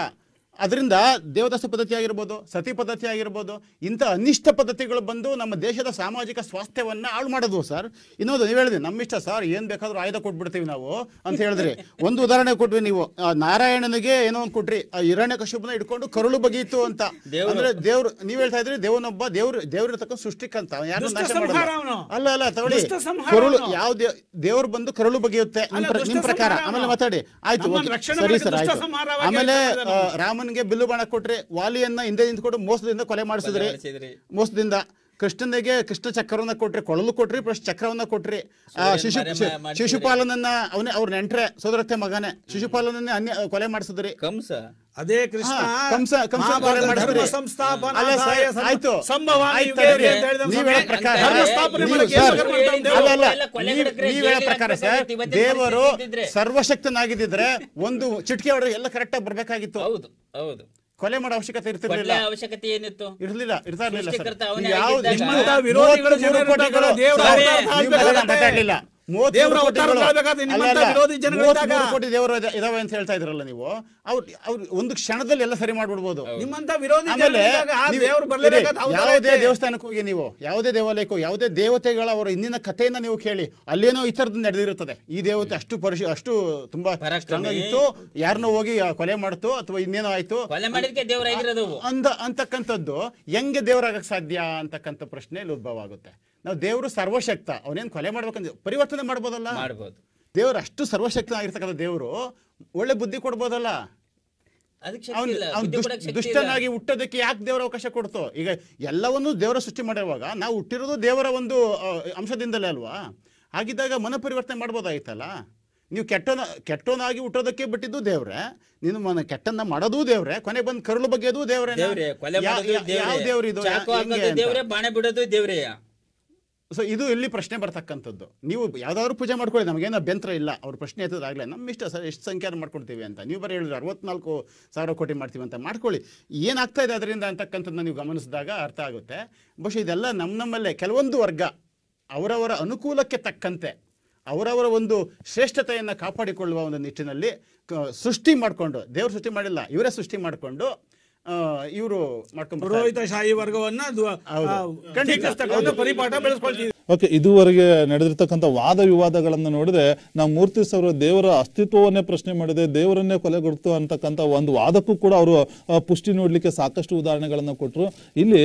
ಅದರಿಂದ ದೇವದಾಸ ಪದ್ಧತಿ ಆಗಿರ್ಬೋದು, ಸತಿ ಪದ್ಧತಿ ಆಗಿರ್ಬೋದು, ಇಂಥ ಅನಿಷ್ಟ ಪದ್ಧತಿಗಳು ಬಂದು ನಮ್ಮ ದೇಶದ ಸಾಮಾಜಿಕ ಸ್ವಾಸ್ಥ್ಯವನ್ನು ಹಾಳು ಮಾಡೋದು ಸರ್. ಇನ್ನೊಂದು ನೀವು ಹೇಳಿದ್ರಿ ನಮ್ಮಿಷ್ಟ ಸರ್, ಏನು ಬೇಕಾದರೂ ಆಯುಧ ಕೊಟ್ಬಿಡ್ತೀವಿ ನಾವು ಅಂತ ಹೇಳಿದ್ರಿ. ಒಂದು ಉದಾಹರಣೆ ಕೊಟ್ವಿ ನೀವು, ನಾರಾಯಣನಿಗೆ ಏನೋ ಒಂದು ಕೊಟ್ರಿ, ಹಿರಣ್ಯಕಶಿಪುನ ಇಟ್ಕೊಂಡು ಕರುಳು ಬಗೀತು ಅಂತ. ಅಂದ್ರೆ ದೇವ್ರು ನೀವು ಹೇಳ್ತಾ ಇದ್ರಿ ದೇವನೊಬ್ಬ ದೇವ್ರಿರ್ತಕ್ಕ ಸೃಷ್ಟಿಕಂತ ಯಾರು ನಾಶ ಮಾಡೋದು ಅಲ್ಲ ತಗೊಳ್ಳಿ. ಕರುಳು ಯಾವ ದೇವ್ರು ಬಂದು ಕರುಳು ಬಗೆಯುತ್ತೆ ನಿಮ್ ಪ್ರಕಾರ. ಆಮೇಲೆ ಮಾತಾಡಿ ಆಯ್ತು, ಸರಿ ಸರ್ ಆಯ್ತು. ಆಮೇಲೆ ರಾಮನ್ಗೆ ಬಿಲ್ಲು ಬಾಣ ಕೊಟ್ರಿ, ವಾಲಿಯನ್ನ ಹಿಂದೆ ನಿಂತ್ಕೊಂಡು ಮೋಸದಿಂದ ಕೊಲೆ ಮಾಡಿಸಿದ್ರಿ. ಮೋಸದಿಂದ ಕೃಷ್ಣನಿಗೆ ಕೃಷ್ಣ ಚಕ್ರವನ್ನ ಕೊಟ್ರಿ, ಕೊಳಲು ಕೊಟ್ರಿ ಪ್ಲಸ್ ಚಕ್ರವನ್ನ ಕೊಟ್ರಿ. ಶಿಶುಪಾಲನನ್ನ ಅವ್ರ ನೆಂಟ್ರೆ ಸೋದರತ್ತೆ ಮಗನೇ ಶಿಶುಪಾಲನನ್ನೇ ಕೊಲೆ ಮಾಡಿಸಿದ್ರಿ. ಅದೇ ಕೃಷ್ಣ ಕೊಲೆ ಮಾಡಿಸಿದ್ರಿ. ಆಯ್ತು ನೀವ್ ಹೇಳೋ ಪ್ರಕಾರ ಸರ್, ದೇವರು ಸರ್ವಶಕ್ತನಾಗಿದ್ದಿದ್ರೆ ಒಂದು ಚಿಟಿಕೆ ಹೊಡೆದ್ರೆ ಎಲ್ಲ ಕರೆಕ್ಟ್ ಆಗಿ ಬರ್ಬೇಕಾಗಿತ್ತು. ಹೌದು, ಕೊಲೆ ಮಾಡೋ ಅವಶ್ಯಕತೆ ಇರ್ತಿರ್ಲಿಲ್ಲ. ಅವಶ್ಯಕತೆ ಏನಿತ್ತು? ಇರ್ತಾ ಇರ್ಲಿಲ್ಲ. ಮಾತಾಡ್ಲಿಲ್ಲ. 33 ಕೋಟಿ ದೇವರು ಇದಾವೆ ಅಂತ ಹೇಳ್ತಾ ಇದ್ರಲ್ಲ ನೀವು. ಅವ್ರು ಒಂದು ಕ್ಷಣದಲ್ಲಿ ಎಲ್ಲ ಸರಿ ಮಾಡ್ಬಿಡ್ಬೋದು. ಯಾವುದೇ ದೇವಸ್ಥಾನಕ್ಕೆ ಹೋಗಿ ನೀವು, ಯಾವುದೇ ದೇವಾಲಯಕ್ಕೂ, ಯಾವುದೇ ದೇವತೆಗಳ ಅವರ ಹಿಂದಿನ ಕಥೆಯನ್ನ ನೀವು ಕೇಳಿ, ಅಲ್ಲೇನೋ ಈ ತರದ್ದು ನಡೆದಿರುತ್ತದೆ. ಈ ದೇವತೆ ಅಷ್ಟು ತುಂಬಾ ಇತ್ತು, ಯಾರನ್ನೋ ಹೋಗಿ ಕೊಲೆ ಮಾಡ್ತು ಅಥವಾ ಇನ್ನೇನೋ ಆಯ್ತು ಅಂತಕ್ಕಂಥದ್ದು ಹೆಂಗೆ ದೇವರಾಗಕ್ಕೆ ಸಾಧ್ಯ ಅಂತಕ್ಕಂಥ ಪ್ರಶ್ನೆ ಇಲ್ಲಿ ಉದ್ಭವ ಆಗುತ್ತೆ. ನಾವು ದೇವರು ಸರ್ವಶಕ್ತ, ಅವನೇನು ಕೊಲೆ ಮಾಡ್ಬೇಕಂದ್ರೆ ಪರಿವರ್ತನೆ ಮಾಡ್ಬೋದಲ್ಲ. ದೇವರು ಅಷ್ಟು ಸರ್ವಶಕ್ತ ಆಗಿರ್ತಕ್ಕಂಥ ದೇವರು ಒಳ್ಳೆ ಬುದ್ಧಿ ಕೊಡ್ಬೋದಲ್ಲ. ದುಷ್ಟನಾಗಿ ಹುಟ್ಟೋದಕ್ಕೆ ಯಾಕೆ ದೇವರ ಅವಕಾಶ ಕೊಡ್ತು? ಈಗ ಎಲ್ಲವನ್ನೂ ದೇವರ ಸೃಷ್ಟಿ ಮಾಡಿರುವಾಗ ನಾವು ಹುಟ್ಟಿರೋದು ದೇವರ ಒಂದು ಅಂಶದಿಂದಲೇ ಅಲ್ವಾ? ಹಾಗಿದ್ದಾಗ ಮನ ಪರಿವರ್ತನೆ ಮಾಡ್ಬೋದಾಗಿತ್ತಲ್ಲ. ನೀವು ಕೆಟ್ಟೋನಾಗಿ ಹುಟ್ಟೋದಕ್ಕೆ ಬಿಟ್ಟಿದ್ದು ದೇವ್ರೆ, ನೀನು ಕೆಟ್ಟನ್ನ ಮಾಡೋದು ದೇವ್ರೆ, ಕೊನೆ ಬಂದು ಕರುಳು ಬಗ್ಗೆದು ದೇವ್ರೆ. ಯಾವ ದೇವ್ರ ಇದು? ಬಾಣೆ ಬಿಡೋದು ದೇವ್ರೇ. ಸೊ ಇದು ಇಲ್ಲಿ ಪ್ರಶ್ನೆ ಬರ್ತಕ್ಕಂಥದ್ದು. ನೀವು ಯಾವ್ದಾದ್ರು ಪೂಜೆ ಮಾಡ್ಕೊಳ್ಳಿ, ನಮಗೇನು ಅಭ್ಯಂತರ ಇಲ್ಲ. ಅವ್ರ ಪ್ರಶ್ನೆ ಎತ್ತದಾಗಲೇ ನಮ್ಮ ಇಷ್ಟ ಸರ್, ಎಷ್ಟು ಸಂಖ್ಯಾನ ಮಾಡ್ಕೊಳ್ತೀವಿ ಅಂತ. ನೀವು ಬರೀ ಹೇಳಿದ್ರೆ 64,000 ಕೋಟಿ ಮಾಡ್ತೀವಿ ಅಂತ ಮಾಡ್ಕೊಳ್ಳಿ. ಏನಾಗ್ತಾ ಇದೆ ಅದರಿಂದ ಅಂತಕ್ಕಂಥದ್ದನ್ನ ನೀವು ಗಮನಿಸಿದಾಗ ಅರ್ಥ ಆಗುತ್ತೆ. ಬಹುಶಃ ಇದೆಲ್ಲ ನಮ್ಮಲ್ಲೇ ಕೆಲವೊಂದು ವರ್ಗ ಅವರವರ ಅನುಕೂಲಕ್ಕೆ ತಕ್ಕಂತೆ ಅವರವರ ಒಂದು ಶ್ರೇಷ್ಠತೆಯನ್ನು ಕಾಪಾಡಿಕೊಳ್ಳುವ ಒಂದು ನಿಟ್ಟಿನಲ್ಲಿ ಸೃಷ್ಟಿ ಮಾಡಿಕೊಂಡು, ದೇವರು ಸೃಷ್ಟಿ ಮಾಡಿಲ್ಲ, ಇವರೇ ಸೃಷ್ಟಿ ಮಾಡಿಕೊಂಡು ಇವರು ಮಾಡ್ಕೊಂಡು ಪುರೋಹಿತಶಾಹಿ ವರ್ಗವನ್ನ ಪರಿಪಾಠ ಬೆಳೆಸ್ಕೊಳ್ತೀವಿ. ಓಕೆ, ಇದುವರೆಗೆ ನಡೆದಿರ್ತಕ್ಕಂಥ ವಾದ ವಿವಾದಗಳನ್ನು ನೋಡಿದ್ರೆ ನಾವು ಮೂರ್ತಿ ಸರ್ ದೇವರ ಅಸ್ತಿತ್ವವನ್ನೇ ಪ್ರಶ್ನೆ ಮಾಡಿದೆ, ದೇವರನ್ನೇ ಕೊಲೆಗೊಡ್ತು ಅಂತಕ್ಕಂಥ ಒಂದು ವಾದಕ್ಕೂ ಕೂಡ ಅವರು ಪುಷ್ಟಿ ನೋಡಲಿಕ್ಕೆ ಸಾಕಷ್ಟು ಉದಾಹರಣೆಗಳನ್ನು ಕೊಟ್ಟರು. ಇಲ್ಲಿ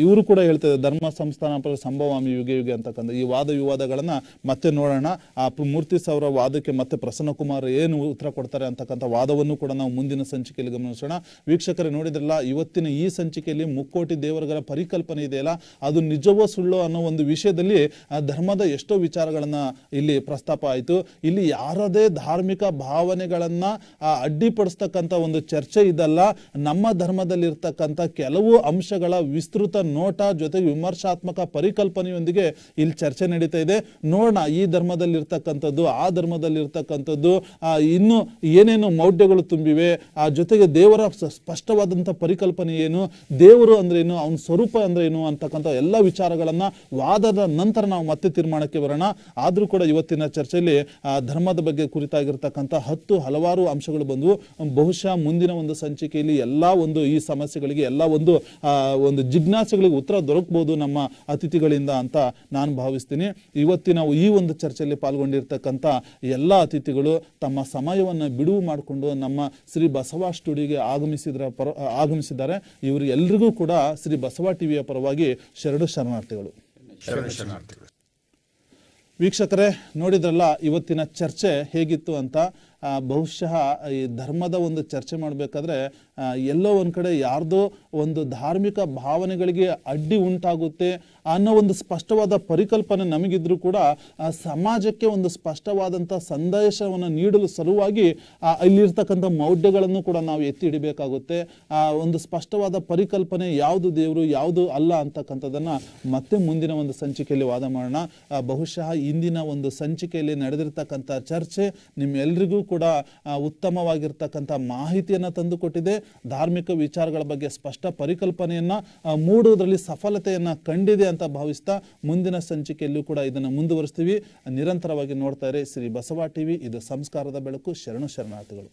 ಇವರು ಕೂಡ ಹೇಳ್ತಾರೆ ಧರ್ಮ ಸಂಸ್ಥಾನ ಸಂಭವಾಮಿ ಯುಗೆ ಯುಗೆ ಅಂತಕ್ಕಂಥ ಈ ವಾದ ವಿವಾದಗಳನ್ನು ಮತ್ತೆ ನೋಡೋಣ. ಆ ಮೂರ್ತಿ ಅವರ ವಾದಕ್ಕೆ ಮತ್ತೆ ಪ್ರಸನ್ನ ಕುಮಾರ್ ಏನು ಉತ್ತರ ಕೊಡ್ತಾರೆ ಅಂತಕ್ಕಂಥ ವಾದವನ್ನು ಕೂಡ ನಾವು ಮುಂದಿನ ಸಂಚಿಕೆಯಲ್ಲಿ ಗಮನಿಸೋಣ. ವೀಕ್ಷಕರೇ ನೋಡಿದ್ರಲ್ಲ, ಇವತ್ತಿನ ಈ ಸಂಚಿಕೆಯಲ್ಲಿ ಮುಕ್ಕೋಟಿ ದೇವರುಗಳ ಪರಿಕಲ್ಪನೆ ಇದೆಯಲ್ಲ, ಅದು ನಿಜವೋ ಸುಳ್ಳು ಅನ್ನೋ ಒಂದು ವಿಷಯದಲ್ಲಿ ಧರ್ಮದ ಎಷ್ಟೋ ವಿಚಾರಗಳನ್ನ ಇಲ್ಲಿ ಪ್ರಸ್ತಾಪ ಆಯಿತು. ಇಲ್ಲಿ ಯಾರದೇ ಧಾರ್ಮಿಕ ಭಾವನೆಗಳನ್ನ ಅಡ್ಡಿಪಡಿಸ್ತಕ್ಕಂಥ ಒಂದು ಚರ್ಚೆ ಇದಲ್ಲ. ನಮ್ಮ ಧರ್ಮದಲ್ಲಿರ್ತಕ್ಕಂಥ ಕೆಲವು ಅಂಶಗಳ ವಿಸ್ತೃತ ನೋಟ ಜೊತೆಗೆ ವಿಮರ್ಶಾತ್ಮಕ ಪರಿಕಲ್ಪನೆಯೊಂದಿಗೆ ಇಲ್ಲಿ ಚರ್ಚೆ ನಡೀತಾ ಇದೆ. ನೋಡೋಣ ಈ ಧರ್ಮದಲ್ಲಿರ್ತಕ್ಕಂಥದ್ದು ಆ ಧರ್ಮದಲ್ಲಿರ್ತಕ್ಕಂಥದ್ದು ಇನ್ನು ಏನೇನು ಮೌಢ್ಯಗಳು ತುಂಬಿವೆ, ಆ ಜೊತೆಗೆ ದೇವರ ಸ್ಪಷ್ಟವಾದಂಥ ಪರಿಕಲ್ಪನೆ ಏನು, ದೇವರು ಅಂದ್ರೆ ಏನು, ಅವನ ಸ್ವರೂಪ ಅಂದ್ರೆ ಏನು ಅಂತಕ್ಕಂಥ ಎಲ್ಲ ವಿಚಾರಗಳನ್ನ ವಾದದ ನಂತರ ನಾವು ಮತ್ತೆ ತೀರ್ಮಾನಕ್ಕೆ ಬರೋಣ. ಆದ್ರೂ ಕೂಡ ಇವತ್ತಿನ ಚರ್ಚೆಯಲ್ಲಿ ಧರ್ಮದ ಬಗ್ಗೆ ಕುರಿತಾಗಿರ್ತಕ್ಕಂಥ ಹಲವಾರು ಅಂಶಗಳು ಬಂದವು. ಬಹುಶಃ ಮುಂದಿನ ಒಂದು ಸಂಚಿಕೆಯಲ್ಲಿ ಎಲ್ಲ ಒಂದು ಈ ಸಮಸ್ಯೆಗಳಿಗೆ ಎಲ್ಲ ಒಂದು ಜಿಜ್ಞಾಸೆಗಳಿಗೆ ಉತ್ತರ ದೊರಕಬಹುದು ನಮ್ಮ ಅತಿಥಿಗಳಿಂದ ಅಂತ ನಾನು ಭಾವಿಸ್ತೀನಿ. ಇವತ್ತಿನ ಈ ಒಂದು ಚರ್ಚೆಯಲ್ಲಿ ಪಾಲ್ಗೊಂಡಿರ್ತಕ್ಕಂಥ ಎಲ್ಲ ಅತಿಥಿಗಳು ತಮ್ಮ ಸಮಯವನ್ನು ಬಿಡುವು ಮಾಡಿಕೊಂಡು ನಮ್ಮ ಶ್ರೀ ಬಸವ ಸ್ಟುಡಿಯೋಗೆ ಆಗಮಿಸಿದ್ದಾರೆ. ಇವರು ಎಲ್ರಿಗೂ ಕೂಡ ಶ್ರೀ ಬಸವ ಟಿವಿಯ ಪರವಾಗಿ ಶರಣಾರ್ಥಿಗಳು. ವೀಕ್ಷಕರೇ ನೋಡಿದ್ರಲ್ಲ ಇವತ್ತಿನ ಚರ್ಚೆ ಹೇಗಿತ್ತು ಅಂತ. ಬಹುಶಃ ಈ ಧರ್ಮದ ಒಂದು ಚರ್ಚೆ ಮಾಡಬೇಕಾದ್ರೆ ಎಲ್ಲೋ ಒಂದು ಕಡೆ ಯಾರ್ದೋ ಒಂದು ಧಾರ್ಮಿಕ ಭಾವನೆಗಳಿಗೆ ಅಡ್ಡಿ ಉಂಟಾಗುತ್ತೆ ಅನ್ನೋ ಒಂದು ಸ್ಪಷ್ಟವಾದ ಪರಿಕಲ್ಪನೆ ನಮಗಿದ್ರೂ ಕೂಡ ಸಮಾಜಕ್ಕೆ ಒಂದು ಸ್ಪಷ್ಟವಾದಂಥ ಸಂದೇಶವನ್ನು ನೀಡಲು ಸಲುವಾಗಿ ಇಲ್ಲಿರ್ತಕ್ಕಂಥ ಮೌಢ್ಯಗಳನ್ನು ಕೂಡ ನಾವು ಎತ್ತಿ ಹಿಡಿಬೇಕಾಗುತ್ತೆ. ಒಂದು ಸ್ಪಷ್ಟವಾದ ಪರಿಕಲ್ಪನೆ ಯಾವುದು ದೇವರು ಯಾವುದು ಅಲ್ಲ ಅಂತಕ್ಕಂಥದ್ದನ್ನು ಮತ್ತೆ ಮುಂದಿನ ಒಂದು ಸಂಚಿಕೆಯಲ್ಲಿ ವಾದ ಮಾಡೋಣ. ಬಹುಶಃ ಇಂದಿನ ಒಂದು ಸಂಚಿಕೆಯಲ್ಲಿ ನಡೆದಿರ್ತಕ್ಕಂಥ ಚರ್ಚೆ ನಿಮ್ಮೆಲ್ಲರಿಗೂ ಕೂಡ ಉತ್ತಮವಾಗಿರ್ತಕ್ಕಂಥ ಮಾಹಿತಿಯನ್ನು ತಂದುಕೊಟ್ಟಿದೆ. ಧಾರ್ಮಿಕ ವಿಚಾರಗಳ ಬಗ್ಗೆ ಸ್ಪಷ್ಟ ಪರಿಕಲ್ಪನೆಯನ್ನ ಮೂಡುವುದರಲ್ಲಿ ಸಫಲತೆಯನ್ನ ಕಂಡಿದೆ ಅಂತ ಭಾವಿಸ್ತಾ ಮುಂದಿನ ಸಂಚಿಕೆಯಲ್ಲೂ ಕೂಡ ಇದನ್ನು ಮುಂದುವರಿಸ್ತೀವಿ. ನಿರಂತರವಾಗಿ ನೋಡ್ತಾ ಇರಿ ಶ್ರೀ ಬಸವ ಟಿವಿ. ಇದು ಸಂಸ್ಕಾರದ ಬೆಳಕು. ಶರಣಾರ್ಥಿಗಳು.